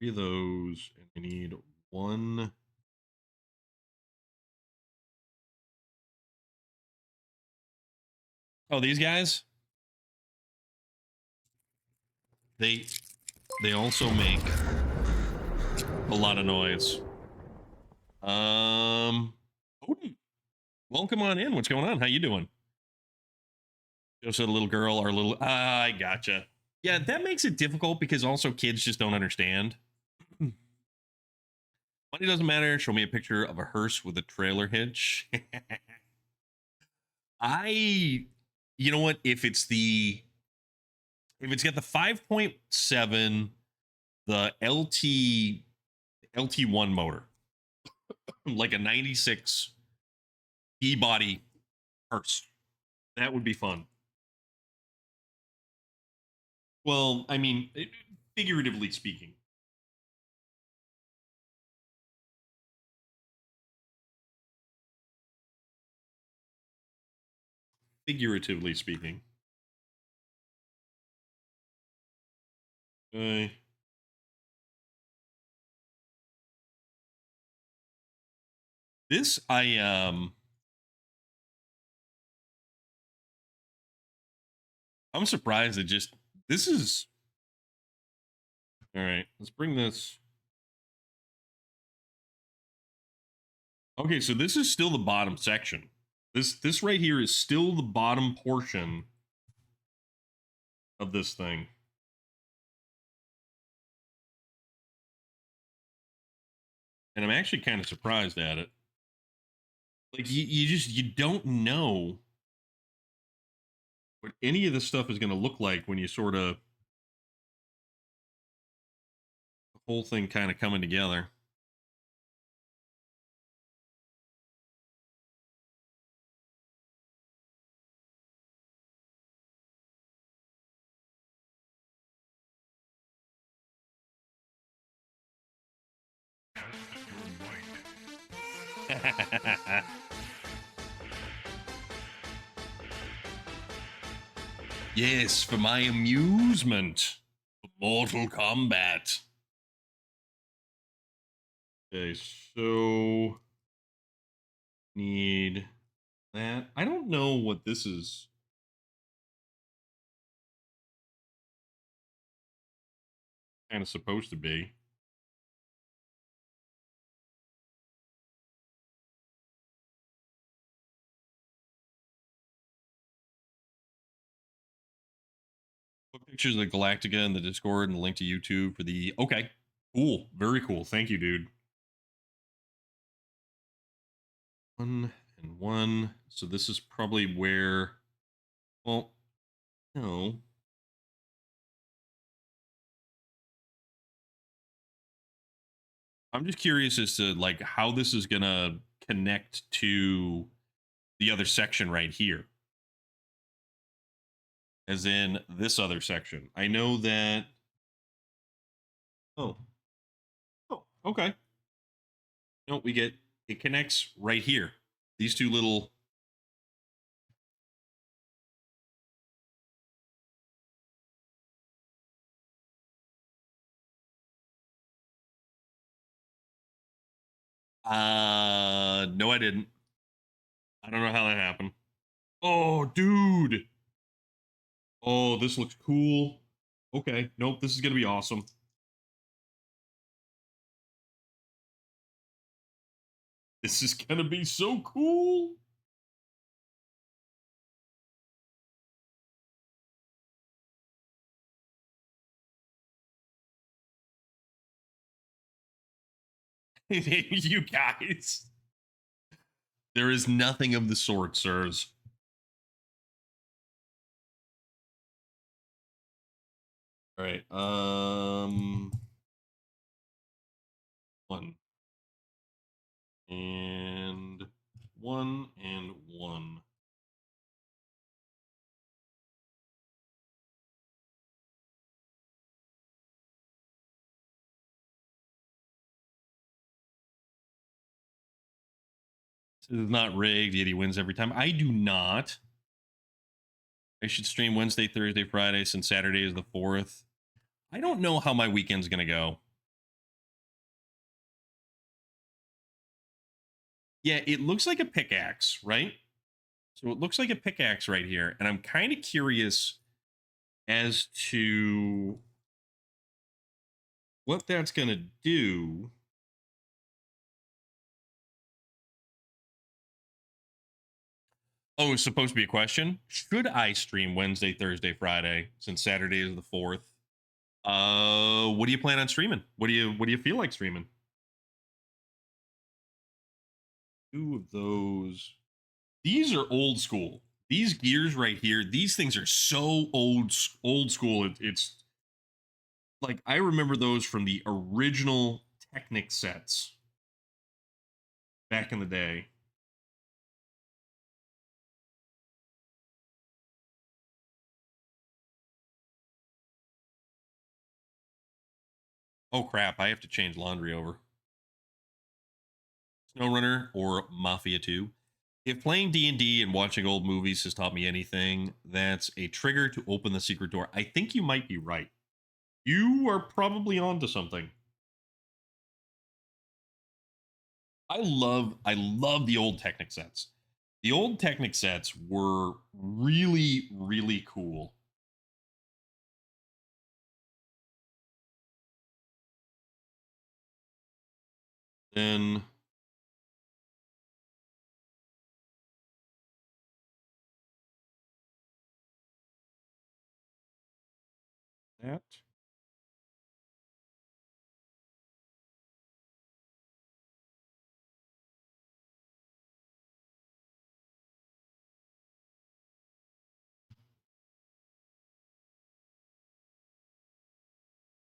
3 of those, and I need one. Oh, these guys? They also make a lot of noise. Odin, welcome on in. What's going on? How you doing? Just a little girl or a little. I gotcha. Yeah, that makes it difficult because also kids just don't understand. Money doesn't matter. Show me a picture of a hearse with a trailer hitch. You know what? If it's got the 5.7, the LT1 motor, like a 96 E-body hearse, that would be fun. Well, I mean, figuratively speaking. Figuratively speaking. This I'm surprised that this is all right. Let's bring this. Okay, so this is still the bottom section. This right here is still the bottom portion of this thing. And I'm actually kind of surprised at it. Like you don't know what any of this stuff is going to look like when you sort of the whole thing kind of coming together. Yes, for my amusement. Mortal Kombat. Okay, so need that. I don't know what this is. Kind of supposed to be. Put pictures of the Galactica in the Discord and the link to YouTube for the. Okay, cool, very cool. Thank you, dude. 1 and 1. So this is probably where. Well, no. I'm just curious as to like how this is gonna connect to the other section right here. As in this other section. I know that. Oh. Oh, okay. No, we get it connects right here. These two little. No, I didn't. I don't know how that happened. Oh, dude. Oh, this looks cool. Okay. Nope, this is gonna be awesome. This is gonna be so cool. You guys. There is nothing of the sort, sirs. All right. 1 and 1 and 1. This is not rigged, yet he wins every time. I do not. I should stream Wednesday, Thursday, Friday, since Saturday is the 4th. I don't know how my weekend's going to go. Yeah, it looks like a pickaxe, right? So it looks like a pickaxe right here. And I'm kind of curious as to what that's going to do. Oh, it's supposed to be a question. Should I stream Wednesday, Thursday, Friday since Saturday is the 4th? What do you plan on streaming? What do you feel like streaming? Two of those. These are old school. These gears right here, these things are so old school. It's like I remember those from the original Technic sets back in the day. Oh crap, I have to change laundry over. SnowRunner or Mafia 2. If playing D&D and watching old movies has taught me anything, that's a trigger to open the secret door. I think you might be right. You are probably onto something. I love the old Technic sets. The old Technic sets were really, really cool. Then that.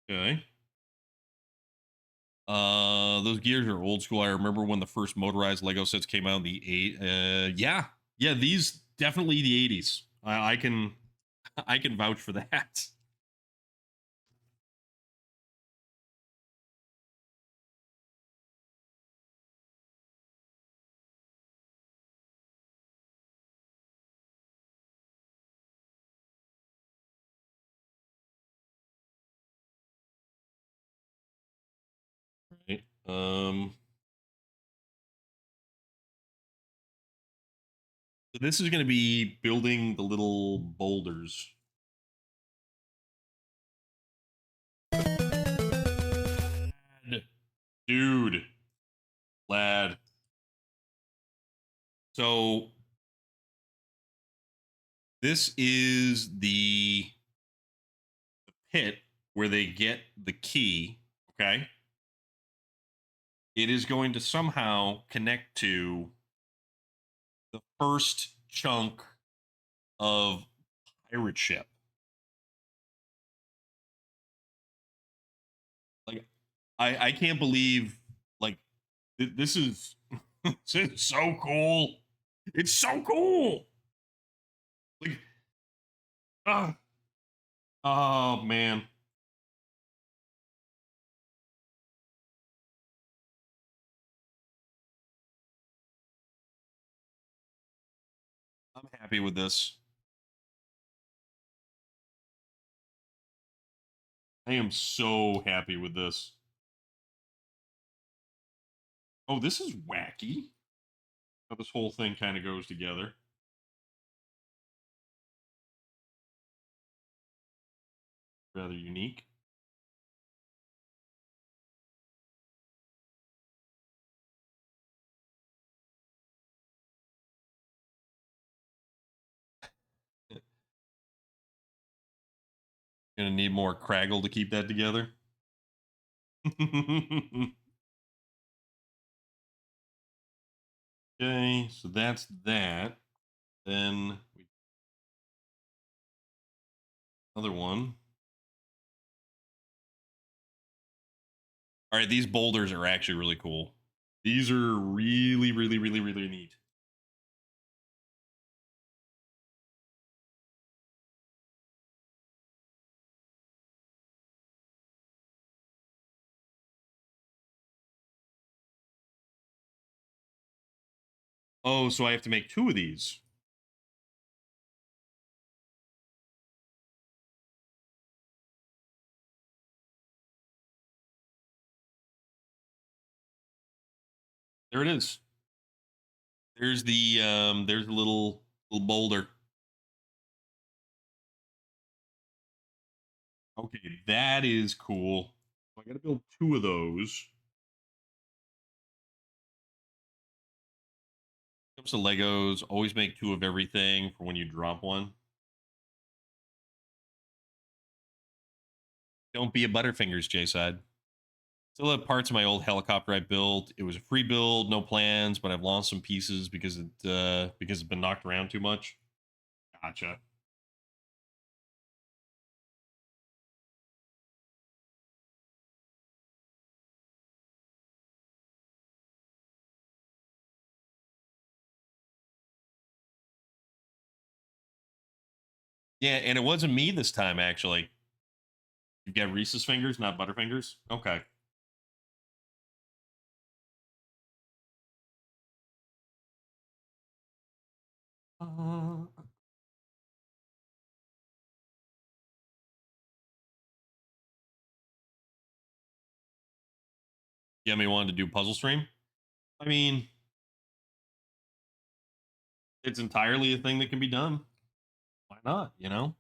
Okay. Those gears are old school. I remember when the first motorized Lego sets came out in the yeah. Yeah, these definitely the 80s. I can I can vouch for that. Right. So this is going to be building the little boulders. Dude, lad. So this is the pit where they get the key. Okay. It is going to somehow connect to the first chunk of pirate ship. Like, I can't believe like this is this is so cool. It's so cool. Like, ah, oh man, I'm happy with this. I am so happy with this. Oh, this is wacky. How this whole thing kind of goes together. Rather unique. Gonna need more Craggle to keep that together. Okay, so that's that. Then another one. All right, these boulders are actually really cool. These are really, really, really, really neat. Oh, so I have to make two of these. There it is. There's a little boulder. Okay, that is cool. So I I gotta build 2 of those. Comes to Legos, always make 2 of everything for when you drop one. Don't be a Butterfingers, J-Side. Still have parts of my old helicopter I built. It was a free build, no plans, but I've lost some pieces because it's been knocked around too much. Gotcha. Yeah, and it wasn't me this time, actually. You got Reese's fingers, not Butterfingers? Okay. Yemi wanted to do puzzle stream. I mean, it's entirely a thing that can be done. Why not? You know.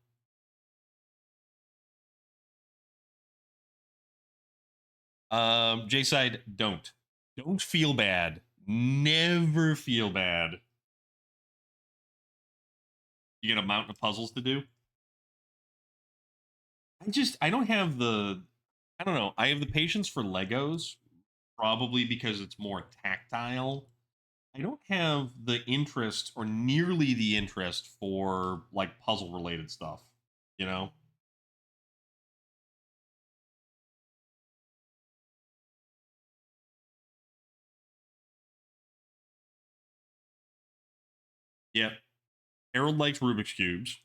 J side, don't feel bad. Never feel bad. You get a mountain of puzzles to do. I don't have the I don't know. I have the patience for Legos, probably because it's more tactile. I don't have the interest or nearly the interest for like puzzle related stuff, you know? Yep. Harold likes Rubik's Cubes.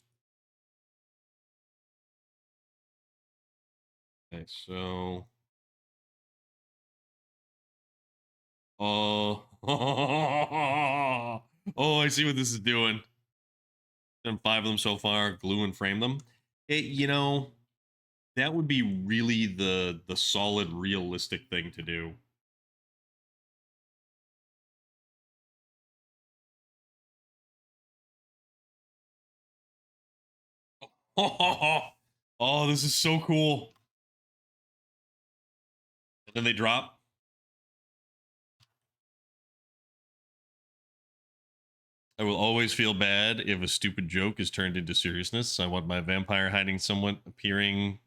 Okay, so oh oh, I see what this is doing. Done 5 of them so far, glue and frame them. That would be really the solid realistic thing to do. Oh, this is so cool. And then they drop. I will always feel bad if a stupid joke is turned into seriousness. I want my vampire hiding somewhat appearing,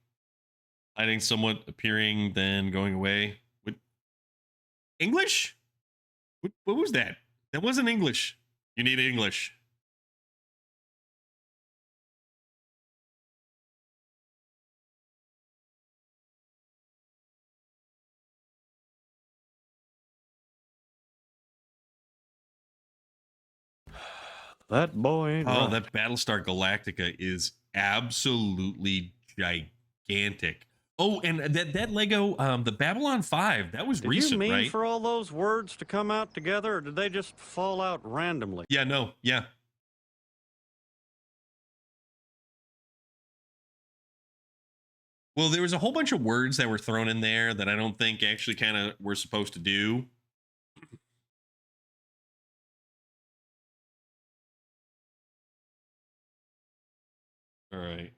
then going away. What English? What was that? That wasn't English. You need English. That boy ain't Oh, right. that Battlestar Galactica is absolutely gigantic. Oh, and that Lego, the Babylon 5, that was Did recent, you mean right? for all those words to come out together, or did they just fall out randomly? Yeah, no, yeah. Well, there was a whole bunch of words that were thrown in there that I don't think actually kind of were supposed to do. All right.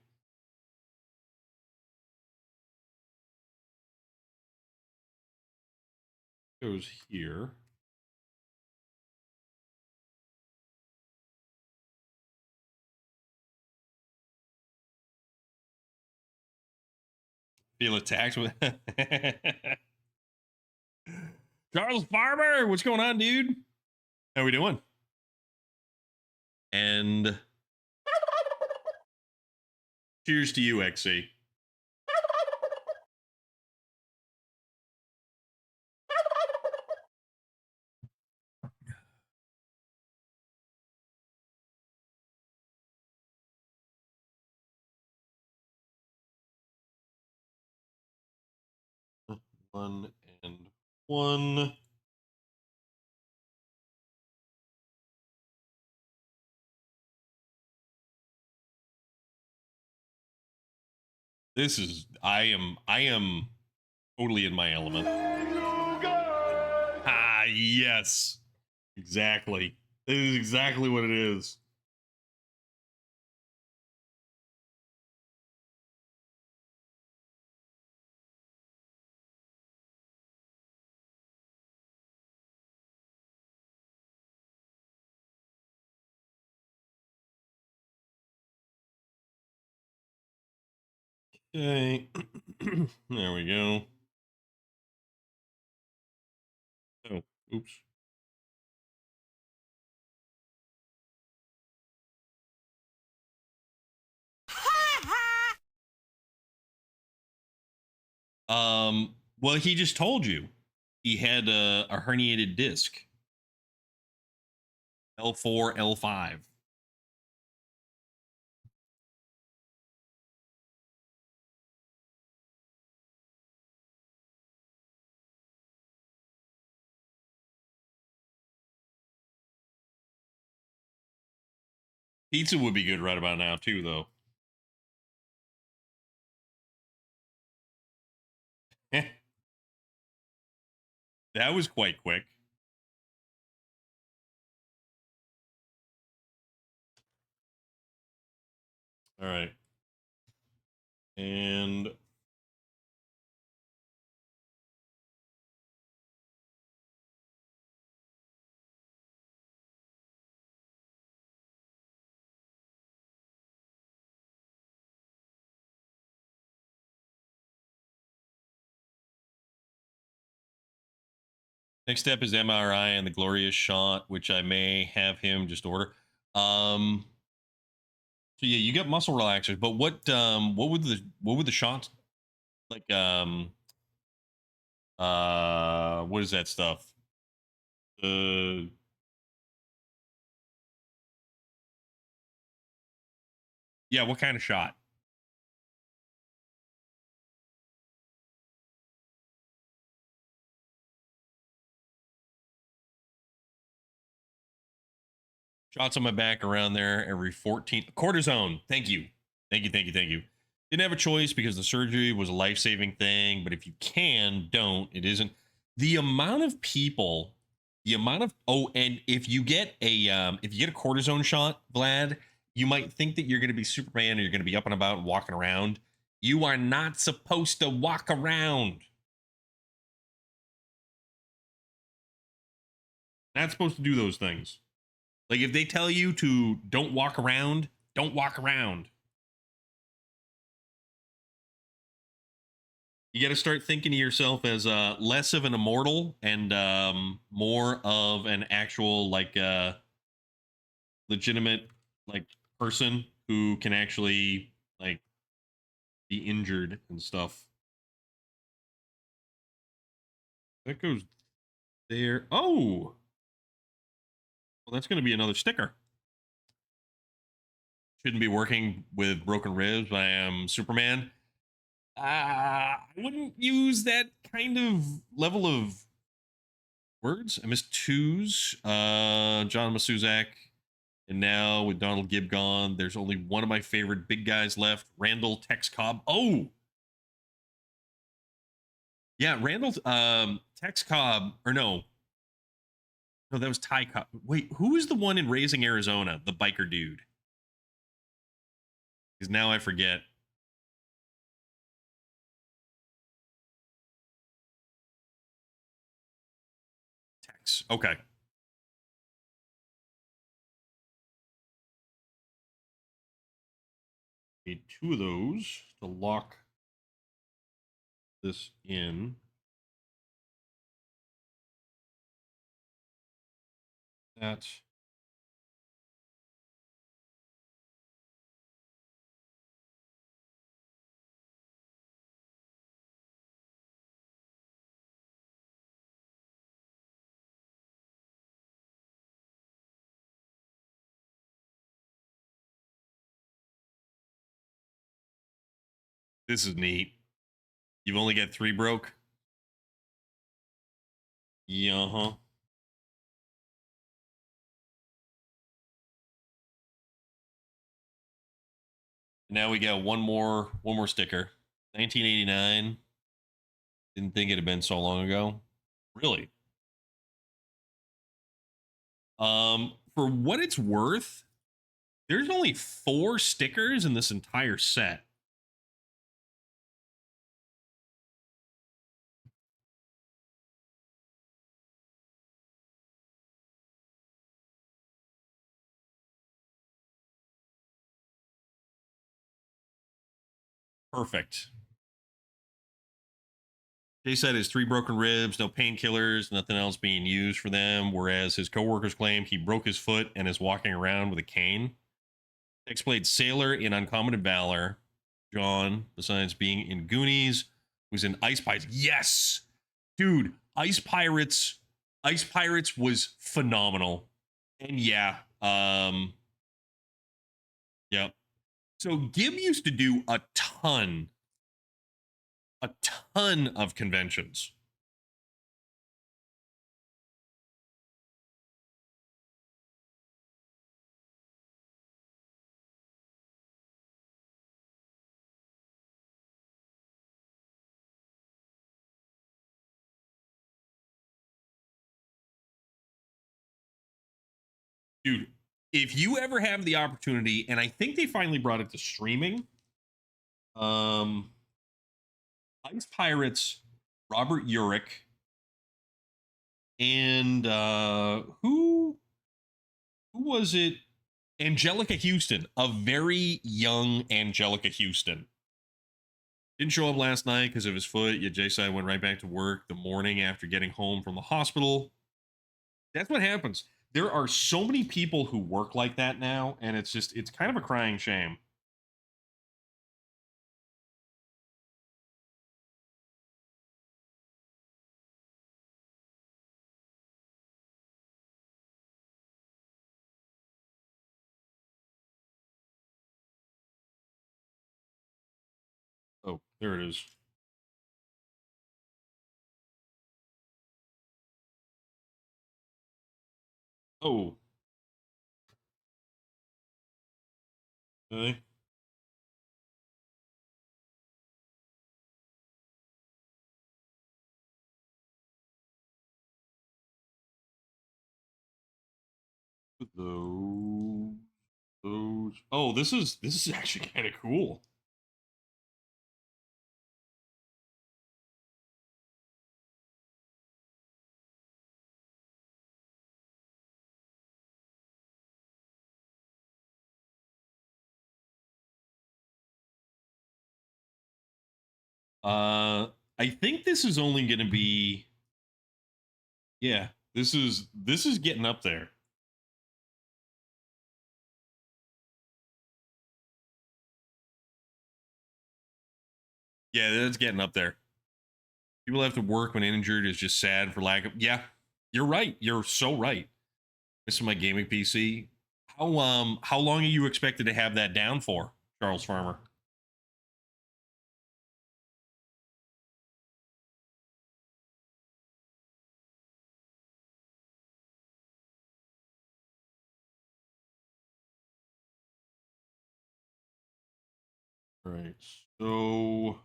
Goes here. Feel attacked with Charles Farmer. What's going on, dude? How we doing? And cheers to you, XC. One and one. I am totally in my element. Ah, yes. Exactly. This is exactly what it is. Okay. There we go. Oh, oops. Well, he just told you he had a herniated disc. L4, L5. Pizza would be good right about now, too, though. That was quite quick. All right. And next step is MRI and the glorious shot, which I may have him just order. So yeah, you got muscle relaxers, but what would the shots like what is that stuff? Uh yeah, what kind of shot? Shots on my back around there every 14 cortisone. Thank you. Thank you, thank you, thank you. Didn't have a choice because the surgery was a life-saving thing, but if you can, don't. It isn't the amount of people, the amount of and if you get a cortisone shot, Vlad, you might think that you're gonna be Superman and you're gonna be up and about and walking around. You are not supposed to walk around. Not supposed to do those things. Like if they tell you to don't walk around, don't walk around. You got to start thinking of yourself as less of an immortal and more of an actual like legitimate like person who can actually like be injured and stuff. That goes there. Oh, well, that's going to be another sticker. Shouldn't be working with broken ribs. I am Superman. I wouldn't use that kind of level of words. I missed twos. John Masuzak. And now with Donald Gibb gone, there's only one of my favorite big guys left, Randall Tex Cobb. Oh, yeah, Randall Tex Cobb, or no, that was Ty Cobb. Wait, who is the one in Raising Arizona, the biker dude? Because now I forget. Tex. Okay. Need two of those to lock this in. That. This is neat. You've only got three broke. Yeah, huh. Now we got one more sticker. 1989. Didn't think it had been so long ago. Really? For what it's worth, there's only four stickers in this entire set. Perfect. Jay said his 3 broken ribs, no painkillers, nothing else being used for them, whereas his coworkers claim he broke his foot and is walking around with a cane. Dex played Sailor in Uncommon Valor. John, besides being in Goonies, was in Ice Pirates. Yes! Dude, Ice Pirates. Ice Pirates was phenomenal. And yeah, yeah. So Gib used to do a ton of conventions. Dude, if you ever have the opportunity, and I think they finally brought it to streaming, um, Ice Pirates, Robert Urich, and who was it? Angelica Houston, a very young Angelica Houston. Didn't show up last night because of his foot. Yet Jay went right back to work the morning after getting home from the hospital. That's what happens. There are so many people who work like that now, and it's kind of a crying shame. Oh, there it is. Oh, okay. Those, those. Oh, this is actually kind of cool. I think this is only going to be. Yeah, this is getting up there. Yeah, that's getting up there. People have to work when injured is just sad for lack of. Yeah, you're right. You're so right. This is my gaming PC. How long are you expected to have that down for, Charles Farmer? All right. So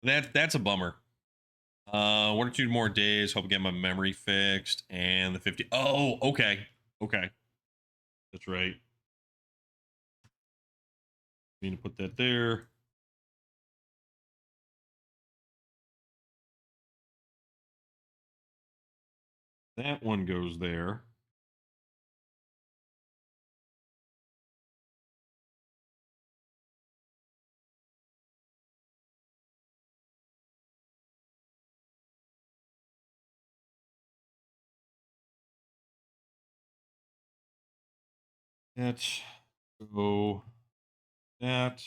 that's a bummer. 1 or 2 more days. Hope I get my memory fixed and the 50. Oh, okay. Okay. That's right. Need to put that there. That one goes there. That go that.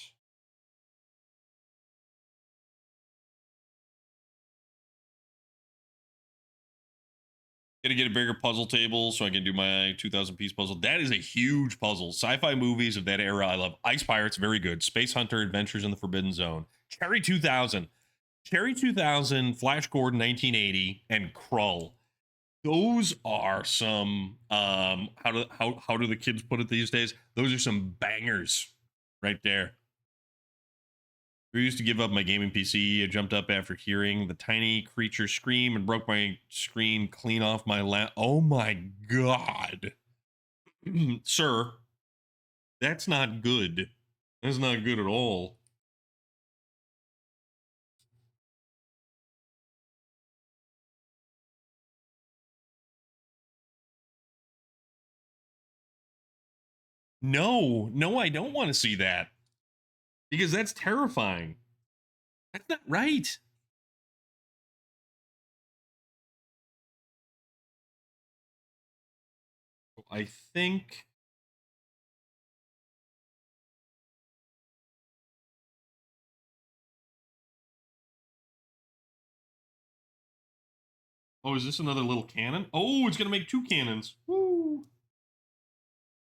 Gonna get a bigger puzzle table so I can do my 2,000 piece puzzle. That is a huge puzzle. Sci-fi movies of that era, I love. Ice Pirates, very good. Space Hunter, Adventures in the Forbidden Zone. Cherry 2000, Cherry 2000, Flash Gordon 1980, and Krull. Those are some how do the kids put it these days? Those are some bangers right there. I used to give up my gaming PC. I jumped up after hearing the tiny creature scream and broke my screen clean off my lap. Oh my god. Sir, that's not good. That's not good at all. No, no, I don't want to see that because that's terrifying. That's not right. I think. Oh, is this another little cannon? Oh, it's gonna make two cannons. Woo!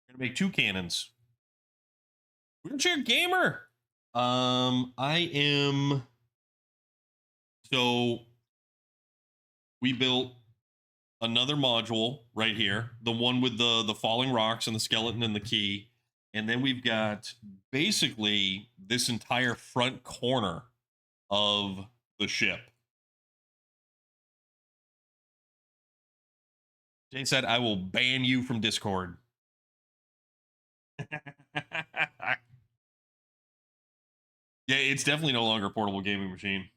Gonna make two cannons. Wheelchair gamer. I am. So we built another module right here, the one with the falling rocks and the skeleton and the key, and then we've got basically this entire front corner of the ship. Jay said, "I will ban you from Discord." Yeah, it's definitely no longer a portable gaming machine.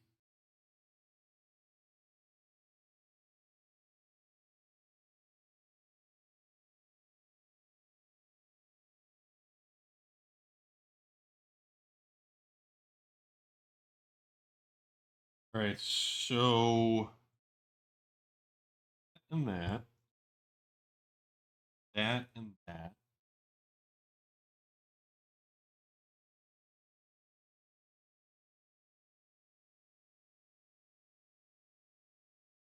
All right, so and that, that and that.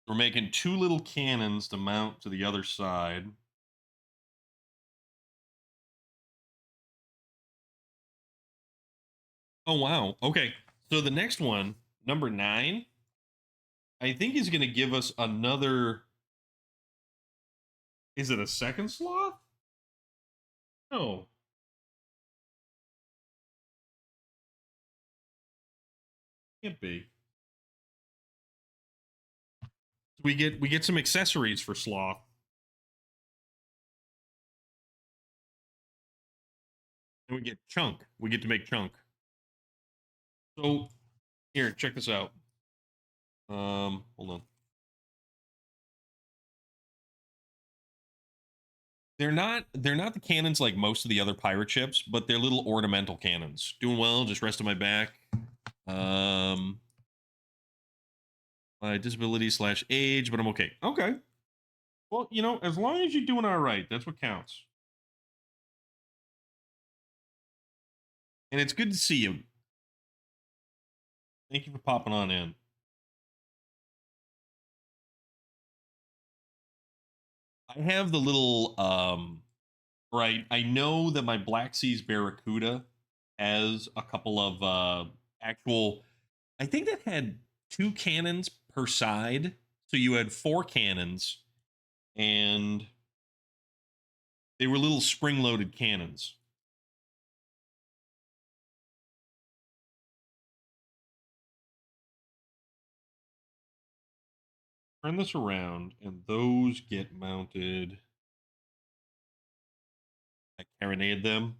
We're making two little cannons to mount to the other side. Oh wow. Okay. So the next one, number 9, I think is going to give us another. Is it a second sloth? No. Can't be. We get some accessories for sloth. And we get chunk. We get to make chunk. So here, check this out. Hold on. They're not the cannons like most of the other pirate ships, but they're little ornamental cannons. Doing well, just resting my back. My disability / age, but I'm okay. Okay. Well, as long as you're doing all right, that's what counts. And it's good to see you. Thank you for popping on in. I have the little right. I know that my Black Seas Barracuda has a couple of actual. I think that had 2 cannons per side, so you had 4 cannons, and they were little spring-loaded cannons. Turn this around, and those get mounted. I carronade them.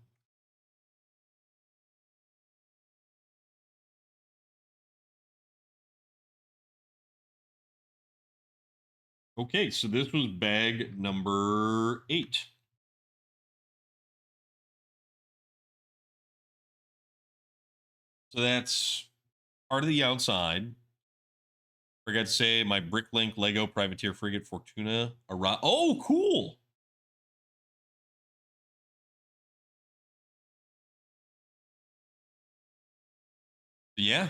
Okay, so this was bag number 8. So that's part of the outside. Forgot to say my Bricklink Lego Privateer Frigate Fortuna. Oh, cool. Yeah.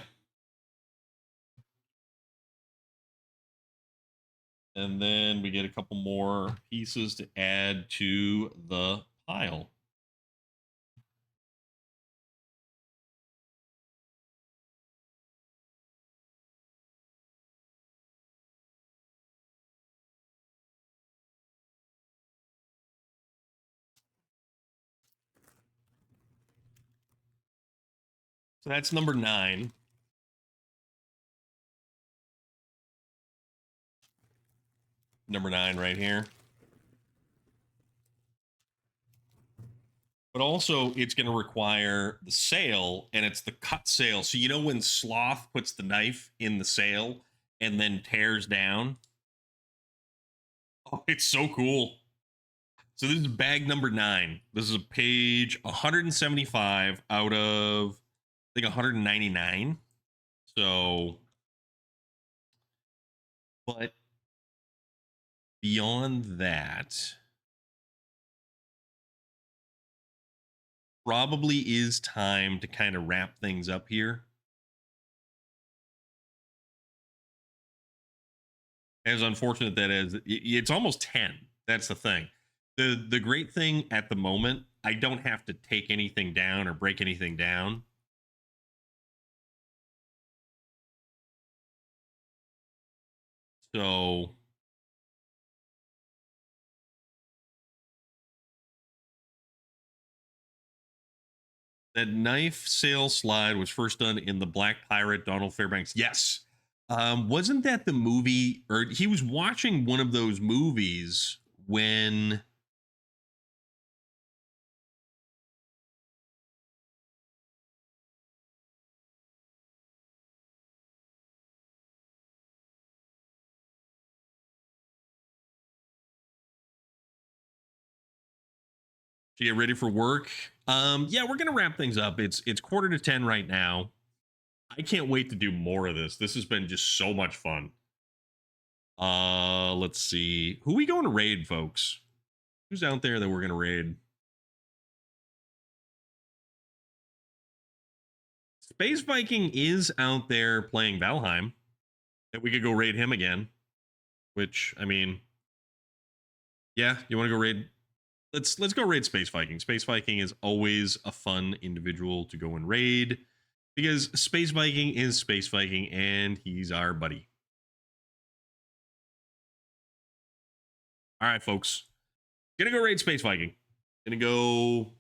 And then we get a couple more pieces to add to the pile. So that's number 9. Number 9 right here. But also, it's going to require the sail, and it's the cut sail. So, when Sloth puts the knife in the sail and then tears down? Oh, it's so cool. So this is bag number 9. This is page 175 out of, I think, 199. So, but beyond that, probably is time to kind of wrap things up here. As unfortunate that is, it's almost 10. That's the thing. The great thing at the moment, I don't have to take anything down or break anything down. So that knife sale slide was first done in the Black Pirate, Donald Fairbanks. Yes. Wasn't that the movie, or he was watching one of those movies when to get ready for work? Yeah, we're gonna wrap things up. It's quarter to 10 right now. I can't wait to do more of this. This has been just so much fun. Let's see. Who we going to raid, folks? Who's out there that we're gonna raid? Space Viking is out there playing Valheim. That we could go raid him again. Which, I mean, yeah, you want to go raid? Let's go raid Space Viking. Space Viking is always a fun individual to go and raid because Space Viking is Space Viking and he's our buddy. All right, folks. Gonna go raid Space Viking. Gonna go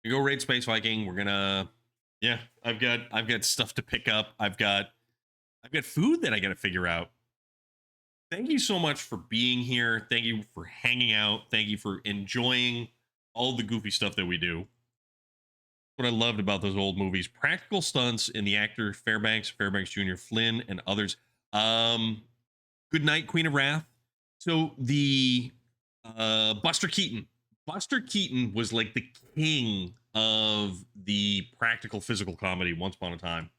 raid Space Viking. We're gonna, yeah. I've got stuff to pick up. I've got food that I gotta figure out. Thank you so much for being here. Thank you for hanging out. Thank you for enjoying all the goofy stuff that we do. What I loved about those old movies, practical stunts in the actor Fairbanks Jr., Flynn, and others. Good night, Queen of Wrath. So the Buster Keaton was like the king of the practical physical comedy once upon a time.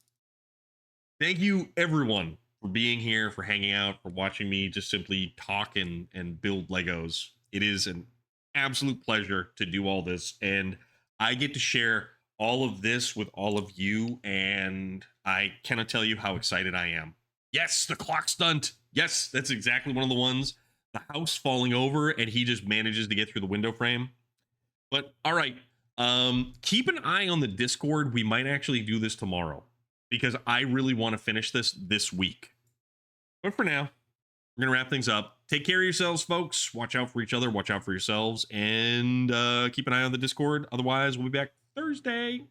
Thank you, everyone, for being here, for hanging out, for watching me just simply talk and build Legos. It is an absolute pleasure to do all this, and I get to share all of this with all of you, and I cannot tell you how excited I am. Yes, the clock stunt. Yes, that's exactly one of the ones. The house falling over, and he just manages to get through the window frame. But all right, keep an eye on the Discord. We might actually do this tomorrow because I really want to finish this week. But for now, we're going to wrap things up. Take care of yourselves, folks. Watch out for each other. Watch out for yourselves. And keep an eye on the Discord. Otherwise, we'll be back Thursday.